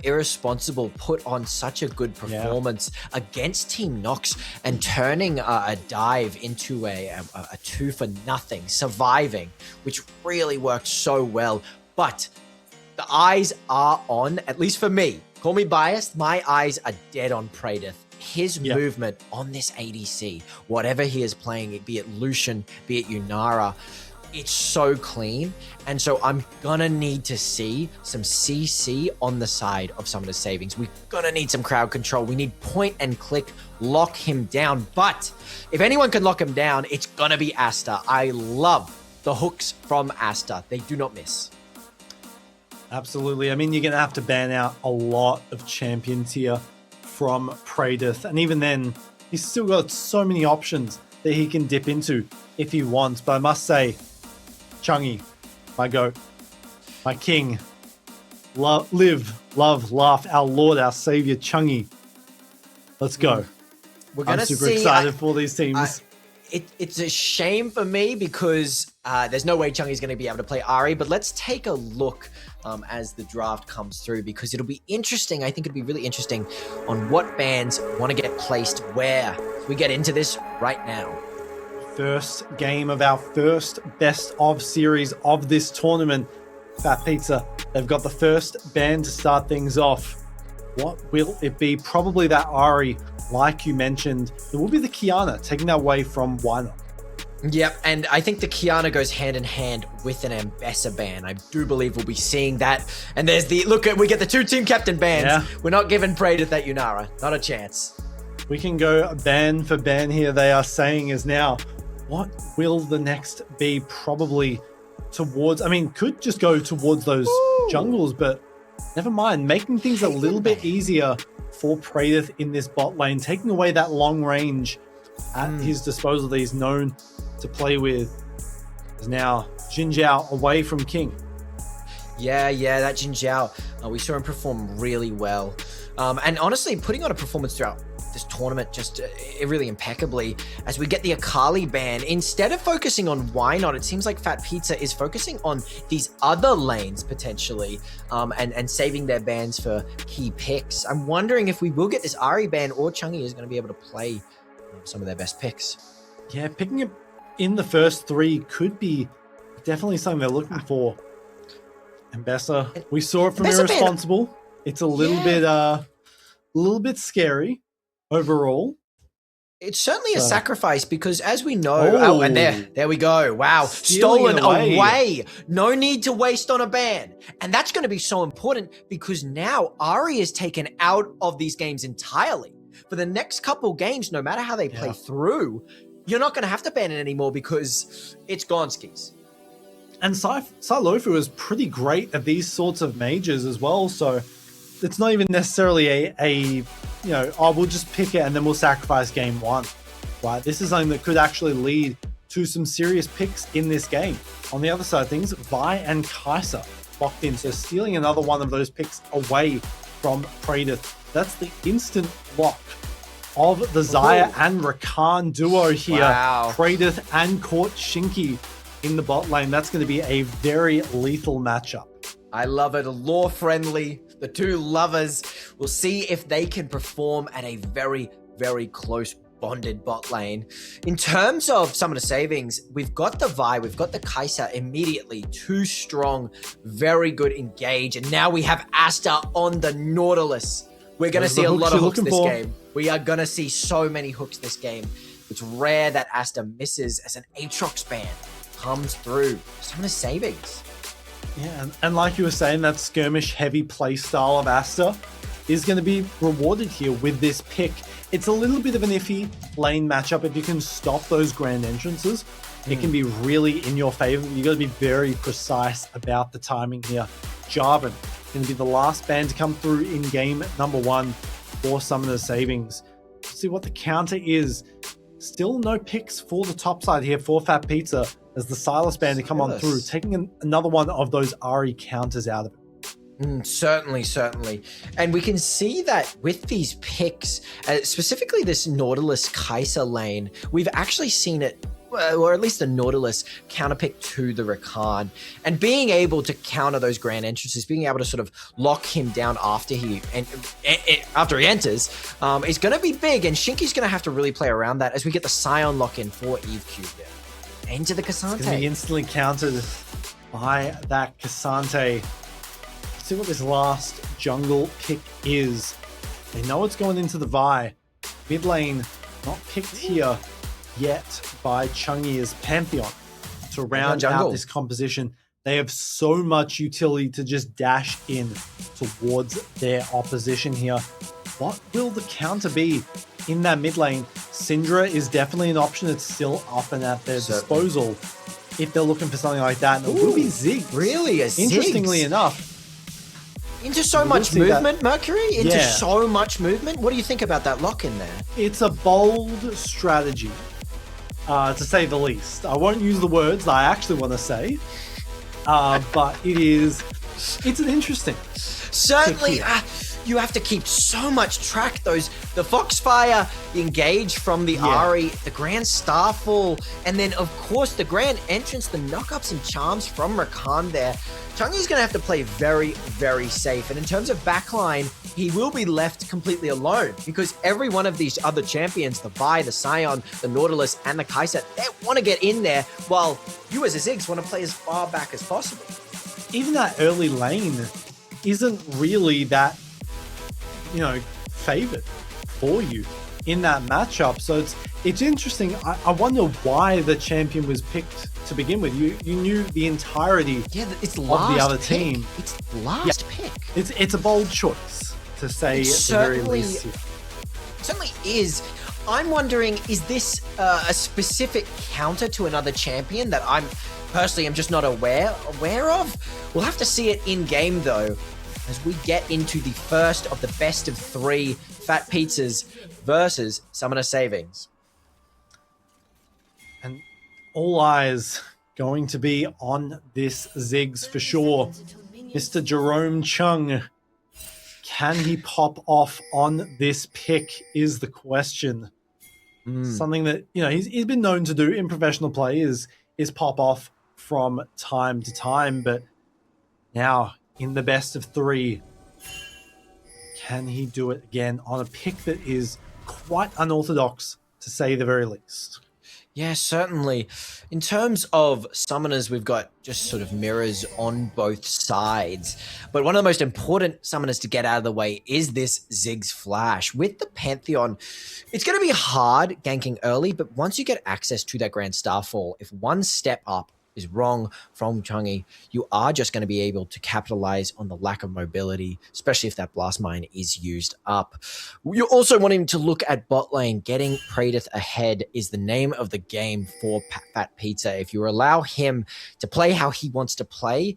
Irresponsible put on such a good performance against Team Nox and turning a dive into a 2-for-0, surviving, which really worked so well. But the eyes are on, at least for me, call me biased, my eyes are dead on Praedyth. His movement on this ADC, whatever he is playing, be it Lucian, be it Yunara, it's so clean. And so I'm gonna need to see some CC on the side of some of the savings. We're gonna need some crowd control. We need point and click, lock him down. But if anyone can lock him down, it's gonna be Asta. I love the hooks from Asta. They do not miss. Absolutely. I mean, you're gonna have to ban out a lot of champions here from Praedyth. And even then, he's still got so many options that he can dip into if he wants. But I must say, Chungy, my goat, my king, live, love, laugh, our Lord, our Savior, Chungy. Let's go. I'm super excited for these teams. It's a shame for me because there's no way Chungy's going to be able to play Ahri, but let's take a look as the draft comes through, because it'll be interesting. I think it'll be really interesting on what bans want to get placed where. We get into this right now. First game of our first best of series of this tournament. Fat Pizza, they've got the first ban to start things off. What will it be? Probably that Ahri, like you mentioned. It will be the Kiana, taking that away from Why Not. Yep, and I think the Kiana goes hand in hand with an Ambessa ban. I do believe we'll be seeing that. And there's the, we get the 2 team captain bans. Yeah. We're not giving Praedyth that Yunara. Not a chance. We can go ban for ban here, they are saying is now. What will the next be? Probably towards, could just go towards those jungles, but never mind. Making things a little bit easier for Praedyth in this bot lane, taking away that long range at his disposal that he's known to play with. Is now Jin Zhao away from King. Yeah, that Jin Zhao, we saw him perform really well. And honestly, putting on a performance throughout this tournament just really impeccably. As we get the Akali ban, instead of focusing on Why Not, it seems like Fat Pizza is focusing on these other lanes potentially, and saving their bans for key picks. I'm wondering if we will get this Ahri ban, or Chungy is going to be able to play some of their best picks. Yeah, picking it in the first 3 could be definitely something they're looking for. Ambessa, we saw it from Irresponsible. It's a little bit scary overall. It's certainly a sacrifice because, as we know, and there we go. Wow, stolen away. No need to waste on a ban. And that's going to be so important because now Ahri is taken out of these games entirely. For the next couple games, no matter how they play through, you're not going to have to ban it anymore because it's gone skis. And Silofu is pretty great at these sorts of mages as well, so it's not even necessarily we'll just pick it and then we'll sacrifice game 1. Right? This is something that could actually lead to some serious picks in this game. On the other side of things, Vi and Kai'Sa locked in, so stealing another one of those picks away from Praedyth. That's the instant lock of the Xayah and Rakan duo here. Wow. Praedyth and Court Shinky in the bot lane. That's going to be a very lethal matchup. I love it. Lore friendly. The two lovers. We'll see if they can perform at a very, very close bonded bot lane. In terms of some of the savings, we've got the Vi, we've got the Kai'Sa immediately. Too strong, very good engage. And now we have Asta on the Nautilus. We're going to see a lot of hooks this game. We are going to see so many hooks this game. It's rare that Asta misses as an Aatrox band comes through. Some of the savings. Yeah, and like you were saying, that skirmish heavy play style of Asta is going to be rewarded here with this pick. It's a little bit of an iffy lane matchup. If you can stop those grand entrances, it can be really in your favor. You got to be very precise about the timing here. Jarvan going to be the last band to come through in game number 1 for some of the savings. Let's see what the counter is. Still no picks for the top side here for Fat Pizza as the Silas band to come on through, taking another one of those Ahri counters out of it. Certainly. And we can see that with these picks, specifically this Nautilus Kai'Sa lane, we've actually seen it, or at least the Nautilus counterpick to the Rakan. And being able to counter those grand entrances, being able to sort of lock him down after he enters, is going to be big. And Shinky's going to have to really play around that as we get the Scion lock-in for Eve Cube there. Into the Cassante. It's going to be instantly countered by that Cassante. See what this last jungle pick is. They know it's going into the Vi. Mid lane, not picked here yet by Chungy's Pantheon to round out this composition. They have so much utility to just dash in towards their opposition here. What will the counter be in that mid lane? Syndra is definitely an option that's still up and at their disposal if they're looking for something like that. And it will be Ziggs. Really? Interestingly enough. Into so much movement, Mercury? Into so much movement? What do you think about that lock in there? It's a bold strategy, to say the least. I won't use the words I actually want to say, but it's an interesting. Certainly, you have to keep so much track. The Foxfire engage from the Ahri, the Grand Starfall, and then of course the Grand Entrance, the knockups and charms from Rakan there. Chungy's going to have to play very, very safe. And in terms of backline, he will be left completely alone because every one of these other champions, the Vi, the Scion, the Nautilus, and the Kai'Sa, they want to get in there while you as a Ziggs want to play as far back as possible. Even that early lane isn't really that, favored for you in that matchup. So it's interesting. I wonder why the champion was picked to begin with. You knew the entirety of the other team. It's last pick. It's a bold choice to say at the very least. It certainly is. I'm wondering, is this a specific counter to another champion that I'm just not aware of? We'll have to see it in game though, as we get into the first of the best of 3 Fat Pizzas versus Summoner Savings. And all eyes going to be on this Ziggs for sure. Mr. Jerome Chung, can he pop off on this pick is the question. Something that, he's been known to do in professional play is pop off from time to time, but now in the best of 3, can he do it again on a pick that is quite unorthodox, to say the very least? Yeah, certainly. In terms of summoners, we've got just sort of mirrors on both sides. But one of the most important summoners to get out of the way is this Ziggs Flash. With the Pantheon, it's going to be hard ganking early, but once you get access to that Grand Starfall, if one step up is wrong from Chungy, you are just going to be able to capitalize on the lack of mobility, especially if that Blast Mine is used up. You're also wanting to look at bot lane. Getting Praedyth ahead is the name of the game for Fat Pizza. If you allow him to play how he wants to play,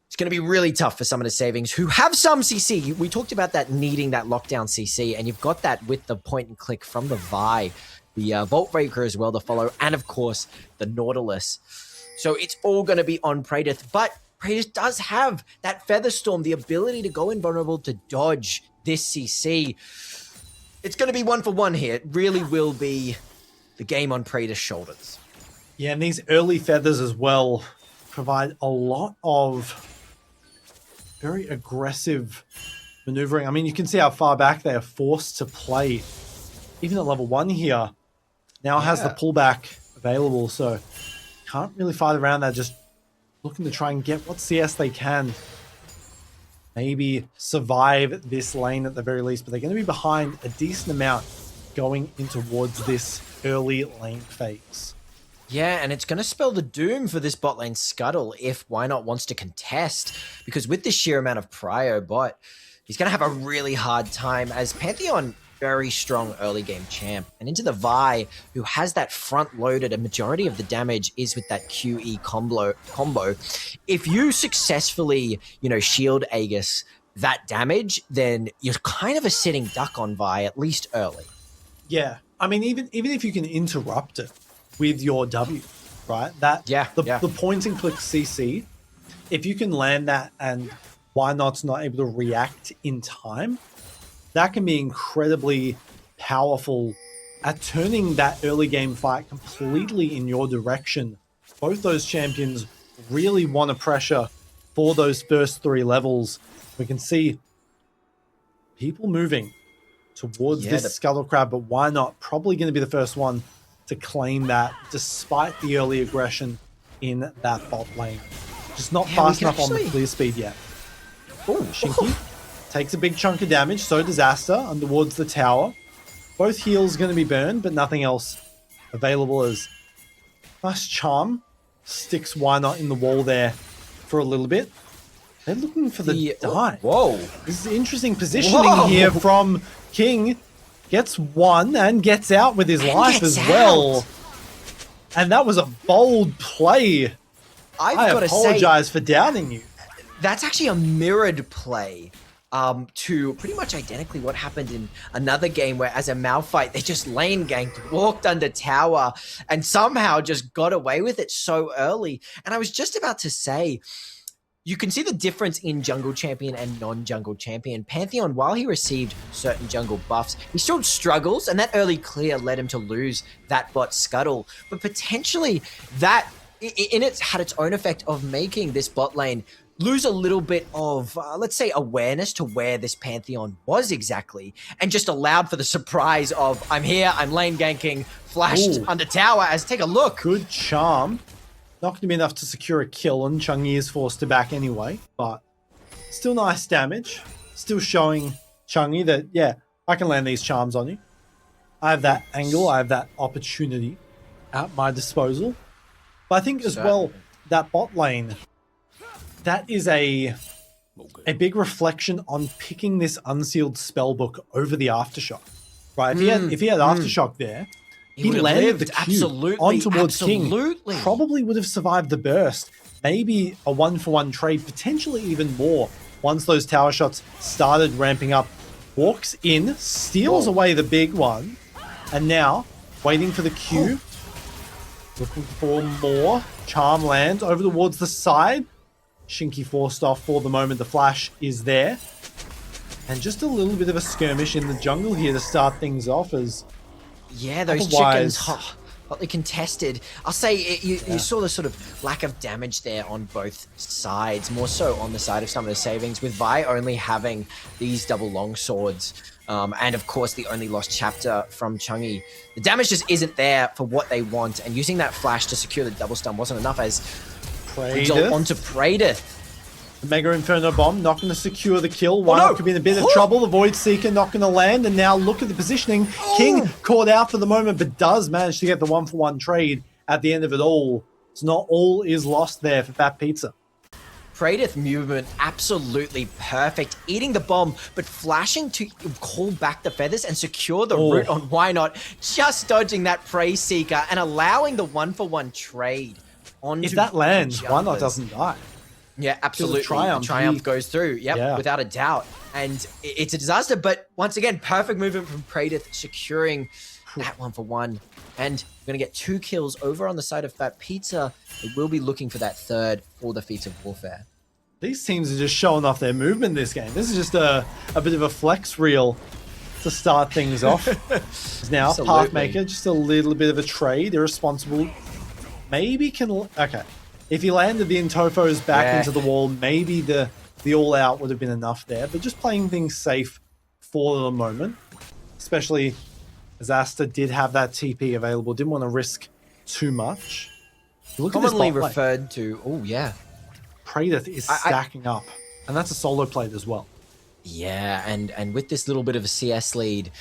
it's going to be really tough for some of the savings who have some CC. We talked about that needing that lockdown CC, and you've got that with the point and click from the Vi, the Vault Breaker as well to follow, and of course the Nautilus. So it's all going to be on Praedyth, but Praedyth does have that Featherstorm, the ability to go invulnerable to dodge this CC. It's going to be 1 for 1 here. It really will be the game on Praedyth's shoulders. Yeah, and these early feathers as well provide a lot of very aggressive maneuvering. I mean, you can see how far back they are forced to play. Even at level 1 here, now has the pullback available, so can't really fight around that. Just looking to try and get what CS they can. Maybe survive this lane at the very least, but they're going to be behind a decent amount going in towards this early lane phase. Yeah, and it's going to spell the doom for this bot lane scuttle if Why Not wants to contest, because with the sheer amount of prio bot, he's going to have a really hard time as Pantheon, very strong early game champ, and into the Vi, who has that front loaded, a majority of the damage is with that QE combo. If you successfully, shield Aegis that damage, then you're kind of a sitting duck on Vi, at least early. Yeah, I mean, even if you can interrupt it with your W, right? The point and click CC, if you can land that and Why Not's not able to react in time, that can be incredibly powerful at turning that early game fight completely in your direction. Both those champions really want to pressure for those first 3 levels. We can see people moving towards this Scuttle Crab, but Why Not probably going to be the first one to claim that despite the early aggression in that bot lane. Just not fast enough on the clear speed yet. Oh, Shinky takes a big chunk of damage, so does Asta towards the tower. Both heals going to be burned, but nothing else available as nice charm sticks Why Not in the wall there for a little bit. They're looking for the dive. Whoa. This is interesting positioning here from King. Gets one and gets out with his life as well. And that was a bold play. I apologize for doubting you. That's actually a mirrored play to pretty much identically what happened in another game where as a Malphite, they just lane ganked, walked under tower, and somehow just got away with it so early. And I was just about to say, you can see the difference in jungle champion and non-jungle champion. Pantheon, while he received certain jungle buffs, he still struggles, and that early clear led him to lose that bot scuttle. But potentially that had its own effect of making this bot lane lose a little bit of, let's say, awareness to where this Pantheon was exactly, and just allowed for the surprise of, I'm here, I'm lane ganking, flashed under tower, as take a look. Good charm. Not going to be enough to secure a kill, and Chang'e is forced to back anyway, but still nice damage. Still showing Chang'e that, yeah, I can land these charms on you. I have that angle, I have that opportunity at my disposal. But I think as well, that bot lane, that is a big reflection on picking this unsealed spellbook over the Aftershock. Right? If he had Aftershock there, he landed the Q on towards King. Probably would have survived the burst. Maybe a 1-for-1 trade, potentially even more, once those tower shots started ramping up. Walks in, steals away the big one, and now waiting for the Q. Looking for more. Charm lands over towards the side. Shinky forced off for the moment. The flash is there. And just a little bit of a skirmish in the jungle here to start things off as... Yeah, those chickens hotly contested. I'll say you saw the sort of lack of damage there on both sides, more so on the side of some of the savings, with Vi only having these double long swords. And of course, the only lost chapter from Chang'e. The damage just isn't there for what they want, and using that flash to secure the double stun wasn't enough as onto Praedith. The Mega Inferno Bomb not going to secure the kill. Why Not could be in a bit of trouble. The Void Seeker not going to land. And now look at the positioning. King caught out for the moment, but does manage to get the 1-for-1 trade at the end of it all. So not all is lost there for Fat Pizza. Praedith movement, absolutely perfect. Eating the bomb, but flashing to call back the feathers and secure the root on Why Not. Just dodging that Prey Seeker and allowing the 1-for-1 trade. If that lands, Why Not doesn't die. Yeah, absolutely. The triumph goes through. Yep, without a doubt. And it's a disaster, but once again, perfect movement from Praedith, securing that 1-for-1. And we're going to get 2 kills over on the side of Fat Pizza. They will be looking for that third for the Feats of Warfare. These teams are just showing off their movement this game. This is just a bit of a flex reel to start things off. Now, Pathmaker, just a little bit of a trade. Irresponsible. Maybe can... Okay. If he landed the Intofos back into the wall, maybe the the all-out would have been enough there, but just playing things safe for the moment, especially as Asta did have that TP available, didn't want to risk too much. Look Commonly at this referred to, oh yeah. Praedyth is stacking up, and that's a solo plate as well. Yeah, and with this little bit of a CS lead,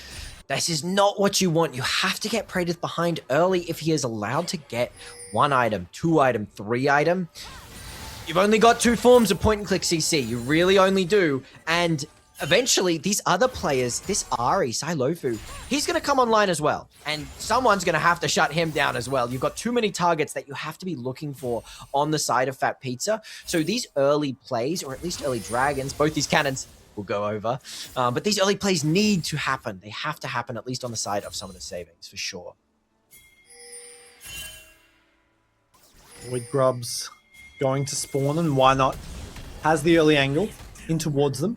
this is not what you want. You have to get Praedyth behind early if he is allowed to get 1 item, 2 item, 3 item. You've only got 2 forms of point-and-click CC. You really only do. And eventually, these other players, this Ari, Silofu, he's going to come online as well. And someone's going to have to shut him down as well. You've got too many targets that you have to be looking for on the side of Fat Pizza. So these early plays, or at least early dragons, both these cannons will go over. But these early plays need to happen. They have to happen, at least on the side of Summoner Savings, for sure. Void Grubs going to spawn, and why not? Has the early angle in towards them.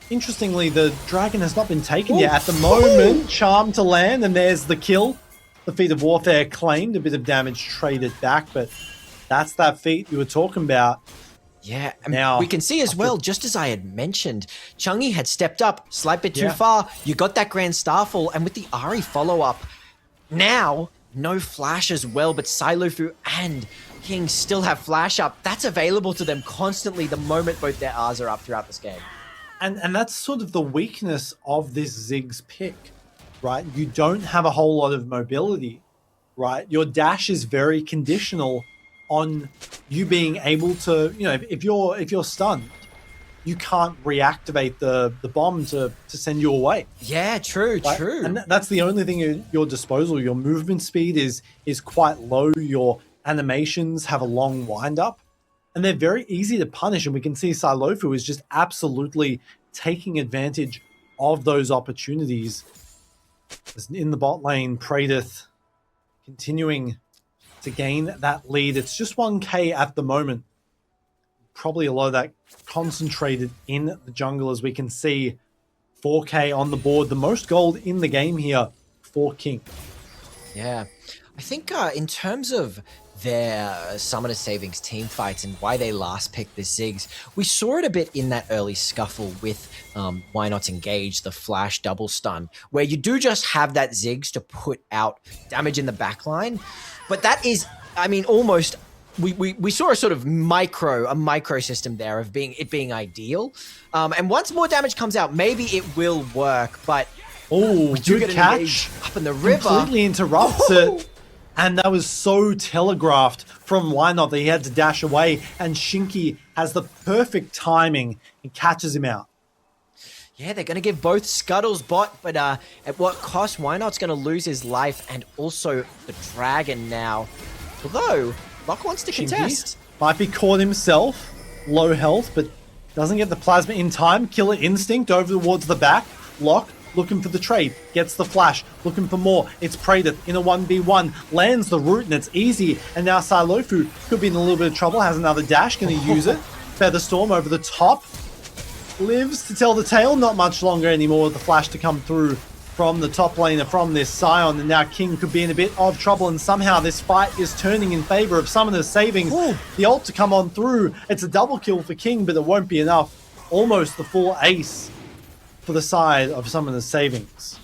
Interestingly, the dragon has not been taken yet at the moment. Charm to land, and there's the kill. The feat of warfare claimed, a bit of damage traded back, but that's that feat you were talking about. Yeah, now we can see as well, just as I had mentioned, Chungy had stepped up, slight bit too far. You got that Grand Starfall, and with the Ari follow-up, now no flash as well, but Silofu and King still have flash up. That's available to them constantly the moment both their Rs are up throughout this game. And that's sort of the weakness of this Ziggs pick, right? You don't have a whole lot of mobility, right? Your dash is very conditional on you being able to, you know, if you're stunned, you can't reactivate the bomb to send you away. Yeah, true, right? true. And that's the only thing at your disposal. Your movement speed is quite low. Your animations have a long wind up, and they're very easy to punish. And we can see Silofu is just absolutely taking advantage of those opportunities. In the bot lane, Praedyth continuing to gain that lead. It's just 1k at the moment. Probably a lot of that concentrated in the jungle, as we can see 4k on the board. The most gold in the game here for King. Yeah. I think in terms of their Summoner Savings team fights and why they last picked the Ziggs, we saw it a bit in that early scuffle with Why Not Engage, the flash double stun, where you do just have that Ziggs to put out damage in the backline. But that is, I mean, almost, we saw a sort of micro system there of it being ideal. And once more damage comes out, maybe it will work, but oh, good catch up in the river. Completely interrupts it. And that was so telegraphed from Why Not that he had to dash away, and Shinky has the perfect timing and catches him out. Yeah, they're going to give both Scuttles bot, but at what cost? Why Not's going to lose his life and also the dragon now. Although, Locke wants to contest. Might be caught himself, low health, but doesn't get the plasma in time. Killer instinct over towards the back. Locke looking for the trade, gets the flash, looking for more. It's Praedyth in a 1v1, lands the root, and it's easy. And now Silofu could be in a little bit of trouble, has another dash, going to use it. Featherstorm over the top. Lives to tell the tale, not much longer anymore with the flash to come through from the top laner, from this Scion, and now King could be in a bit of trouble, and somehow this fight is turning in favor of Summoner's Savings. Ooh. The ult to come on through, it's a double kill for King, but it won't be enough. Almost the full ace for the side of Summoner's Savings.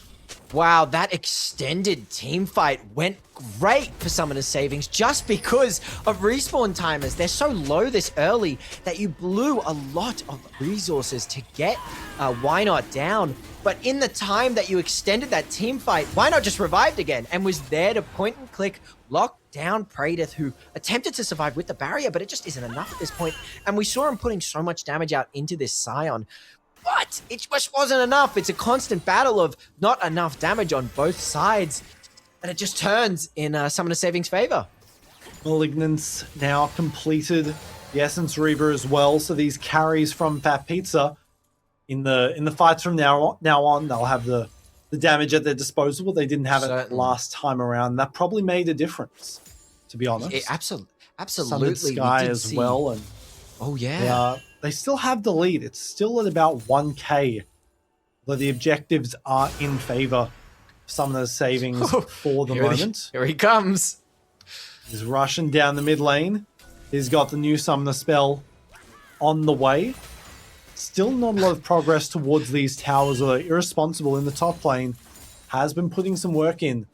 Wow, that extended team fight went great for Summoner's Savings just because of respawn timers. They're so low this early that you blew a lot of resources to get Why Not down. But in the time that you extended that team fight, Why Not just revived again and was there to point and click, lock down Praedyth, who attempted to survive with the barrier, but it just isn't enough at this point. And we saw him putting so much damage out into this Scion. But it just wasn't enough. It's a constant battle of not enough damage on both sides. And it just turns in Summoner Savings' favor. Malignance now completed. The Essence Reaver as well. So these carries from Fat Pizza in the fights from now on, they'll have the damage at their disposal. They didn't have it last time around. That probably made a difference, to be honest. It absolutely. Sundered Sky as well. And oh, yeah. They still have the lead. It's still at about 1k. Though the objectives are in favor of Summoner's Savings for the moment. Here he comes. He's rushing down the mid lane. He's got the new Summoner spell on the way. Still not a lot of progress towards these towers, or Irresponsible in the top lane has been putting some work in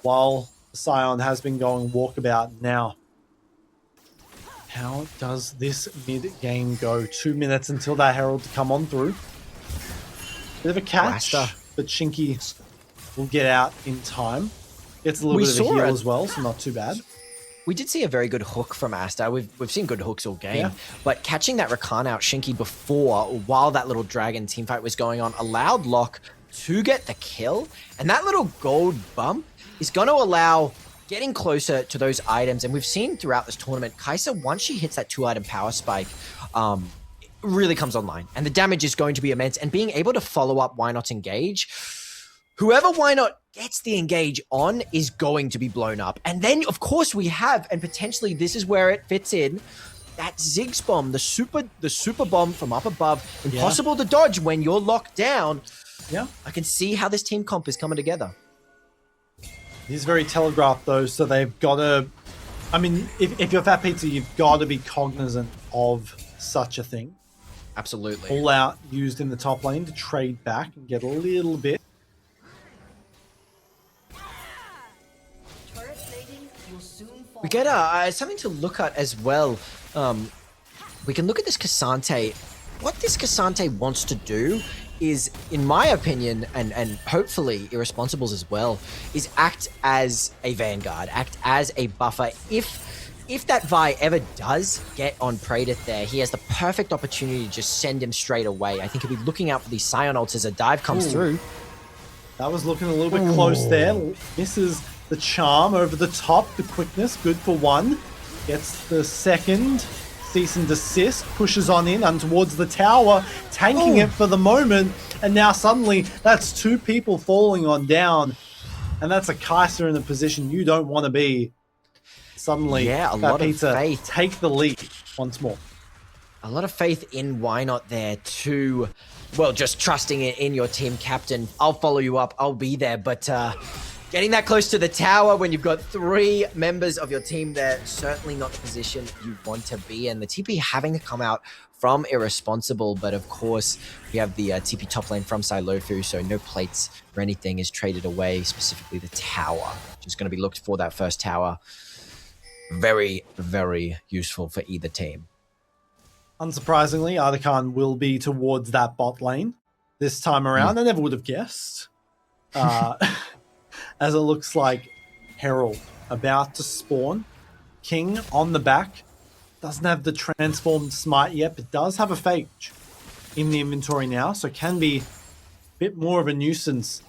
while Scion has been going walkabout. Now, how does this mid-game go? 2 minutes until that Herald to come on through. Bit of a catch, but Shinky will get out in time. Gets a little bit of a heal as well, so not too bad. We did see a very good hook from Asta. We've seen good hooks all game, but catching that Rakan out Shinky before, while that little dragon teamfight was going on, allowed Locke to get the kill, and that little gold bump is going to allow getting closer to those items. And we've seen throughout this tournament, Kai'Sa, once she hits that 2-item power spike, really comes online, and the damage is going to be immense. And being able to follow up Why Not Engage, whoever Why Not gets the engage on is going to be blown up. And then, of course, we have, and potentially this is where it fits in, that Ziggs bomb, the super bomb from up above, impossible to dodge when you're locked down. Yeah, I can see how this team comp is coming together. It is very telegraphed though, so they've got to. I mean, if you're Fat Pizza, you've got to be cognizant of such a thing. Absolutely. All out used in the top lane to trade back and get a little bit. We get something to look at as well. We can look at this Cassante. What this Cassante wants to do is, in my opinion, and hopefully Irresponsible's as well, is act as a vanguard, act as a buffer. If that Vi ever does get on Praedyth there, he has the perfect opportunity to just send him straight away. I think he'll be looking out for these Scion ults as a dive comes through. That was looking a little bit close there. Misses the charm over the top. The quickness, good for one. Gets the second. Cease and desist. Pushes on in and towards the tower. Tanking it for the moment. And now suddenly, that's two people falling on down. And that's a Kai'Sa in a position you don't want to be. Suddenly, a lot of faith. Take the lead once more. A lot of faith in Why Not there too. Well, just trusting in your team captain. I'll follow you up. I'll be there. But getting that close to the tower when you've got 3 members of your team there, certainly not the position you want to be in. The TP having to come out from Irresponsible, but of course, we have the TP top lane from Silofu, so no plates or anything is traded away, specifically the tower, which is going to be looked for that first tower. Very, very useful for either team. Unsurprisingly, Artican will be towards that bot lane this time around. I never would have guessed. As it looks like Herald about to spawn. King on the back. Doesn't have the transformed smite yet, but does have a Phage in the inventory now, so can be a bit more of a nuisance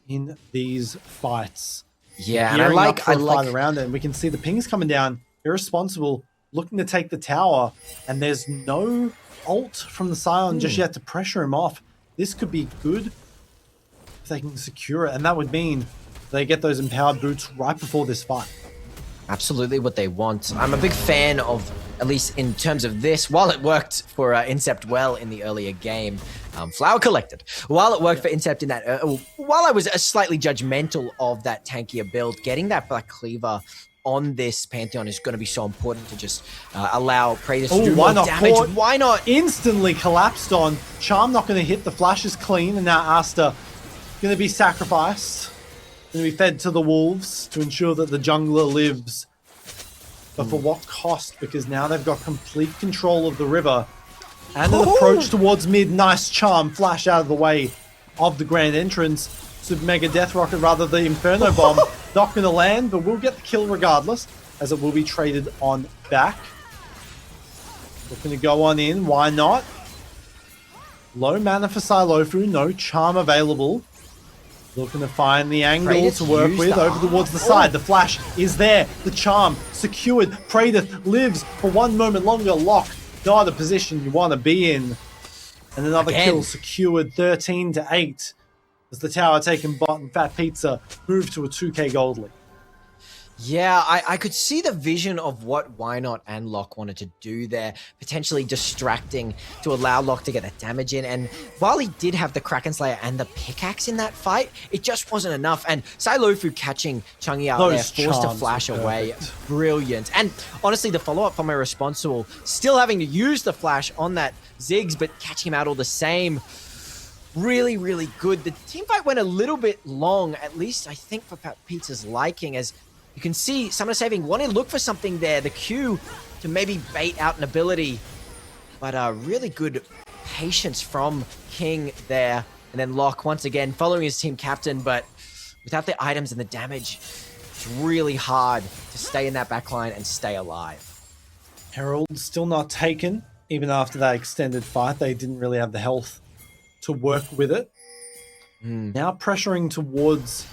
in these fights. Yeah, and I like around it, and we can see the pings coming down. Irresponsible looking to take the tower, and there's no ult from the Scion just yet to pressure him off. This could be good if they can secure it, and that would mean they get those empowered boots right before this fight. Absolutely what they want. I'm a big fan of, at least in terms of this, while it worked for Incept well in the earlier game, Flower Collected. While it worked for Incept in that, while I was slightly judgmental of that tankier build, getting that Black Cleaver on this Pantheon is going to be so important to just allow Praedyth to do more damage. Why not? Instantly collapsed on. Charm not going to hit. The flash is clean, and now Asta going to be sacrificed. Going to be fed to the wolves to ensure that the jungler lives. But for what cost? Because now they've got complete control of the river. And an approach towards mid. Nice charm. Flash out of the way of the grand entrance. Super Mega Death Rocket, rather the Inferno Bomb. Not going to land, but we'll get the kill regardless, as it will be traded on back. Looking to go on in. Why not? Low mana for Silofu. No charm available. Looking to find the angle to work with over towards the side. The flash is there. The charm secured. Praedyth lives for one moment longer. Lock, not a position you want to be in. And another kill secured. 13-8. As the tower taken bot and Fat Pizza move to a 2k gold lead. Yeah, I could see the vision of what Why Not and Locke wanted to do there, potentially distracting to allow Locke to get that damage in. And while he did have the Kraken Slayer and the pickaxe in that fight, it just wasn't enough. And Sailofu catching Chungi out there, forced to flash away. Brilliant. And honestly, the follow-up from Irresponsible, still having to use the flash on that Ziggs, but catching him out all the same. Really, really good. The team fight went a little bit long, at least I think for Fat Pizza's liking, as you can see Summoner Saving wanting to look for something there, the Q to maybe bait out an ability, but really good patience from King there. And then Locke once again following his team captain, but without the items and the damage, it's really hard to stay in that backline and stay alive. Herald still not taken, even after that extended fight. They didn't really have the health to work with it. Now pressuring towards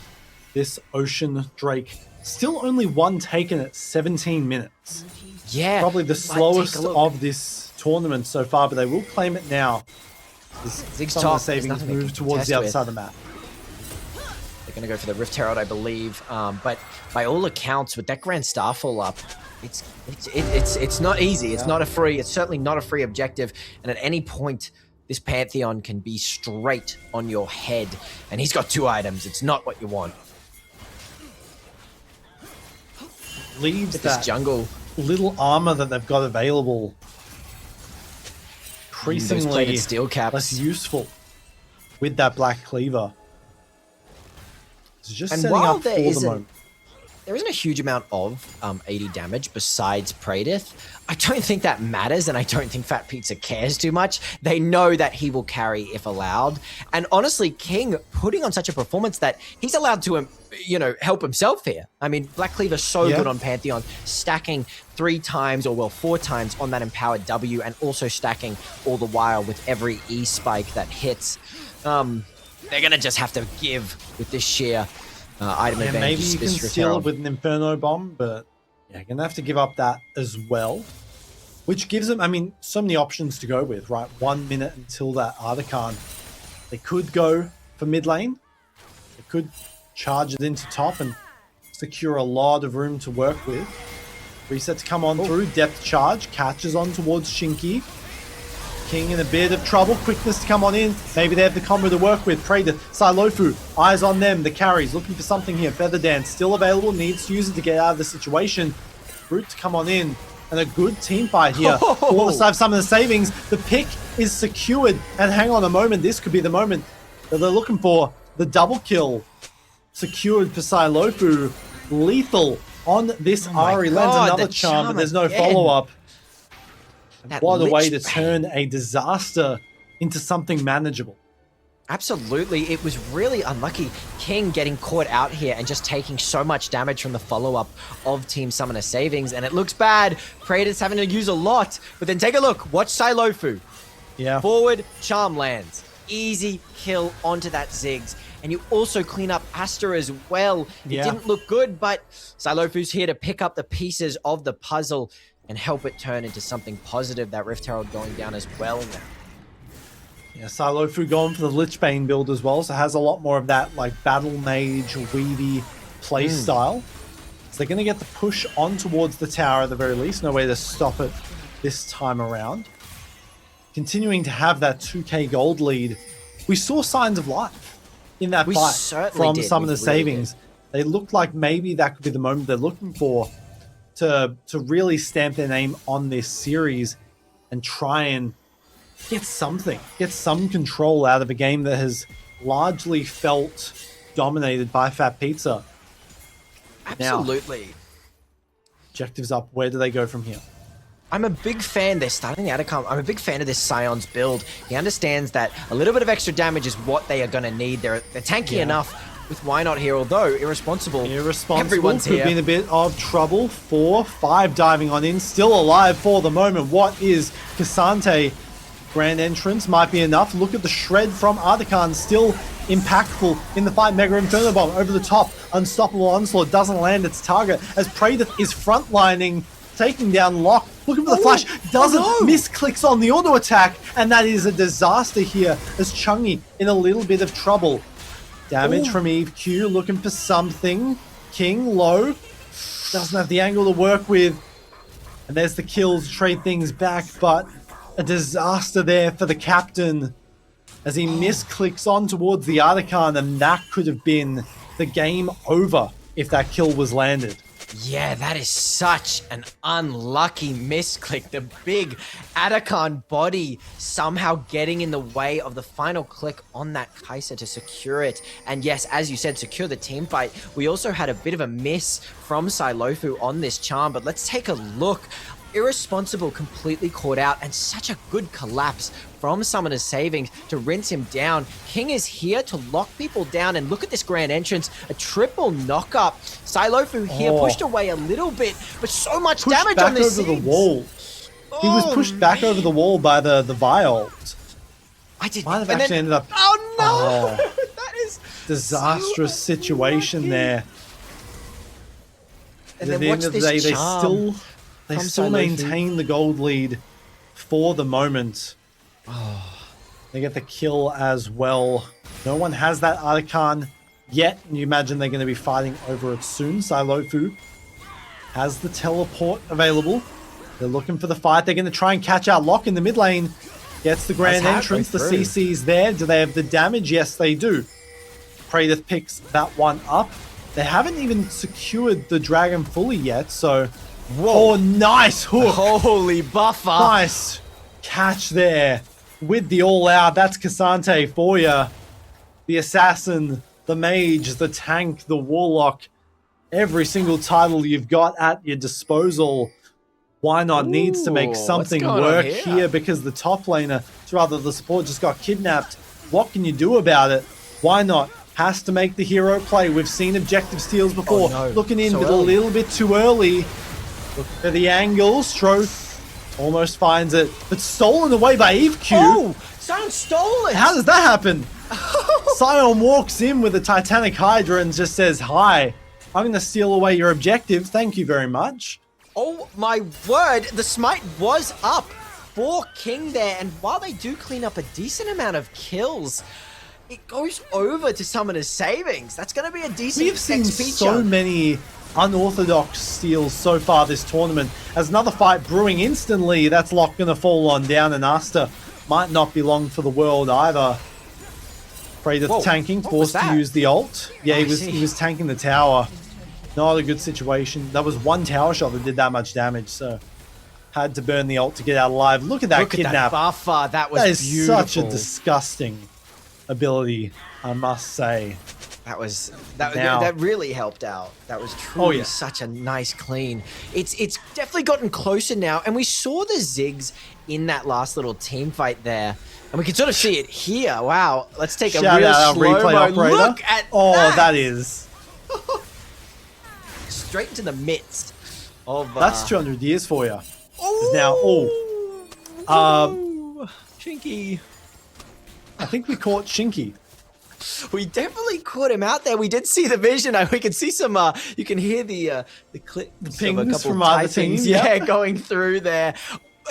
this Ocean Drake. Still only one taken at 17 minutes. Yeah. Probably the slowest of this tournament so far, but they will claim it now. Ziggs Some top, of the savings move towards the other side of the map. They're going to go for the Rift Herald, I believe. But by all accounts, with that Grand Starfall up, it's not easy. It's not a free. It's certainly not a free objective. And at any point, this Pantheon can be straight on your head. And he's got 2 items. It's not what you want. Leaves this jungle little armor that they've got available increasingly steel caps. Less useful with that Black Cleaver. It's just and setting up for the moment. There isn't a huge amount of 80 damage besides Praedyth. I don't think that matters, and I don't think Fat Pizza cares too much. They know that he will carry if allowed. And honestly, King putting on such a performance that he's allowed to, help himself here. I mean, Black Cleaver's so good on Pantheon, stacking 3 times, or 4 times on that empowered W, and also stacking all the while with every E spike that hits. They're going to just have to give with this sheer item advantage. Maybe you can steal it with an Inferno Bomb, but you're going to have to give up that as well. Which gives them, so many options to go with, right? 1 minute until that Artican. They could go for mid lane. They could charge it into top and secure a lot of room to work with. Reset to come on through. Depth charge. Catches on towards Shinky. King in a bit of trouble. Quickness to come on in. Maybe they have the combo to work with. Praedyth, Sailofu, eyes on them. The carries looking for something here. Feather Dance still available. Needs to use it to get out of the situation. Brute to come on in. And a good team fight here. All the side, some of the savings. The pick is secured. And hang on a moment. This could be the moment that they're looking for. The double kill secured for Sailofu. Lethal on this Ari. Lands another charm, but there's no follow-up. What a way to turn a disaster into something manageable. Absolutely. It was really unlucky. King getting caught out here and just taking so much damage from the follow-up of Team Summoner Savings. And it looks bad. Praedyth's having to use a lot. But then take a look. Watch Sailofu. Yeah. Forward, charm lands. Easy kill onto that Ziggs. And you also clean up Asta as well. It didn't look good, but Sailofu's here to pick up the pieces of the puzzle and help it turn into something positive. That Rift Herald going down as well now. Yeah, Sailofu going for the Lichbane build as well, so has a lot more of that like Battle Mage, weedy play style. So they're going to get the push on towards the tower at the very least. No way to stop it this time around. Continuing to have that 2k gold lead. We saw signs of life in that fight from some of the savings. They looked like maybe that could be the moment they're looking for to really stamp their name on this series and try and get some control out of a game that has largely felt dominated by Fat Pizza. Absolutely. Now, objectives up. Where do they go from here? I'm a big fan. They're starting the outcome. I'm a big fan of this Scion's build. He understands that a little bit of extra damage is what they are going to need. They're tanky enough with Why Not here, although Irresponsible. Everyone's could here. be in a bit of trouble. 4-5 diving on in. Still alive for the moment. What is Cassante? Grand entrance might be enough. Look at the shred from Artican. Still impactful in the fight. Mega Inferno Bomb over the top. Unstoppable Onslaught doesn't land its target as Praedyth is frontlining, taking down Locke. Looking for the flash. Doesn't. Misclicks on the auto attack. And that is a disaster here as Chungi in a little bit of trouble. Damage from Eve Q, looking for something. King low. Doesn't have the angle to work with. And there's the kill to trade things back, but a disaster there for the captain as he misclicks on towards the Artican, and that could have been the game over if that kill was landed. Yeah, that is such an unlucky misclick. The big Atacon body somehow getting in the way of the final click on that Kai'Sa to secure it. And yes, as you said, secure the team fight. We also had a bit of a miss from Sailofu on this charm, but let's take a look. Irresponsible completely caught out, and such a good collapse from Summoner's Savings to rinse him down. King is here to lock people down, and look at this grand entrance, a triple knock-up. Sailofu here pushed away a little bit, but so much damage on this over the wall. He was pushed back over the wall by the Viol. I did. Might have actually ended up. Oh no! That is disastrous so situation there. And at then the end of the day, they still maintain the gold lead for the moment. They get the kill as well. No one has that Artican yet, and you imagine they're going to be fighting over it soon. Sailofu has the teleport available. They're looking for the fight. They're going to try and catch out Locke in the mid lane. Gets the grand entrance. The CC's there. Do they have the damage? Yes, they do. Praedyth picks that one up. They haven't even secured the dragon fully yet, so... Whoa. Oh, nice hook. Holy buffer. Nice catch there with the all-out. That's Cassante for you. The assassin, the mage, the tank, the warlock. Every single title you've got at your disposal. Why not needs to make something work here because the top laner, rather the support, just got kidnapped. What can you do about it? Why not? Has to make the hero play. We've seen objective steals before. Looking in, but a little bit too early. Look for the angle. Stroth almost finds it, but stolen away by Eve Q. Oh, Sion stole it. How does that happen? Sion walks in with a Titanic Hydra and just says, "Hi, I'm going to steal away your objective. Thank you very much." Oh my word, the smite was up for King there, and while they do clean up a decent amount of kills, it goes over to Summoner's Savings. That's going to be a decent We've seen so many unorthodox steals so far this tournament. As another fight brewing instantly, that's Locke going to fall on down, and Asta might not be long for the world either. Praedyth tanking, forced to use the ult. Yeah, he was tanking the tower. Not a good situation. That was one tower shot that did that much damage, so had to burn the ult to get out alive. Look at that kidnap. That buffer. That was beautiful. Such a disgusting ability, I must say. That really helped out. That was truly such a nice clean. It's definitely gotten closer now, and we saw the Ziggs in that last little team fight there, and we can sort of see it here. Wow, let's take a real slow-mo look at that is straight into the midst of. That's 200 years for you. Shinky. I think we caught Shinky. We definitely caught him out there. We did see the vision. We can see some. You can hear the clicks pings of a couple from of other teams. Yeah, going through there.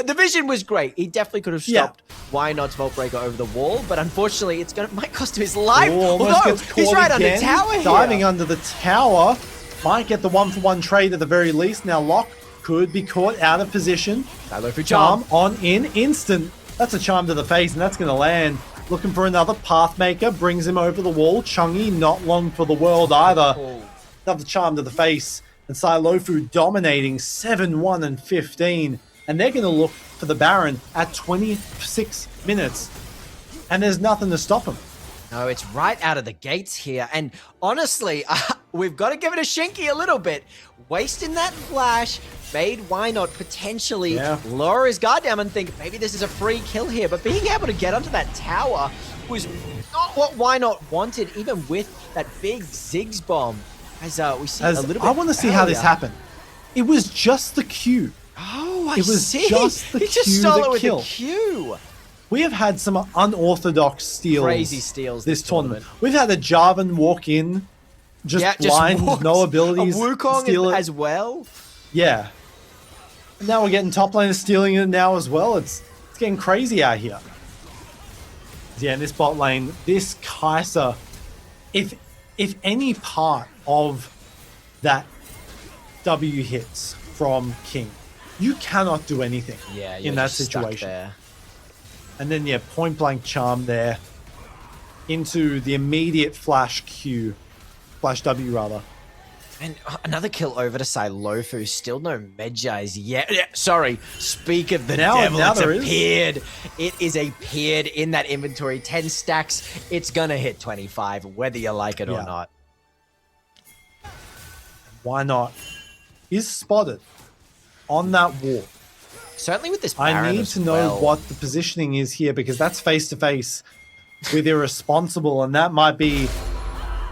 The vision was great. He definitely could have stopped Why Not's Vault Breaker over the wall, but unfortunately, might cost him his life. Although he's right under tower here. Diving under the tower, might get the 1-for-1 trade at the very least. Now Locke could be caught out of position. Charm on in instant. That's a charm to the face, and that's going to land. Looking for another Pathmaker, brings him over the wall. Chungy, not long for the world either. Another charm to the face. And Sailofu dominating 7-1 and 15. And they're going to look for the Baron at 26 minutes. And there's nothing to stop him. No, it's right out of the gates here. And honestly, we've got to give it a Shinky a little bit. Wasting that flash made Why Not potentially lower his guard down and think maybe this is a free kill here. But being able to get onto that tower was not what Why Not wanted, even with that big Ziggs bomb. As we see a little bit. I want to see how this happened. It was just the Q. Oh, I see. It was just the Q just stole it with kill. the Q. We have had some unorthodox steals. Crazy steals this tournament. We've had a Jarvan walk in, just blind, no abilities. A Wukong steal it as well. Yeah. Now we're getting top laners stealing it now as well. It's getting crazy out here. Yeah, in this bot lane, this Kai'Sa, if any part of that W hits from King, you cannot do anything in that situation. And then, yeah, point blank charm there into the immediate flash Q, flash W rather. And another kill over to Silofu. Still no Medjay's yet. Yeah, sorry. Speak of the devil, it's appeared. It is appeared in that inventory. 10 stacks. It's going to hit 25, whether you like it or not. Why not? Is spotted on that wall. Certainly with this Baron I need to know what the positioning is here, because that's face-to-face with Irresponsible, and that might be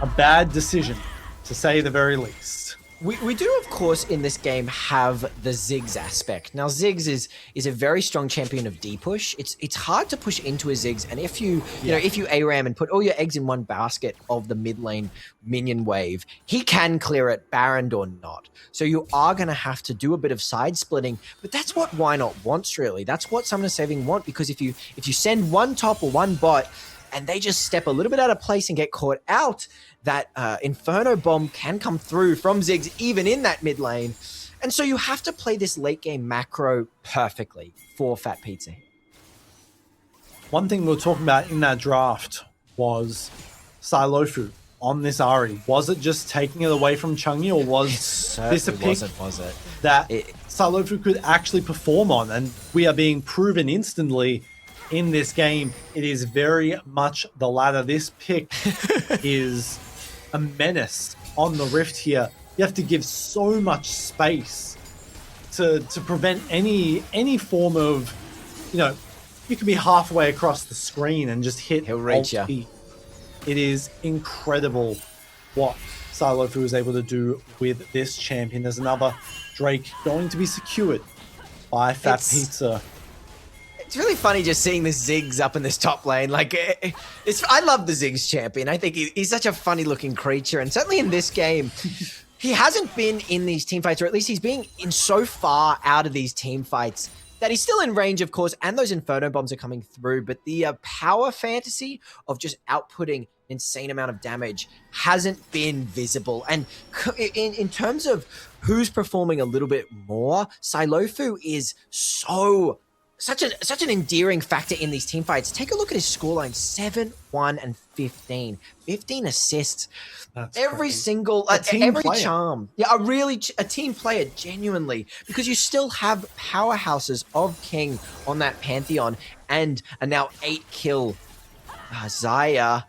a bad decision, to say the very least. We do, of course, in this game have the Ziggs aspect. Now, Ziggs is a very strong champion of D-push. It's hard to push into a Ziggs, and if you know, if you ARAM and put all your eggs in one basket of the mid lane minion wave, he can clear it, Baroned or not. So you are going to have to do a bit of side splitting, but that's what Why Not wants, really. That's what Summoner Saving want, because if you send one top or one bot, and they just step a little bit out of place and get caught out, that Inferno Bomb can come through from Ziggs, even in that mid lane. And so you have to play this late game macro perfectly for Fat Pizza. One thing we were talking about in that draft was Silofu on this Ahri. Was it just taking it away from Chungi, or was this a pick that Silofu could actually perform on? And we are being proven instantly in this game, it is very much the latter. This pick is a menace on the Rift here. You have to give so much space to prevent any form of, you know, you could be halfway across the screen and just hit. He'll reach you. It is incredible what Silofu is able to do with this champion. There's another Drake going to be secured by Fat Pizza. It's really funny just seeing this Ziggs up in this top lane. Like, I love the Ziggs champion. I think he's such a funny looking creature. And certainly in this game, he hasn't been in these team fights, or at least he's being in so far out of these team fights that he's still in range, of course, and those Inferno Bombs are coming through. But the power fantasy of just outputting insane amount of damage hasn't been visible. And in terms of who's performing a little bit more, Silofu is such an endearing factor in these team fights. Take a look at his scoreline: 7, 1, and 15. 15 assists. That's every crazy. Single, every player. Charm. Yeah, a team player, genuinely. Because you still have powerhouses of King on that Pantheon, and a now 8-kill Xayah.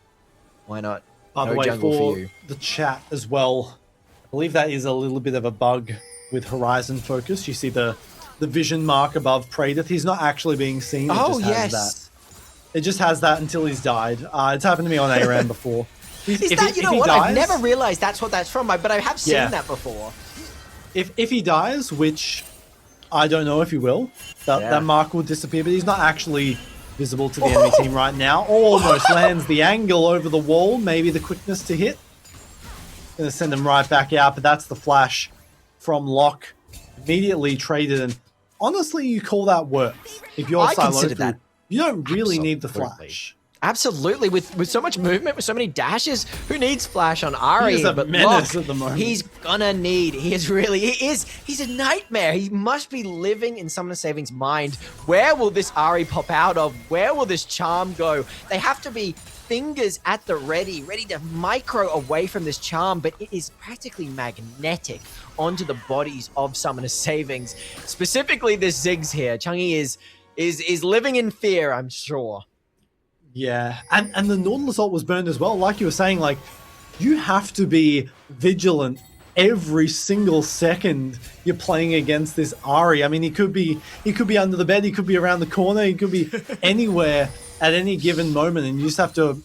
Why not? By the way, for the chat as well, I believe that is a little bit of a bug with Horizon Focus. You see the vision mark above Praedyth. He's not actually being seen. It just has that until he's died. It's happened to me on ARAM before. I've never realized that's what that's from, but I have seen that before. If he dies, which I don't know if he will, that mark will disappear, but he's not actually visible to the enemy team right now. Almost lands the angle over the wall, maybe the quickness to hit. Gonna send him right back out, but that's the flash from Locke. Immediately traded, and honestly, you call that work. If you're Silofu, you don't really need the flash. Absolutely, with so much movement, with so many dashes, who needs flash on Ahri? He's a menace at the moment. He's a nightmare. He must be living in Summoner Saving's mind. Where will this Ahri pop out of? Where will this charm go? They have to be fingers at the ready to micro away from this charm, but it is practically magnetic onto the bodies of Summoner Savings. Specifically this Ziggs here. Chungi is living in fear, I'm sure. Yeah, and the Nautilus ult was burned as well. Like you were saying, like, you have to be vigilant every single second you're playing against this Ahri. I mean, he could be under the bed, he could be around the corner, he could be anywhere at any given moment, and you just have to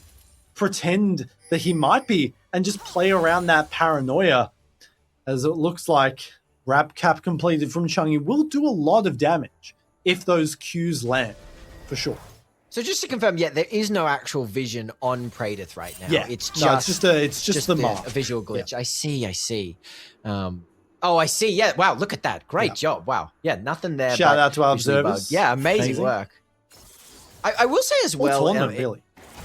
pretend that he might be and just play around that paranoia. As it looks like Wrap Cap completed from Chungi will do a lot of damage if those Qs land, for sure. So just to confirm, there is no actual vision on Praedyth right now. Yeah, it's just the mark. A visual glitch. Yeah. I see. I see. Yeah. Wow. Look at that. Great job. Wow. Yeah. Nothing there. Shout out to our observers. Yeah. Amazing work. I will say as well. Tournament, really.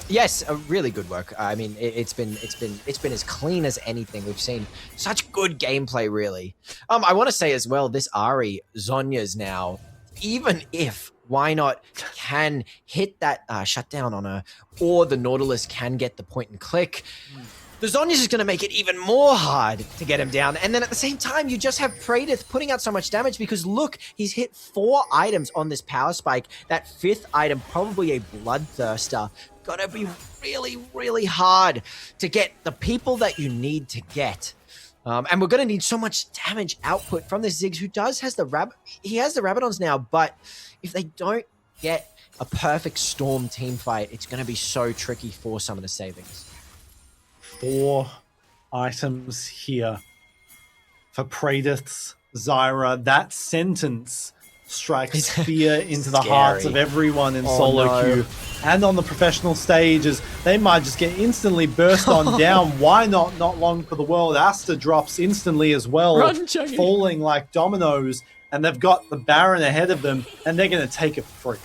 Yes, really good work. I mean, it's been as clean as anything we've seen. Such good gameplay, really. I want to say as well, this Ari Zonya's now, even if why not can hit that shutdown on her, or the Nautilus can get the point and click. The Zonya's is going to make it even more hard to get him down. And then at the same time, you just have Praedyth putting out so much damage because look, he's hit 4 items on this power spike. That 5th item, probably a Bloodthirster. Gonna be really, really hard to get the people that you need to get. And we're gonna need so much damage output from this Ziggs, who has the Rabadons now, but if they don't get a perfect Storm team fight, it's gonna be so tricky for some of the savings. 4 items here for Praedyth's Zyra. That sentence strikes fear into the hearts of everyone in solo queue and on the professional stages. They might just get instantly burst on down. Why not? Not long for the world. Asta drops instantly as well, falling like dominoes, and they've got the Baron ahead of them, and they're going to take it free.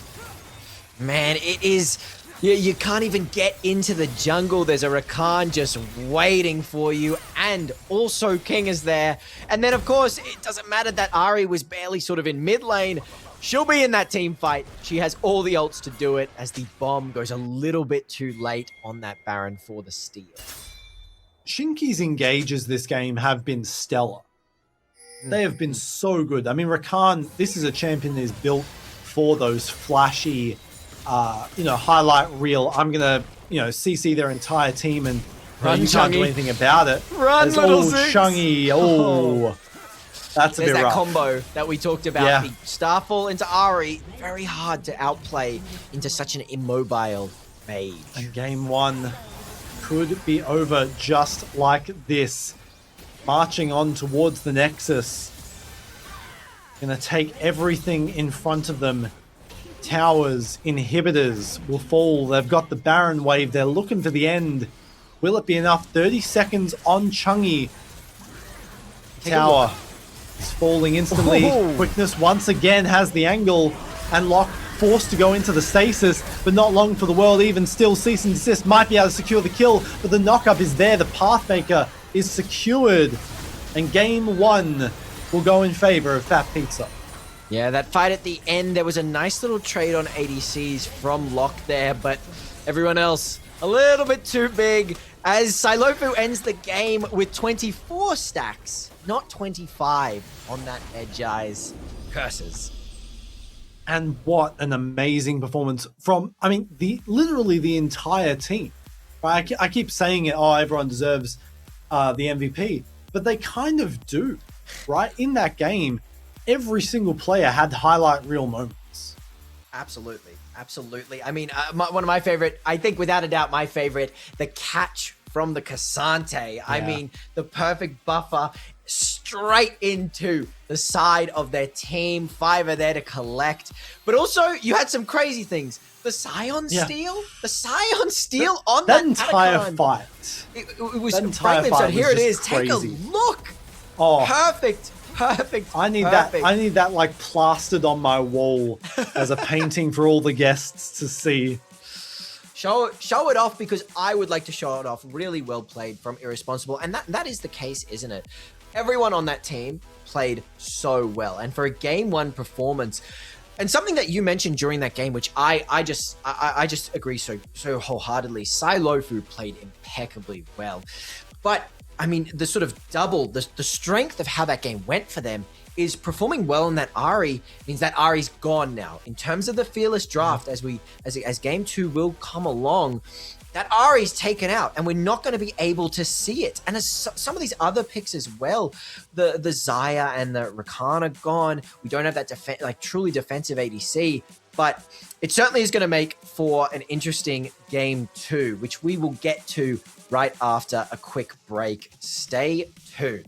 Man, it is... You can't even get into the jungle. There's a Rakan just waiting for you, and also King is there. And then, of course, it doesn't matter that Ari was barely sort of in mid lane. She'll be in that team fight. She has all the ults to do it as the bomb goes a little bit too late on that Baron for the steal. Shinky's engages this game have been stellar. They have been so good. I mean, Rakan, this is a champion that is built for those flashy... highlight reel. I'm gonna, CC their entire team, and you can't do anything about it. Run, little Ziggs. Shungy. Oh, that's a bit rough. There's that combo that we talked about. Yeah. The Starfall into Ari, very hard to outplay into such an immobile mage. And game 1 could be over just like this. Marching on towards the Nexus. Gonna take everything in front of them. Towers, inhibitors will fall. They've got the Baron wave. They're looking for the end. Will it be enough? 30 seconds on Chungy. Tower is falling instantly. Ooh. Quickness once again has the angle, and Locke forced to go into the stasis, but not long for the world. Even still, cease and desist might be able to secure the kill, but the knockup is there. The Pathmaker is secured, and game 1 will go in favor of Fat Pizza. Yeah, that fight at the end, there was a nice little trade on ADCs from Locke there, but everyone else a little bit too big as Silofu ends the game with 24 stacks, not 25 on that Medjai's curses. And what an amazing performance from, literally the entire team. Right? I keep saying it, everyone deserves the MVP, but they kind of do, right? In that game, every single player had highlight reel moments. Absolutely. I mean, one of my favorite, I think without a doubt, my favorite, the catch from the Cassante. Yeah. I mean, the perfect buffer straight into the side of their team. 5 are there to collect. But also, you had some crazy things. The Scion steal? The Scion steal on that entire Atacon. Fight. It was fragmented. So here it is. Crazy. Take a look. Oh. Perfect. I need that like plastered on my wall as a painting for all the guests to see. Show it off, because I would like to show it off. Really well played from Irresponsible, and that is the case, isn't it? Everyone on that team played so well, and for a game 1 performance, and something that you mentioned during that game, which I just agree so wholeheartedly. Silofu played impeccably well, but I mean, the sort of double, the strength of how that game went for them is performing well in that Ari means that Ari's gone now. In terms of the Fearless draft, as game 2 will come along, that Ari's taken out, and we're not going to be able to see it. And as some of these other picks as well, the Xayah and the Rakan are gone. We don't have that truly defensive ADC, but it certainly is going to make for an interesting game 2, which we will get to right after a quick break. Stay tuned.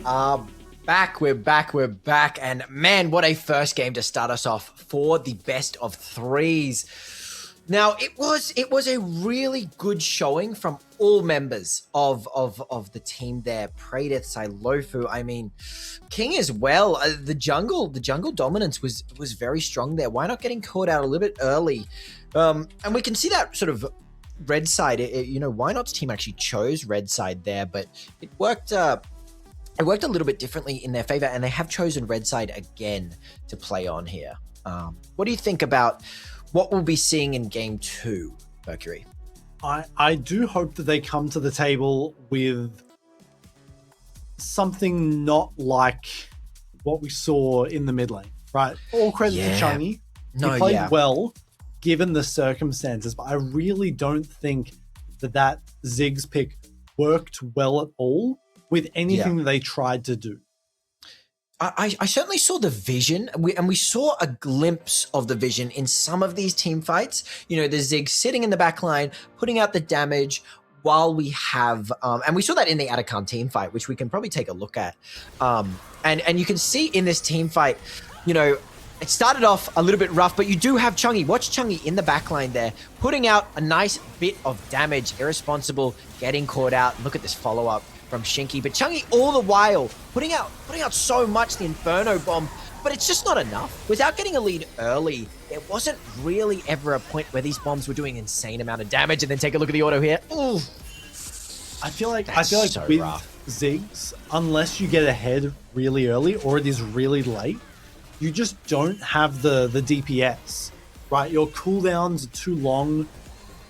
are back. We're back. And man, what a first game to start us off for the best of threes. Now, it was a really good showing from all members of the team there. Pradith, Silofu, I mean, King as well. The jungle dominance was very strong there. Why not getting caught out a little bit early? And we can see that sort of red side. Why Not's team actually chose red side there, but it worked. It worked a little bit differently in their favor, and they have chosen red side again to play on here. What do you think about what we'll be seeing in game 2, Mercury? I do hope that they come to the table with something not like what we saw in the mid lane, right? All credit to Chungy. He played well given the circumstances, but I really don't think that Ziggs pick worked well at all with anything that they tried to do. I certainly saw the vision, and we saw a glimpse of the vision in some of these team fights. The Ziggs sitting in the back line, putting out the damage while we have, and we saw that in the Atakan team fight, which we can probably take a look at. And you can see in this team fight, it started off a little bit rough, but you do have Chungy. Watch Chungy in the back line there, putting out a nice bit of damage. Irresponsible, getting caught out. Look at this follow-up from Shinky, but Chungy all the while putting out so much, the Inferno Bomb, but it's just not enough. Without getting a lead early, there wasn't really ever a point where these bombs were doing insane amount of damage. And then take a look at the auto here. Ooh. I feel like so with rough. Ziggs, unless you get ahead really early or it is really late, you just don't have the DPS, right? Your cooldowns are too long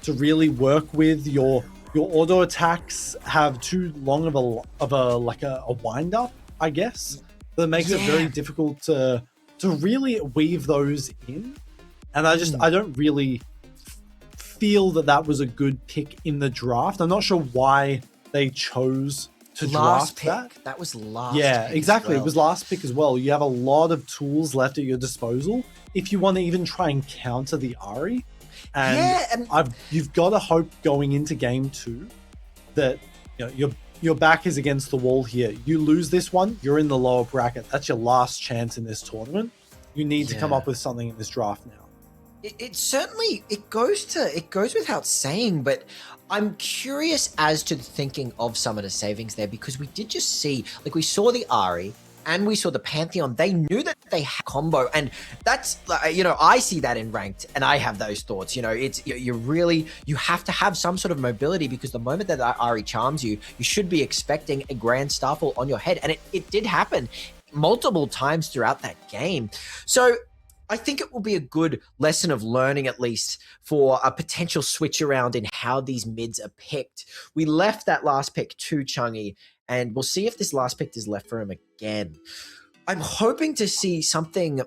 to really work with. Your auto attacks have too long of a wind up, I guess. That makes it very difficult to really weave those in. And I don't really feel that was a good pick in the draft. I'm not sure why they chose to draft that. That was last. Yeah, pick exactly. as well. It was last pick as well. You have a lot of tools left at your disposal if you want to even try and counter the Ahri. And you've got to hope going into game 2 that your back is against the wall here. You lose this one, you're in the lower bracket. That's your last chance in this tournament. You need to come up with something in this draft now. It certainly goes without saying, but I'm curious as to the thinking of some of the savings there, because we did just see, we saw the Ahri and we saw the Pantheon. They knew that they had combo, and that's, I see that in ranked, and I have those thoughts. You have to have some sort of mobility, because the moment that Ahri charms you, you should be expecting a grand starfall on your head, and it did happen multiple times throughout that game. So I think it will be a good lesson of learning, at least, for a potential switch around in how these mids are picked. We left that last pick to Chungy, and we'll see if this last pick is left for him again. I'm hoping to see something,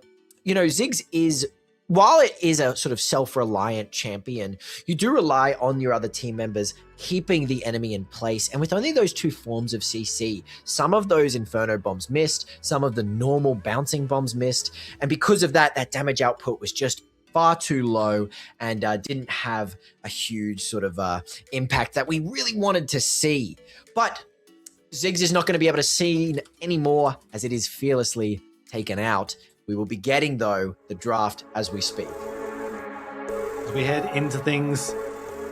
Ziggs is, while it is a sort of self-reliant champion, you do rely on your other team members keeping the enemy in place. And with only those 2 forms of CC, some of those Inferno bombs missed, some of the normal bouncing bombs missed. And because of that, that damage output was just far too low and didn't have a huge sort of impact that we really wanted to see. But Ziggs is not going to be able to see anymore, as it is fearlessly taken out. We will be getting, though, the draft as we speak. As we head into things,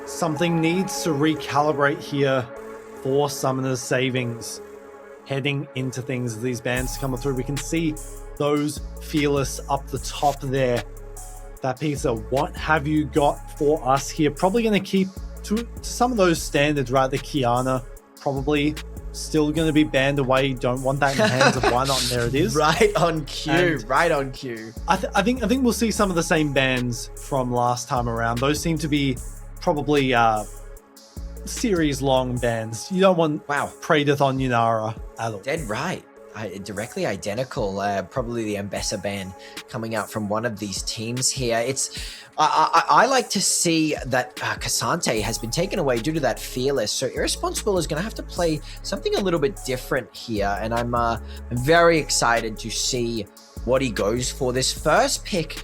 something needs to recalibrate here for Summoner's savings. Heading into things, as these bans come through, we can see those Fearless up the top there. That pizza, what have you got for us here? Probably going to keep to some of those standards, right? The Kiana, probably still going to be banned away. Don't want that in the hands of Why Not, and there it is. Right on cue. And right on cue. I think we'll see some of the same bans from last time around. Those seem to be probably series long bans. You don't want Pradith on Yunara at all. Dead right. Directly identical. Probably the Ambessa ban coming out from one of these teams here. I like to see that Cassante has been taken away due to that Fearless. So Irresponsible is going to have to play something a little bit different here. And I'm very excited to see what he goes for. This first pick,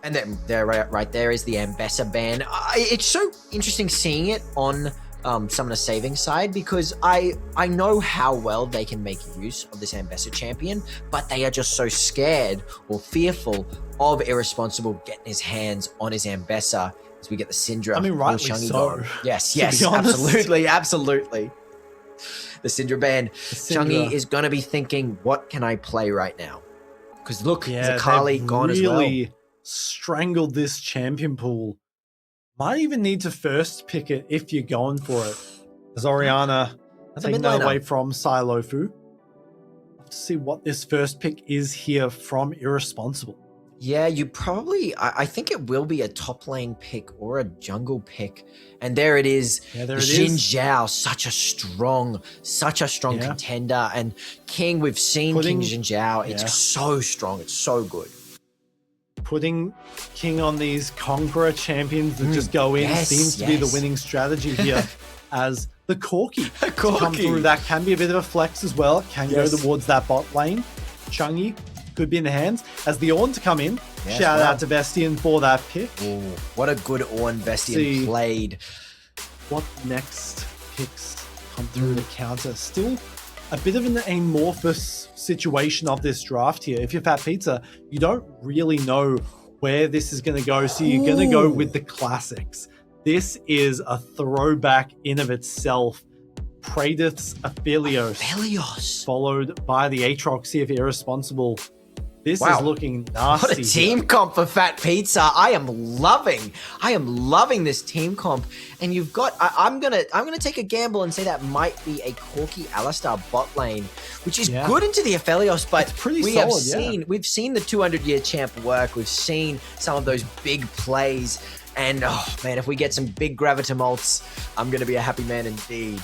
and then right there is the Ambessa ban. It's so interesting seeing it on Summoner Saving side, because I know how well they can make use of this Ambessa champion, but they are just so scared or fearful of Irresponsible getting his hands on his Ambessa as we get the Syndra. I mean, rightly Changi so. Yes, to be honest. absolutely. The Syndra ban. Changi is going to be thinking, what can I play right now? Because look, Zakali gone as well. Really strangled this champion pool. Might even need to first pick it if you're going for it. As Oriana taking that away from Silofu. Let's see what this first pick is here from Irresponsible. Yeah, you probably... I think it will be a top lane pick or a jungle pick. And there it is. Yeah, there Xin Zhao, such a strong contender. And King, we've seen King Xin Zhao. It's so strong. It's so good. Putting King on these Conqueror champions that just go in seems to be the winning strategy here. As the Corki come through, that can be a bit of a flex as well. Can go towards that bot lane. Changi could be in the hands. As the Ornn to come in. Shout out to Bestian for that pick. Ooh, what a good Ornn Bestian played. What next picks come through the counter? Still a bit of an amorphous situation of this draft here. If you're Fat Pizza, you don't really know where this is going to go, so you're going to go with the classics. This is a throwback in of itself. Praedyth's Aphelios, followed by the Aatrox here for Irresponsible. This is looking nasty. What a team comp for Fat Pizza. I am loving this team comp. And you've got, I'm gonna take a gamble and say that might be a Corki Alistar bot lane, which is good into the Aphelios, but it's pretty solid, we've seen the 200-year champ work. We've seen some of those big plays. And oh man, if we get some big Gravitamults, I'm gonna be a happy man indeed.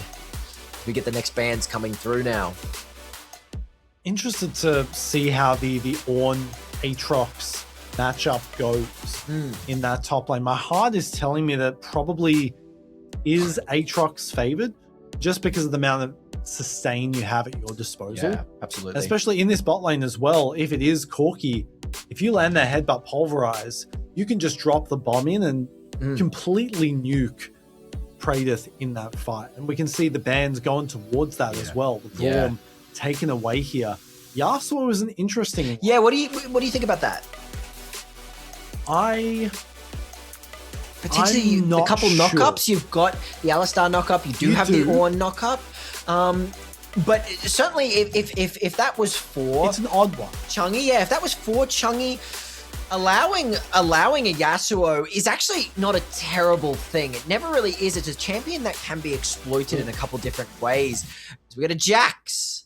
We get the next bands coming through now. Interested to see how the Ornn Aatrox matchup goes in that top lane. My heart is telling me that probably is Aatrox favored just because of the amount of sustain you have at your disposal. Yeah, absolutely. Especially in this bot lane as well. If it is Corki, if you land that headbutt Pulverize, you can just drop the bomb in and completely nuke Praedyth in that fight. And we can see the bans going towards that as well. The Thorm taken away here. Yasuo is an interesting one. Yeah, what do you think about that? Potentially a couple knockups. You've got the Alistar knockup. You do have the Ornn knockup. But certainly, if that was for, it's an odd one. Changi, if that was for Changi, allowing a Yasuo is actually not a terrible thing. It never really is. It's a champion that can be exploited in a couple different ways. So we got a Jax.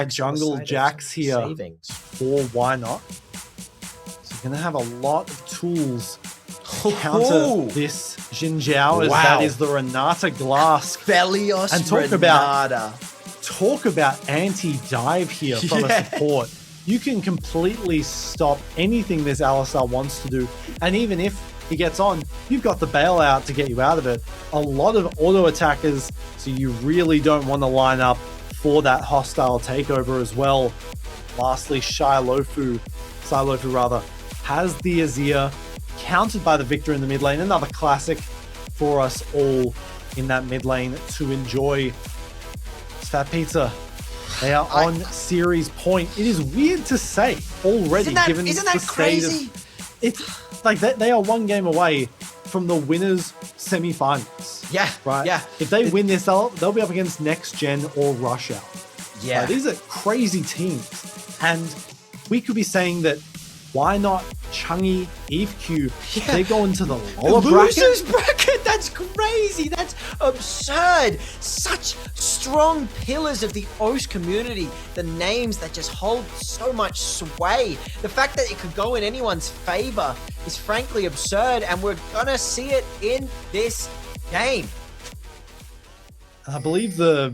Jungle Jax here. Or why not? So you're gonna have a lot of tools to counter this Xin Zhao, as that is the Renata Glass. Aphelios and talk about anti-dive here from a support. You can completely stop anything this Alistar wants to do. And even if he gets on, you've got the bailout to get you out of it. A lot of auto attackers, so you really don't want to line up for that hostile takeover as well. Lastly, Silofu has the Azir, countered by the Victor in the mid lane. Another classic for us all in that mid lane to enjoy. Fat Pizza, they are on series point. It is weird to say already, isn't that crazy? It's like they are one game away from the winners semi-finals. Yeah, right. Yeah. If they win this, they'll be up against Next Gen or Rush Hour. Yeah, these are crazy teams, and we could be saying that. Why not Changi, EveQ? They go into the lower losers bracket. That's crazy. That's absurd. Such strong pillars of the OS community. The names that just hold so much sway. The fact that it could go in anyone's favor is frankly absurd, and we're gonna see it in this game. I believe the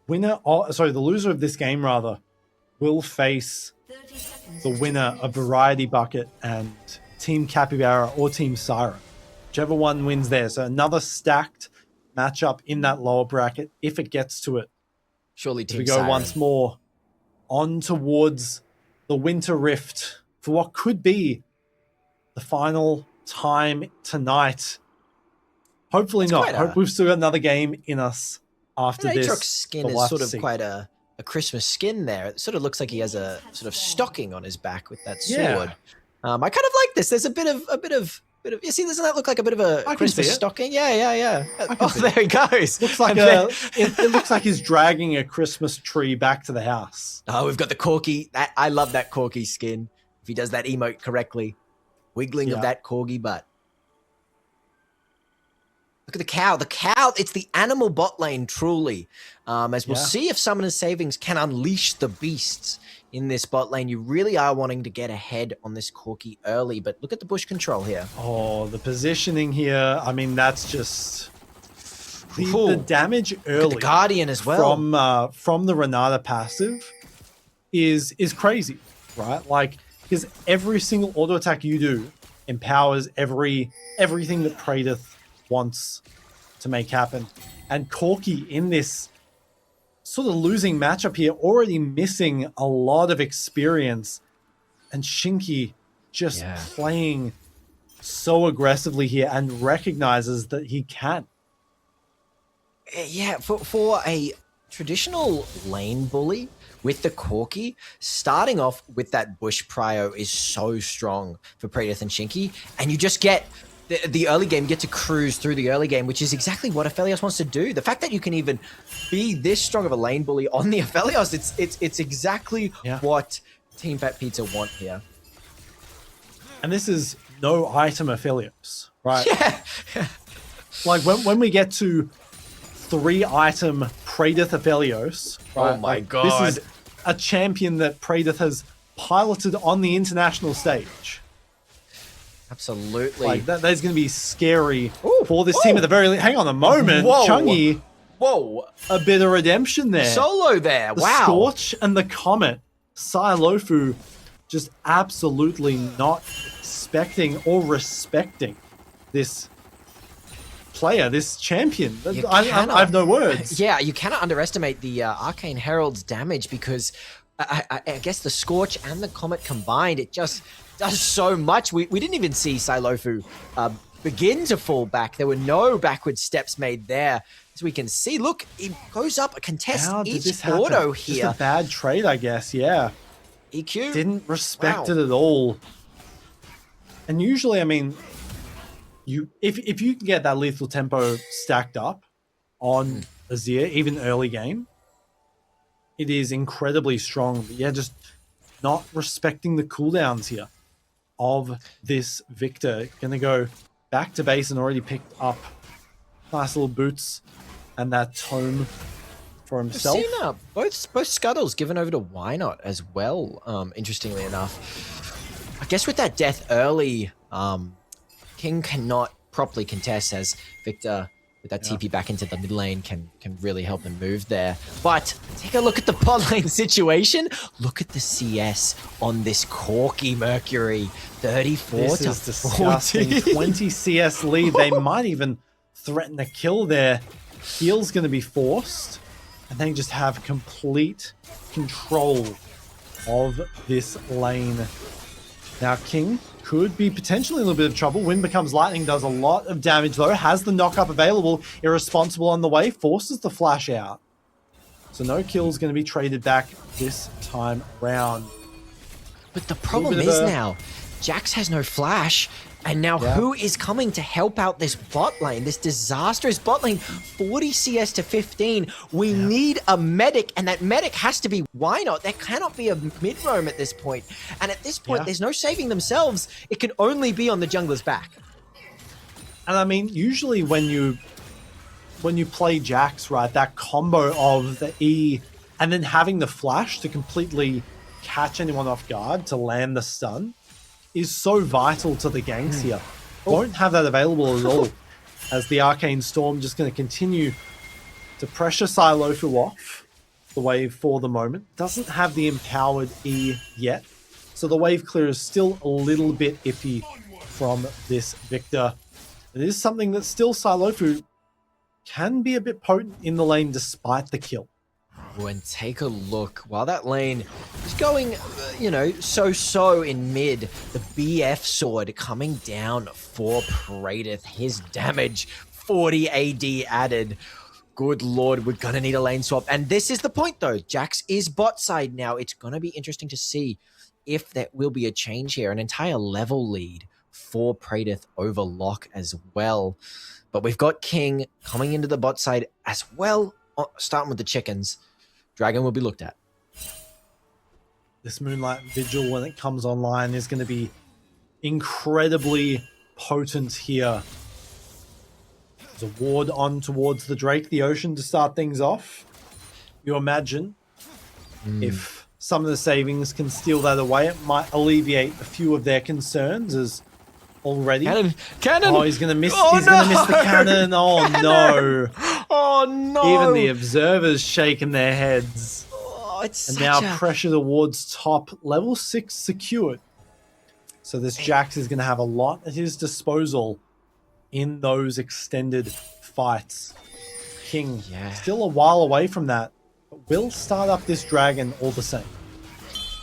loser of this game will face the winner of Variety Bucket and Team Capybara or Team Siren. Whichever one wins there. So another stacked matchup in that lower bracket if it gets to it. Surely Team We go Siren. once more on towards the Winter Rift for what could be the final time tonight. Hopefully not. Hope we've still got another game in us after this. Aatrox's skin is sort of quite a Christmas skin there. It sort of looks like he has a sort of stocking on his back with that sword. Yeah. I kind of like this. There's a bit of. You see, doesn't that look like a bit of a Christmas stocking? Yeah. Oh, there he goes. Looks like it looks like he's dragging a Christmas tree back to the house. Oh, we've got the Corgi. I love that Corgi skin. If he does that emote correctly, wiggling of that Corgi butt. Look at the cow. The cow, it's the animal bot lane, truly. As we'll see if Summoner's Savings can unleash the beasts in this bot lane. You really are wanting to get ahead on this Corki early, but look at the bush control here. Oh, the positioning here. I mean, that's just... The damage early. The Guardian as well. From the Renata passive is crazy, right? Like, because every single auto attack you do empowers everything that Praedyth wants to make happen. And Corki in this sort of losing matchup here, already missing a lot of experience, and Shinky just playing so aggressively here and recognizes that he can. Yeah, for a traditional lane bully with the Corki, starting off with that bush prio is so strong for Praedyth and Shinky, and you just get the early game, you get to cruise through the early game, which is exactly what Aphelios wants to do. The fact that you can even be this strong of a lane bully on the Aphelios, it's exactly what Team Fat Pizza want here. And this is no item Aphelios, right? Yeah. Like when we get to 3-item Praedyth Aphelios, right? Oh my god. This is a champion that Praedyth has piloted on the international stage. Absolutely. Like that is going to be scary for this team at the very least. Hang on a moment. Chungy. Whoa. A bit of redemption there. Solo there. The wow. Scorch and the Comet. Silofu just absolutely not expecting or respecting this player, this champion. I have no words. Yeah, you cannot underestimate the Arcane Herald's damage, because I guess the Scorch and the Comet combined, it just does so much. We didn't even see Silofu begin to fall back. There were no backward steps made there. As we can see, look, it goes up, contests each auto here. Just a bad trade, I guess, yeah. EQ. Didn't respect it at all. And usually, I mean, if you can get that lethal tempo stacked up on Azir, even early game, it is incredibly strong. But yeah, just not respecting the cooldowns here of this Victor. Gonna go back to base and already picked up nice little boots and that tome for himself. We've seen both scuttles given over to Why Not as well, interestingly enough. I guess with that death early, King cannot properly contest, as Victor with that TP back into the mid lane can really help them move there. But take a look at the bot lane situation. Look at the CS on this Corki Mercury. 34 this to is disgusting. 20 CS lead. They might even threaten a kill there. Heal's going to be forced, and they just have complete control of this lane. Now King could be potentially in a little bit of trouble. Wind becomes lightning, does a lot of damage though, has the knock-up available, irresponsible on the way, forces the flash out. So no kills going to be traded back this time round. But the problem is now, Jax has no flash, and now who is coming to help out this bot lane, this disastrous bot lane? 40 CS to 15. We need a medic, and that medic has to be Why Not. There cannot be a mid roam at this point. And at this point, there's no saving themselves. It can only be on the jungler's back. And I mean, usually when you play Jax, right, that combo of the E and then having the flash to completely catch anyone off guard to land the stun is so vital to the ganks here. Won't have that available at all, as the Arcane Storm just going to continue to pressure Silofu off the wave for the moment. Doesn't have the empowered E yet, so the wave clear is still a little bit iffy from this Victor. It is something that still Silofu can be a bit potent in the lane despite the kill. And take a look, while that lane is going, so-so in mid, the BF sword coming down for Praedyth. His damage 40 AD added. Good lord, we're gonna need a lane swap. And this is the point though. Jax is bot side now. It's gonna be interesting to see if there will be a change here. An entire level lead for Praedyth over Locke as well. But we've got King coming into the bot side as well. Starting with the chickens. Dragon will be looked at. This Moonlight Vigil, when it comes online, is going to be incredibly potent here. There's a ward on towards the Drake, the Ocean, to start things off. You imagine if some of the savings can steal that away, it might alleviate a few of their concerns as already. Cannon! Oh, he's going to miss. He's going to miss the cannon. Oh, no. Oh, no. Even the observers shaking their heads. Oh, it's and such now pressure towards top. Level 6 secured. So this Jax is going to have a lot at his disposal in those extended fights. King still a while away from that, but will start up this dragon all the same.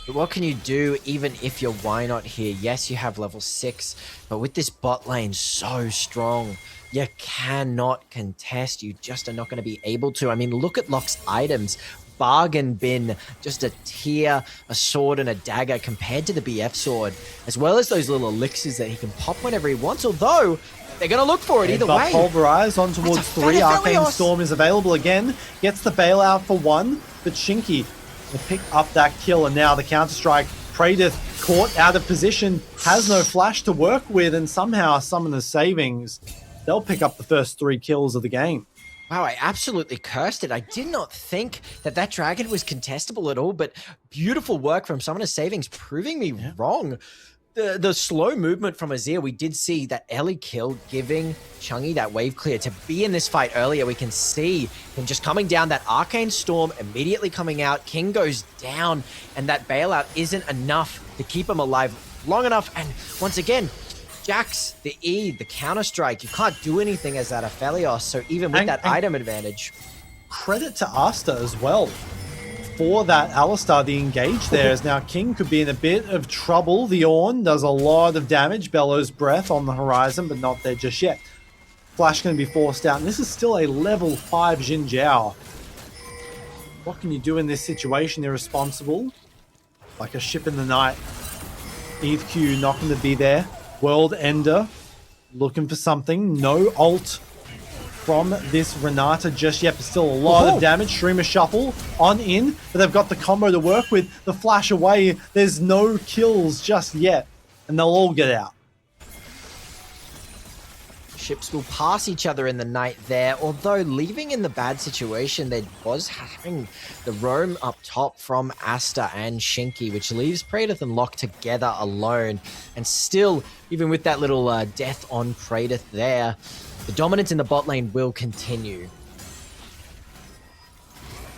But what can you do even if you're why not here? Yes, you have level 6, but with this bot lane so strong, you cannot contest. You just are not going to be able to. I mean, look at Locke's items. Bargain bin, just a tier, a sword and a dagger compared to the BF sword, as well as those little elixirs that he can pop whenever he wants, although they're going to look for it either way. Pulverize on towards 3. Arcane Storm is available again. Gets the bailout for 1, but Shinky will pick up that kill, and now the counter-strike. Praedyth caught out of position, has no flash to work with, and somehow summon the savings. They'll pick up the first 3 kills of the game. Wow, I absolutely cursed it. I did not think that that dragon was contestable at all, but beautiful work from Summoner Savings proving me wrong. The slow movement from Azir, we did see that early kill giving Chungy that wave clear to be in this fight earlier. We can see him just coming down, that Arcane Storm immediately coming out. King goes down, and that bailout isn't enough to keep him alive long enough. And once again, Jax, the E, the counter-strike, you can't do anything as that Aphelios, so even with that item advantage. Credit to Asta as well for that Alistar, the engage there, as now King could be in a bit of trouble. The Ornn does a lot of damage. Bellows Breath on the horizon, but not there just yet. Flash going to be forced out, and this is still a level 5 Xin Zhao. What can you do in this situation? Irresponsible. Like a ship in the night. Eve Q not going to be there. World Ender looking for something. No ult from this Renata just yet, but still a lot of damage. Streamer Shuffle on in, but they've got the combo to work with. The flash away. There's no kills just yet, and they'll all get out. Ships will pass each other in the night there, although leaving in the bad situation, there was having the roam up top from Asta and Shinky, which leaves Praedyth and Locke together alone. And still, even with that little death on Praedyth there, the dominance in the bot lane will continue.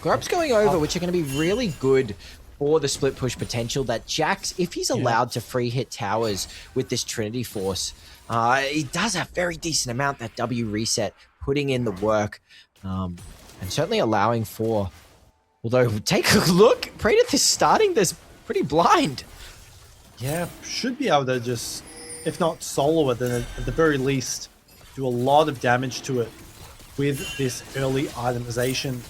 Grubs going over, which are going to be really good for the split push potential that Jax, if he's allowed to free hit towers with this Trinity Force, he does a very decent amount, that W reset, putting in the work, and certainly allowing for, although take a look, Praedyth is starting this pretty blind. Yeah, should be able to just, if not solo it, then at the very least do a lot of damage to it with this early itemization.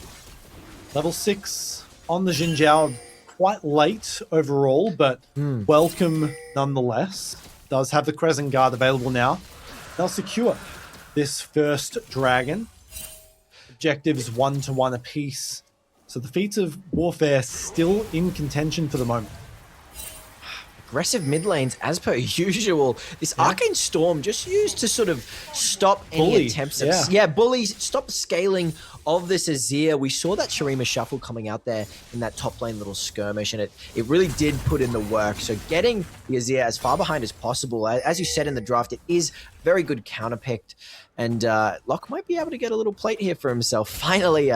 Level 6 on the Xin Zhao, quite late overall, but welcome nonetheless. Does have the Crescent Guard available now. They'll secure this first dragon. Objectives 1-1 apiece. So the feats of warfare still in contention for the moment. Aggressive mid lanes as per usual. This Arcane Storm just used to sort of stop any attempts at bully, stop scaling of this Azir. We saw that Shurima Shuffle coming out there in that top lane little skirmish, and it really did put in the work. So getting the Azir as far behind as possible, as you said in the draft, it is very good counterpicked, and Locke might be able to get a little plate here for himself, finally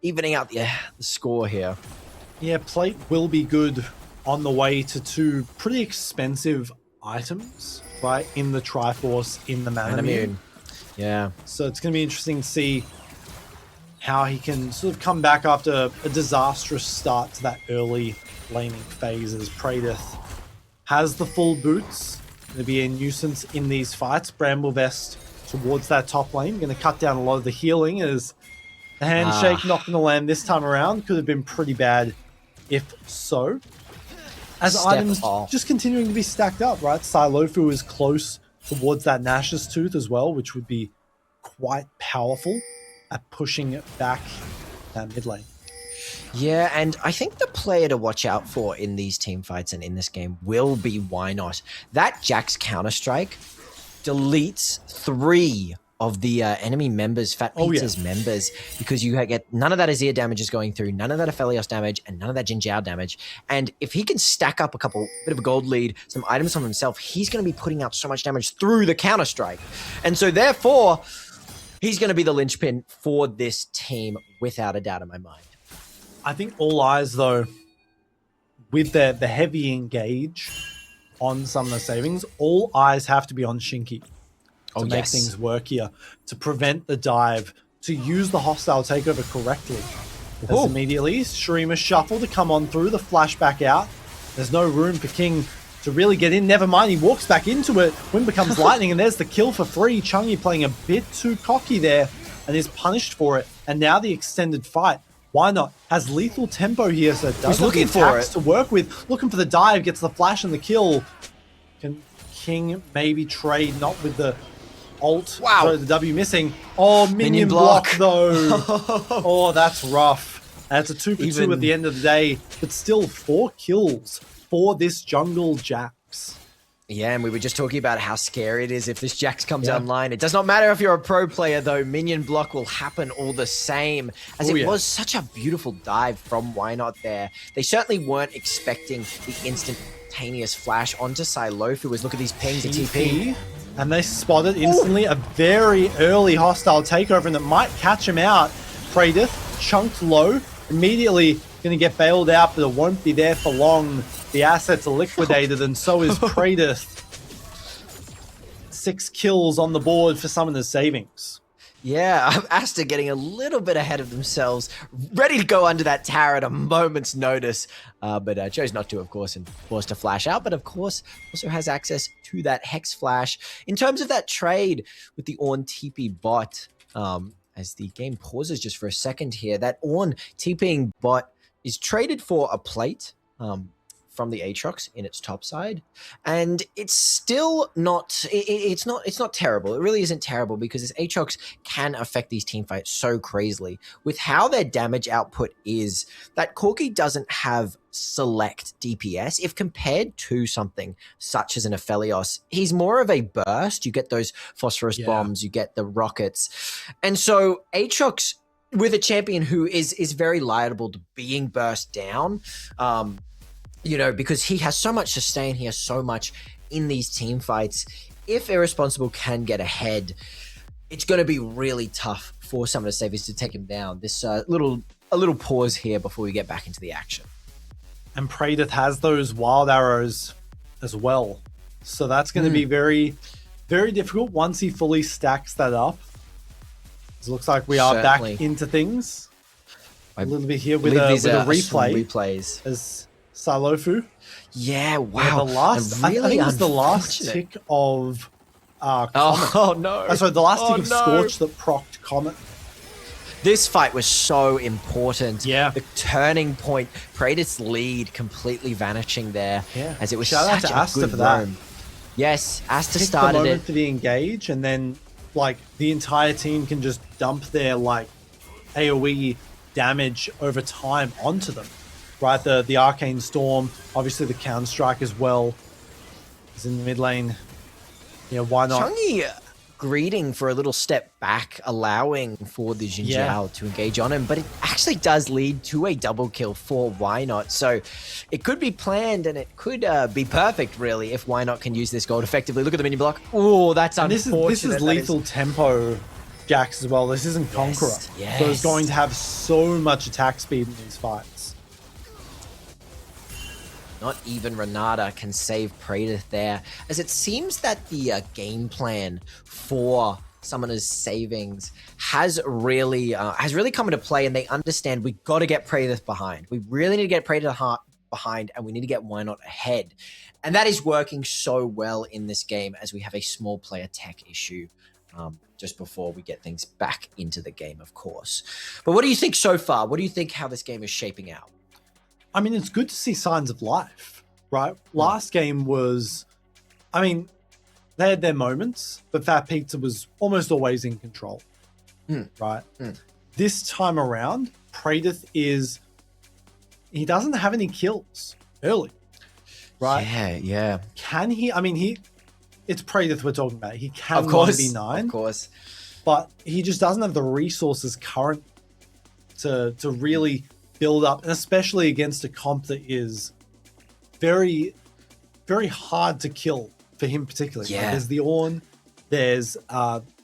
evening out the score here. Yeah, plate will be good on the way to 2 pretty expensive items, right, in the Triforce, in the Manamune. Yeah. So it's going to be interesting to see how he can sort of come back after a disastrous start to that early laning phase, as Praedyth has the full boots. Going to be a nuisance in these fights. Bramble Vest towards that top lane. Going to cut down a lot of the healing as the handshake not going to land this time around. Could have been pretty bad if so. As items just continuing to be stacked up, right? Silofu is close towards that Nash's Tooth as well, which would be quite powerful at pushing back that mid lane. Yeah, and I think the player to watch out for in these team fights and in this game will be Why Not. That Jax Counter-Strike deletes 3 of the enemy members, Fat Pizza's members, because you get none of that Azir damage is going through, none of that Aphelios damage, and none of that Jin Jiao damage. And if he can stack up a bit of a gold lead, some items from himself, he's going to be putting out so much damage through the Counter-Strike. And so therefore, he's going to be the linchpin for this team without a doubt in my mind. I think all eyes, though, with the heavy engage on some of the savings, all eyes have to be on Shinky to make things work here, to prevent the dive, to use the hostile takeover correctly. As immediately, Shurima Shuffle to come on through, the flashback out. There's no room for King to really get in. Never mind, he walks back into it. Wind becomes lightning, and there's the kill for free. Chungi playing a bit too cocky there and is punished for it. And now the extended fight. Why Not? Has lethal tempo here, so it does have the attacks to work with. Looking for the dive, gets the flash and the kill. Can King maybe trade? Not with the ult. Wow. So the W missing. Oh, minion block though. Oh, that's rough. And it's a 2-for-2 at the end of the day, but still 4 kills for this jungle Jax. Yeah, and we were just talking about how scary it is if this Jax comes online. It does not matter if you're a pro player, though. Minion block will happen all the same, as it was such a beautiful dive from Why Not there. They certainly weren't expecting the instantaneous flash onto Silofu. Look at these pings, a TP. And they spotted instantly a very early hostile takeover, and it might catch him out. Praedith chunked low, immediately going to get bailed out, but it won't be there for long. The assets are liquidated, and so is Praedith. 6 kills on the board for Summoner's Savings. Yeah, Asta getting a little bit ahead of themselves, ready to go under that tower at a moment's notice, but chose not to, of course, and forced to flash out, but of course also has access to that Hex Flash. In terms of that trade with the Ornn TP bot, as the game pauses just for a second here, that Ornn TPing bot is traded for a plate from the Aatrox in its top side, and it's still not it's not terrible. It really isn't terrible, because this Aatrox can affect these team fights so crazily with how their damage output is. That Corki doesn't have select DPS if compared to something such as an Aphelios. He's more of a burst. You get those phosphorus bombs, you get the rockets, and so Aatrox with a champion who is very liable to being burst down, you know, because he has so much sustain, he has so much in these team fights. If Irresponsible can get ahead, it's going to be really tough for some of the savers to take him down. This a little pause here before we get back into the action. And Praedith has those wild arrows as well, so that's going to be very, very difficult once he fully stacks that up. It looks like we are back into things a little bit here with a replay. Replays As Silofu. Yeah, wow. The last, I think it was the last tick of Comet. Oh no. Sorry, the last tick of Scorch that procced Comet. This fight was so important. Yeah. The turning point, Praedith's lead completely vanishing there. Yeah. As it was Shout out such to a Asta good for that. roam. Yes, Asta Pick started the moment it. for the engage, and then like the entire team can just dump their like AoE damage over time onto them. Right, the Arcane Storm, obviously the Counter Strike as well is in the mid lane. Yeah, why not? Chungi greeting for a little step back, allowing for the Jin Jiao to engage on him, but it actually does lead to a double kill for Why Not. So it could be planned, and it could be perfect, really, if Why Not can use this gold effectively. Look at the minion block. Oh, that's unfortunate. This is lethal tempo Jax as well. This isn't Conqueror. Yes. So it's going to have so much attack speed in these fights. Not even Renata can save Praedith there, as it seems that the game plan for Summoner's Savings has really come into play, and they understand we got to get Praedith behind. We really need to get Praedith behind, and we need to get Why Not ahead. And that is working so well in this game, as we have a small player tech issue just before we get things back into the game, of course. But what do you think so far? What do you think how this game is shaping out? I mean, it's good to see signs of life, right? Last game was, I mean, they had their moments, but Fat Pizza was almost always in control, right? This time around, Pradith he doesn't have any kills early, right? Yeah. Can he? I mean, it's Pradith we're talking about. He can of course, 1v9, of course, but he just doesn't have the resources current to really build up, and especially against a comp that is very, very hard to kill for him particularly. Yeah. Like, there's the Ornn, there's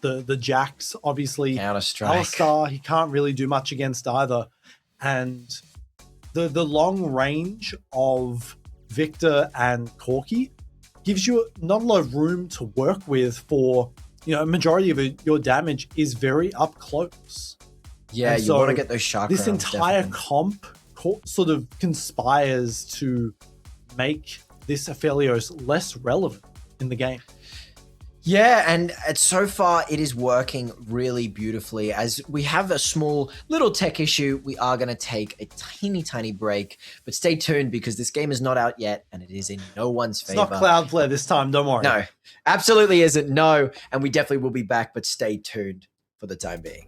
the Jax, obviously. Counter-Strike. Alistar, he can't really do much against either. And the long range of Victor and Corki gives you not a lot of room to work with for, a majority of your damage is very up close. Yeah, and you want to get those chakras. This entire comp sort of conspires to make this Aphelios less relevant in the game. Yeah, and so far it is working really beautifully. As we have a small little tech issue, we are going to take a tiny break. But stay tuned because this game is not out yet and it is in no one's favor. It's not Cloudflare this time, don't worry. No, absolutely isn't. No, and we definitely will be back, but stay tuned for the time being.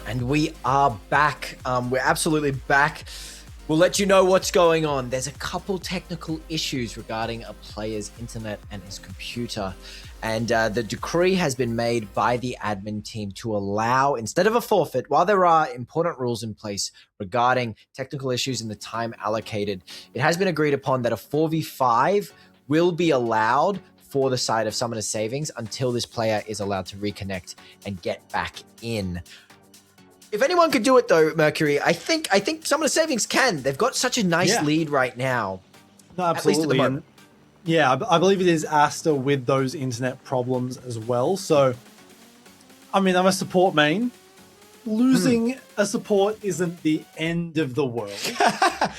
And we are back. We're absolutely back. We'll let you know what's going on. There's a couple technical issues regarding a player's internet and his computer. And the decree has been made by the admin team to allow, instead of a forfeit, while there are important rules in place regarding technical issues and the time allocated, it has been agreed upon that a 4v5 will be allowed for the side of Summoner Savings until this player is allowed to reconnect and get back in. If anyone could do it though, Mercury, I think Summoner Savings can. They've got such a nice lead right now. No, absolutely. At least at the moment. Yeah, I believe it is Asta with those internet problems as well. So, I mean, I'm a support main. Losing a support isn't the end of the world,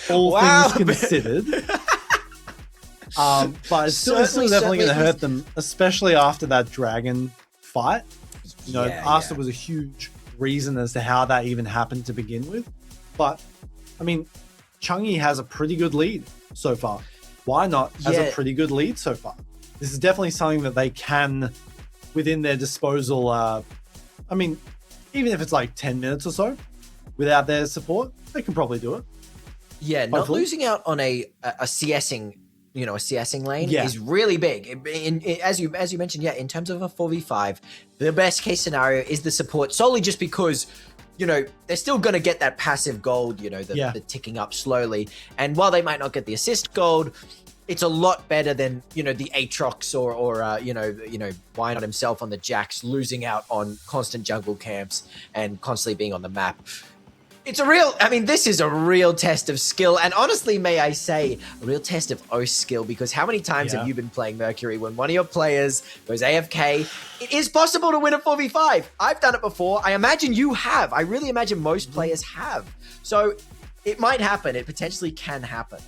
all things considered. But it's still definitely going to hurt them, especially after that dragon fight. You know, Asta was a huge reason as to how that even happened to begin with. But, I mean, Chungi has a pretty good lead so far. Why not has a pretty good lead so far? This is definitely something that they can, within their disposal, I mean, even if it's like 10 minutes or so, without their support, they can probably do it. Yeah, not losing out on a CSing, you know, a CSing lane is really big. As you mentioned, in terms of a 4v5, the best case scenario is the support, solely just because, you know, they're still going to get that passive gold, you know, the ticking up slowly. And while they might not get the assist gold, it's a lot better than, you know, the Aatrox or you know, why not himself on the Jax, losing out on constant jungle camps and constantly being on the map. It's a real, I mean, this is a real test of skill. And honestly, may I say, a real test of O's skill, because how many times have you been playing Mercury when one of your players goes AFK? It is possible to win a 4v5. I've done it before. I imagine you have. I really imagine most players have. So it might happen. It potentially can happen.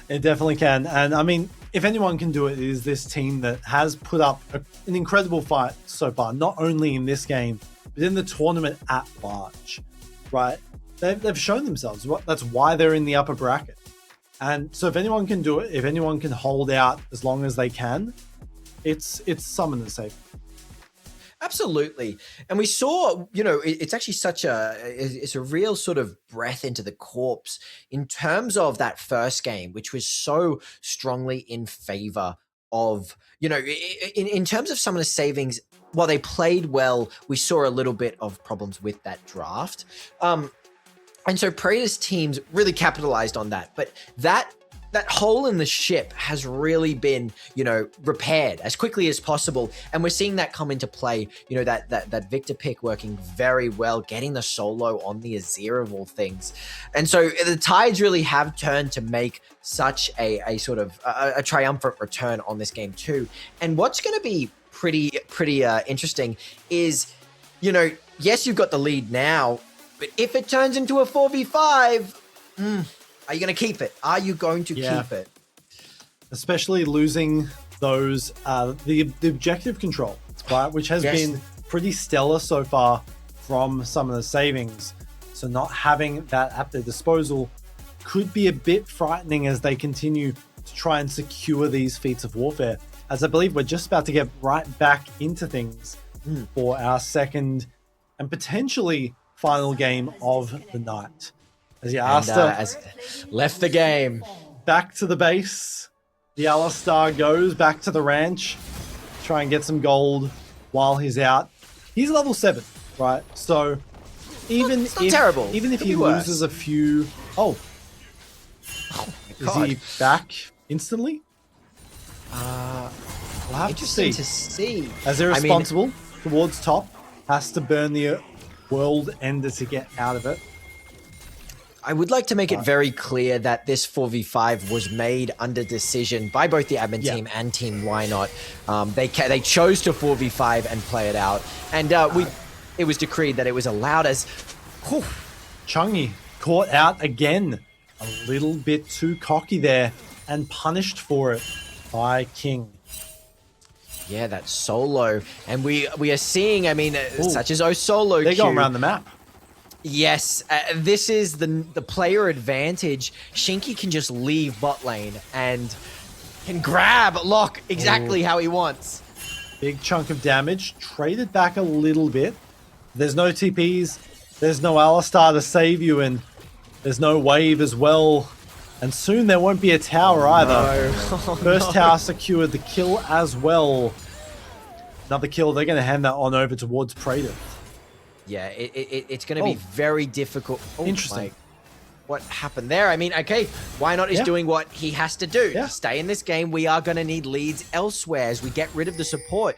It definitely can. And I mean, if anyone can do it, it is this team that has put up an incredible fight so far, not only in this game, but in the tournament at large, right? They've shown themselves. That's why they're in the upper bracket. And so if anyone can do it, if anyone can hold out as long as they can, it's Summoner Savings. Absolutely. And we saw, you know, it's actually it's a real sort of breath into the corpse in terms of that first game, which was so strongly in favor of, you know, in terms of Summoner Savings. While they played well, we saw a little bit of problems with that draft. And so Praetor's teams really capitalized on that. But that hole in the ship has really been, you know, repaired as quickly as possible. And we're seeing that come into play, you know, that Victor pick working very well, getting the solo on the Azir of all things. And so the tides really have turned to make such a sort of a triumphant return on this game too. And what's going to be pretty interesting is, you know, yes, you've got the lead now, but if it turns into a 4v5, are you going to keep it? Are you going to keep it? Especially losing those, the objective control, right? Which has been pretty stellar so far from some of the Savings. So not having that at their disposal could be a bit frightening as they continue to try and secure these feats of warfare. As I believe we're just about to get right back into things for our second and potentially final game of the night. As Asta left the game. Back to the base. The Alistar goes back to the ranch. Try and get some gold while he's out. He's level 7, right? So even it's not terrible. Even if he loses a few... Oh. Is he back instantly? We'll have to see. As irresponsible towards top, has to burn the world ender to get out of it. I would like to make it very clear that this 4v5 was made under decision by both the admin team and Team Why Not. They chose to 4v5 and play it out, and it was decreed that it was allowed as. Chungi caught out again, a little bit too cocky there, and punished for it by King. Yeah, that solo, and we are seeing. I mean, such as solo. They're going around the map. Yes, this is the player advantage. Shinky can just leave bot lane and can grab Lock exactly how he wants. Big chunk of damage, traded back a little bit. There's no TPs, there's no Alistar to save you, and there's no wave as well. And soon there won't be a tower either. No. First tower secured, the kill as well. Another kill, they're going to hand that on over towards Praetor. Yeah, it's going to be very difficult. Oh, interesting. What happened there? I mean, okay, why not is doing what he has to do. Yeah. To stay in this game, we are going to need leads elsewhere as we get rid of the support.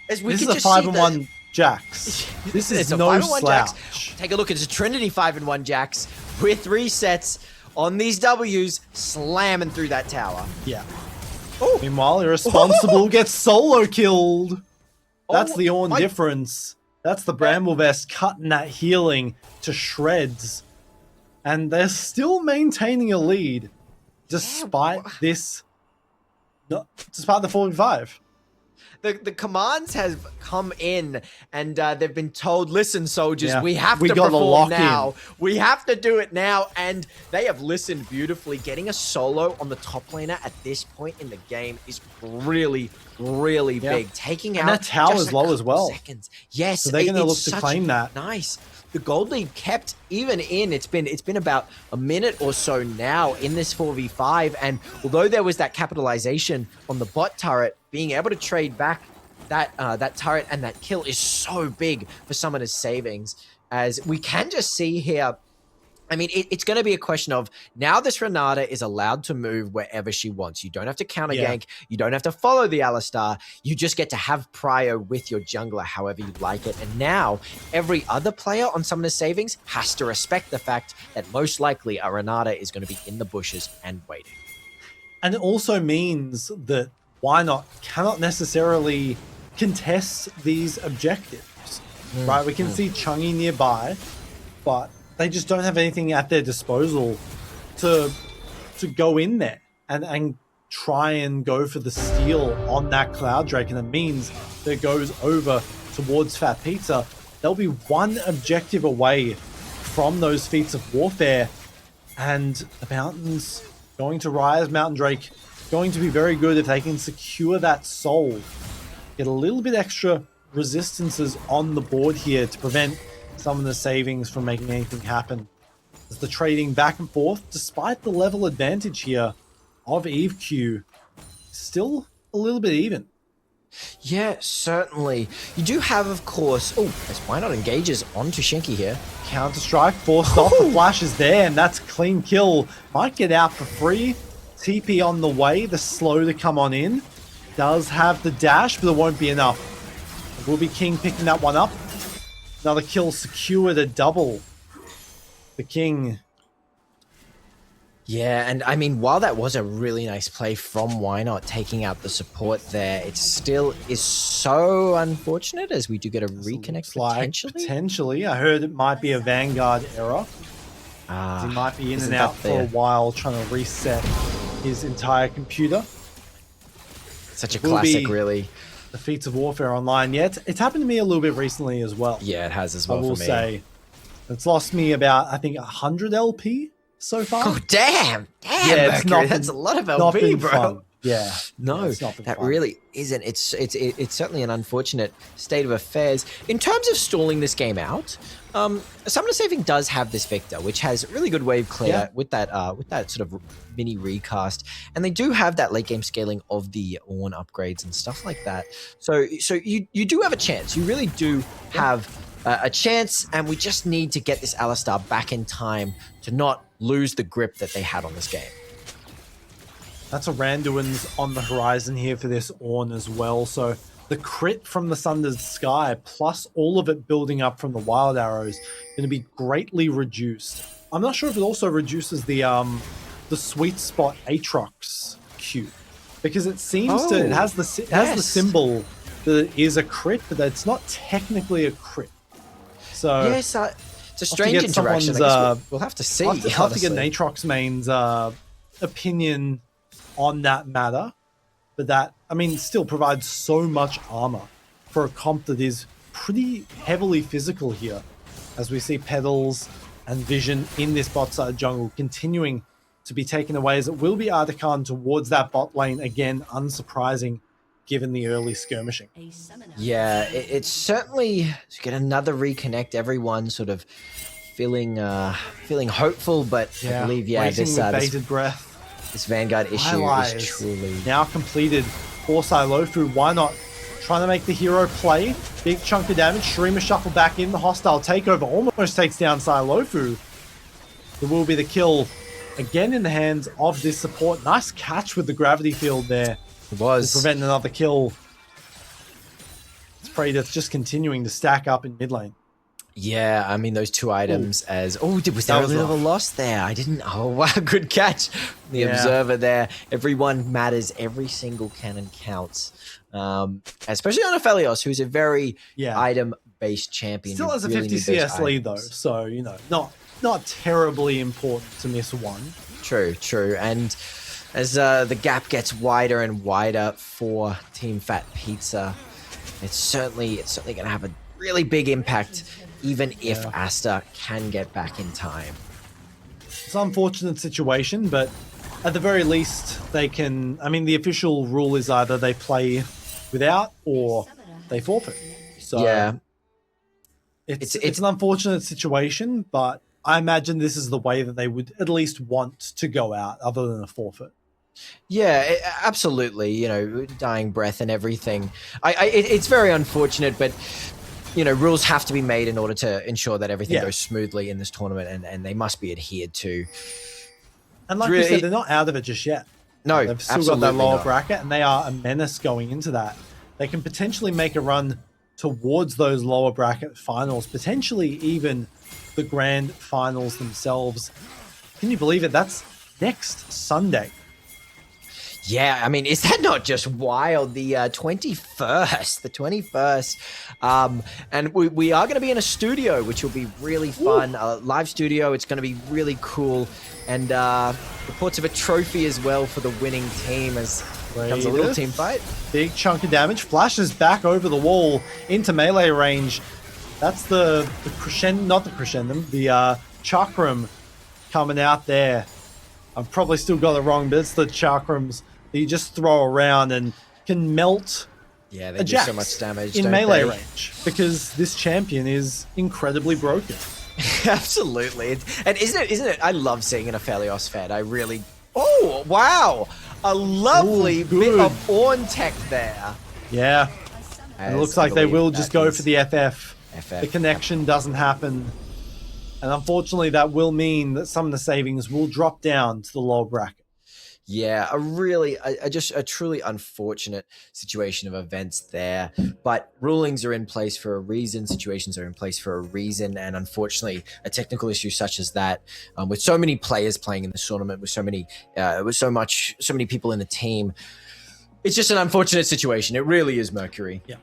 As we This can is a just 5-1 Jax. This is a no 5-1 slouch. Jax. Take a look, it's a Trinity 5-1 Jax with resets on these W's, slamming through that tower. Yeah. Oh. Meanwhile, Irresponsible gets solo killed. That's the Ornn my- difference. That's the Bramble Vest cutting that healing to shreds. And they're still maintaining a lead despite this, despite the 4v5. The commands have come in and they've been told, listen, soldiers, Yeah. we have We to gotta perform lock now. in. We have to do it now. And they have listened beautifully. Getting a solo on the top laner at this point in the game is really, really big. Taking out that tower just is a low as couple well. seconds. Yes, So they're going to look it's to such claim that. Nice. The gold lead kept even in. It's been about a minute or so now in this 4v5. And although there was that capitalization on the bot turret, being able to trade back that turret and that kill is so big for Summoner's savings. As we can just see here, I mean, it's going to be a question of now this Renata is allowed to move wherever she wants. You don't have to counter gank. You don't have to follow the Alistar. You just get to have prio with your jungler however you like it. And now every other player on Summoner's savings has to respect the fact that most likely a Renata is going to be in the bushes and waiting. And it also means that Why Not cannot necessarily contest these objectives, right? We can see Chungy nearby, but they just don't have anything at their disposal to go in there and try and go for the steal on that Cloud Drake, and it means that it goes over towards Fat Pizza. They'll be one objective away from those feats of warfare, and the Mountains going to rise. Mountain Drake going to be very good if they can secure that soul. Get a little bit extra resistances on the board here to prevent some of the savings from making anything happen. As the trading back and forth, despite the level advantage here of Eve Q, still a little bit even. Yeah, certainly. You do have, of course... Oh, as Why Not engages onto Shinky here. Counter-strike forced off. The flash is there, and that's clean kill. Might get out for free. TP on the way. The slow to come on in. Does have the dash, but it won't be enough. It will be King picking that one up. Another kill secured, a double. The King. Yeah, and I mean, while that was a really nice play from Why Not taking out the support there, it still is so unfortunate as we do get a reconnect potentially. Potentially. I heard it might be a Vanguard error. He might be in and out for a while trying to reset his entire computer. Such a classic, really. The feats of warfare online. Yeah, it's happened to me a little bit recently as well. Yeah, it has as well. I will for me. say it's lost me about, I think, 100 LP so far. Oh damn! Damn, Yeah, Mercury, it's not that's been- a lot of not LP, been bro. fun. Yeah, No, it's not been that fun. really isn't. It's certainly an unfortunate state of affairs. In terms of stalling this game out, Summoner Saving does have this Victor, which has really good wave clear with that sort of mini recast, and they do have that late game scaling of the Ornn upgrades and stuff like that. So you do have a chance. You really do have a chance, and we just need to get this Alistar back in time to not lose the grip that they had on this game. That's a Randuin's on the horizon here for this Ornn as well. So the crit from the Sundered Sky, plus all of it building up from the Wild Arrows, going to be greatly reduced. I'm not sure if it also reduces the sweet spot Aatrox Q, because it seems it has the symbol that it is a crit, but that it's not technically a crit. So Yes, it's a strange interaction. I guess we'll have to see. I'll have to get an Aatrox main's opinion on that matter, but that, I mean, still provides so much armor for a comp that is pretty heavily physical here, as we see Petals and Vision in this bot side jungle continuing to be taken away, as it will be Artican towards that bot lane again. Unsurprising given the early skirmishing. Yeah, it's certainly to get another reconnect. Everyone sort of feeling hopeful, but I believe waiting with bated breath. This Vanguard issue is truly now completed for Silofu. Why not trying to make the hero play? Big chunk of damage. Shurima shuffle back in. The hostile takeover almost takes down Silofu. There will be the kill again in the hands of this support. Nice catch with the gravity field there. It was preventing another kill. It's Predator just continuing to stack up in mid lane. Yeah, I mean, those two items was there a bit of a loss there? I didn't. Oh, wow, good catch. The observer there. Everyone matters. Every single cannon counts. Especially on Aphelios, who's a very item-based champion. Still has a 50 CS lead, though. So, you know, not terribly important to miss one. True. And as the gap gets wider and wider for Team Fat Pizza, it's certainly going to have a really big impact, even if Asta can get back in time. It's an unfortunate situation, but at the very least, they can... I mean, the official rule is either they play without or they forfeit. So it's an unfortunate situation, but I imagine this is the way that they would at least want to go out, other than a forfeit. Yeah, absolutely. You know, dying breath and everything. It's very unfortunate, but... you know, rules have to be made in order to ensure that everything goes smoothly in this tournament, and they must be adhered to. And like you said, they're not out of it just yet. No, they've still got that lower bracket, and they are a menace going into that. They can potentially make a run towards those lower bracket finals, potentially even the grand finals themselves. Can you believe it? That's next Sunday. Yeah, I mean, is that not just wild? The 21st. And we are going to be in a studio, which will be really fun. A live studio. It's going to be really cool. And reports of a trophy as well for the winning team as it becomes a little team fight. Big chunk of damage. Flashes back over the wall into melee range. That's the crescendo, not the crescendum, the chakram coming out there. I've probably still got it wrong, but it's the chakrams that you just throw around and can melt they do so much damage in melee range, because this champion is incredibly broken. Absolutely. And isn't it? I love seeing an Aphelios Fed. I really... Oh, wow. A lovely bit of Ornn tech there. Yeah. And it looks like they will just go for the FF. The connection doesn't happen. And unfortunately, that will mean that some of the savings will drop down to the lower bracket. Yeah, a truly unfortunate situation of events there. But rulings are in place for a reason. Situations are in place for a reason. And unfortunately, a technical issue such as that, with so many players playing in this tournament, with so many people in the team, it's just an unfortunate situation. It really is, Mercury. Yeah.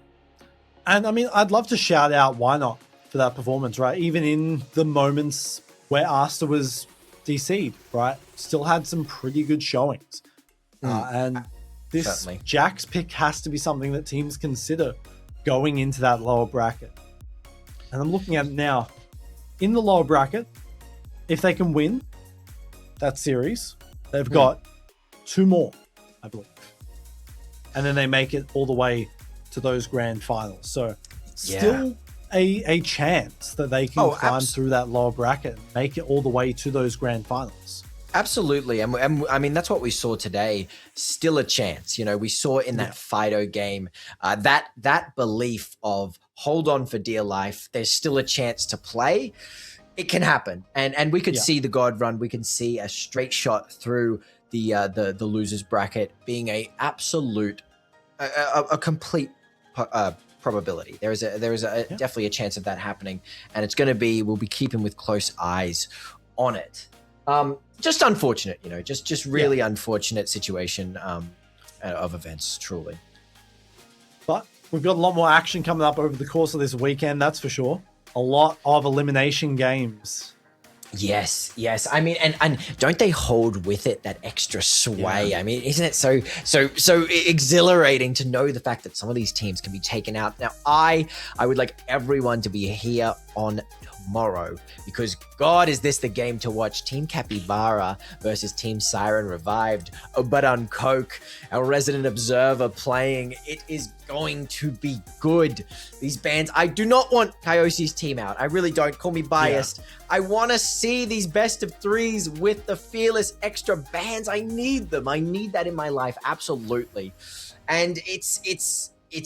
And I mean, I'd love to shout out Why Not for that performance, right? Even in the moments where Asta was DC'd, right? Still had some pretty good showings. And this certainly. Jack's pick has to be something that teams consider going into that lower bracket. And I'm looking at it now. In the lower bracket, if they can win that series, they've got 2 more, I believe. And then they make it all the way to those grand finals. So still a chance that they can climb through that lower bracket and make it all the way to those grand finals. Absolutely. And I mean, that's what we saw today. Still a chance. You know, we saw in that Fido game, that belief of hold on for dear life. There's still a chance to play. It can happen. And we could see the God run. We can see a straight shot through the losers bracket being a absolute, a complete probability. There is definitely a chance of that happening, and it's going to be, we'll be keeping with close eyes on it. Just unfortunate, you know, just really unfortunate situation of events, truly. But we've got a lot more action coming up over the course of this weekend, that's for sure. A lot of elimination games. Yes. I mean, and don't they hold with it that extra sway? I mean, isn't it so exhilarating to know the fact that some of these teams can be taken out? Now, I would like everyone to be here on tomorrow, because God, is this the game to watch. Team Capybara versus Team Siren Revived, but on Coke, our resident observer playing. It is going to be good. These bands, I do not want Kaiosi's team out. I really don't. Call me biased. Yeah. I want to see these best of threes with the Fearless extra bands. I need them. I need that in my life. Absolutely. And it's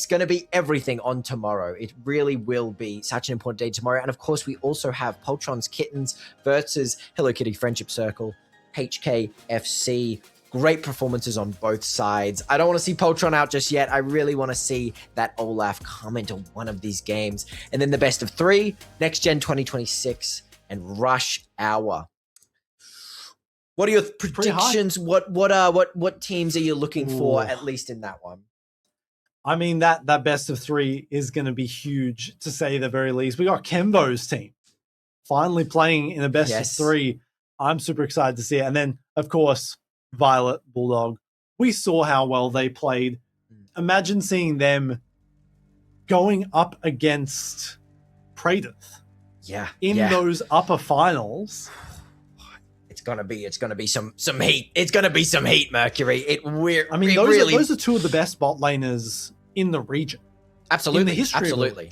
going to be everything on tomorrow. It really will be such an important day tomorrow. And of course, we also have Poltron's Kittens versus Hello Kitty Friendship Circle, HKFC. Great performances on both sides. I don't want to see Poltron out just yet. I really want to see that Olaf come into one of these games. And then the best of three, Next Gen 2026 and Rush Hour. What are your predictions? What teams are you looking for, at least in that one? I mean, that best of three is going to be huge, to say the very least. We got Kembo's team finally playing in a best of three. I'm super excited to see it. And then, of course, Violet Bulldog. We saw how well they played. Imagine seeing them going up against Praedyth. In those upper finals. It's gonna be some heat. It's gonna be some heat, Mercury. Those are two of the best bot laners in the region. Absolutely, in the history absolutely. Of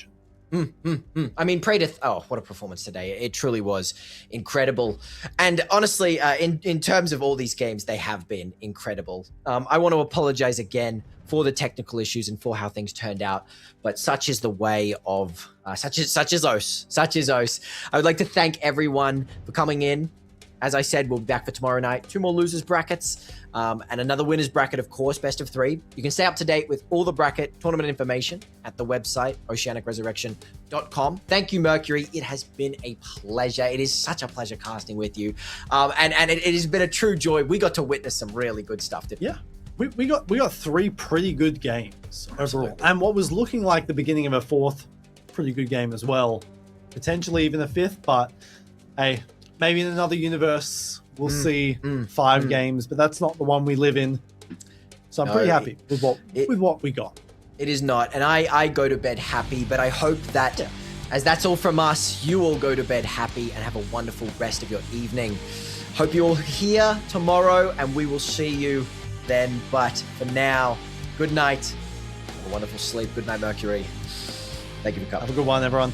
the region. I mean, Praedyth, oh, what a performance today. It truly was incredible. And honestly, in terms of all these games, they have been incredible. I want to apologize again for the technical issues and for how things turned out, but such is the way of, such is OS. I would like to thank everyone for coming in. As I said, we'll be back for tomorrow night. 2 more losers brackets and another winners bracket, of course, best of 3. You can stay up to date with all the bracket tournament information at the website, oceanicresurrection.com. Thank you, Mercury. It has been a pleasure. It is such a pleasure casting with you. And it has been a true joy. We got to witness some really good stuff. Yeah. We got 3 pretty good games overall. And what was looking like the beginning of a 4th pretty good game as well. Potentially even a 5th, but hey, maybe in another universe, we'll see 5 games, but that's not the one we live in. So I'm pretty happy with what we got. It is not. And I go to bed happy, but I hope that as that's all from us, you all go to bed happy and have a wonderful rest of your evening. Hope you're all here tomorrow and we will see you then. But for now, good night. Have a wonderful sleep. Good night, Mercury. Thank you for coming. Have a good one, everyone.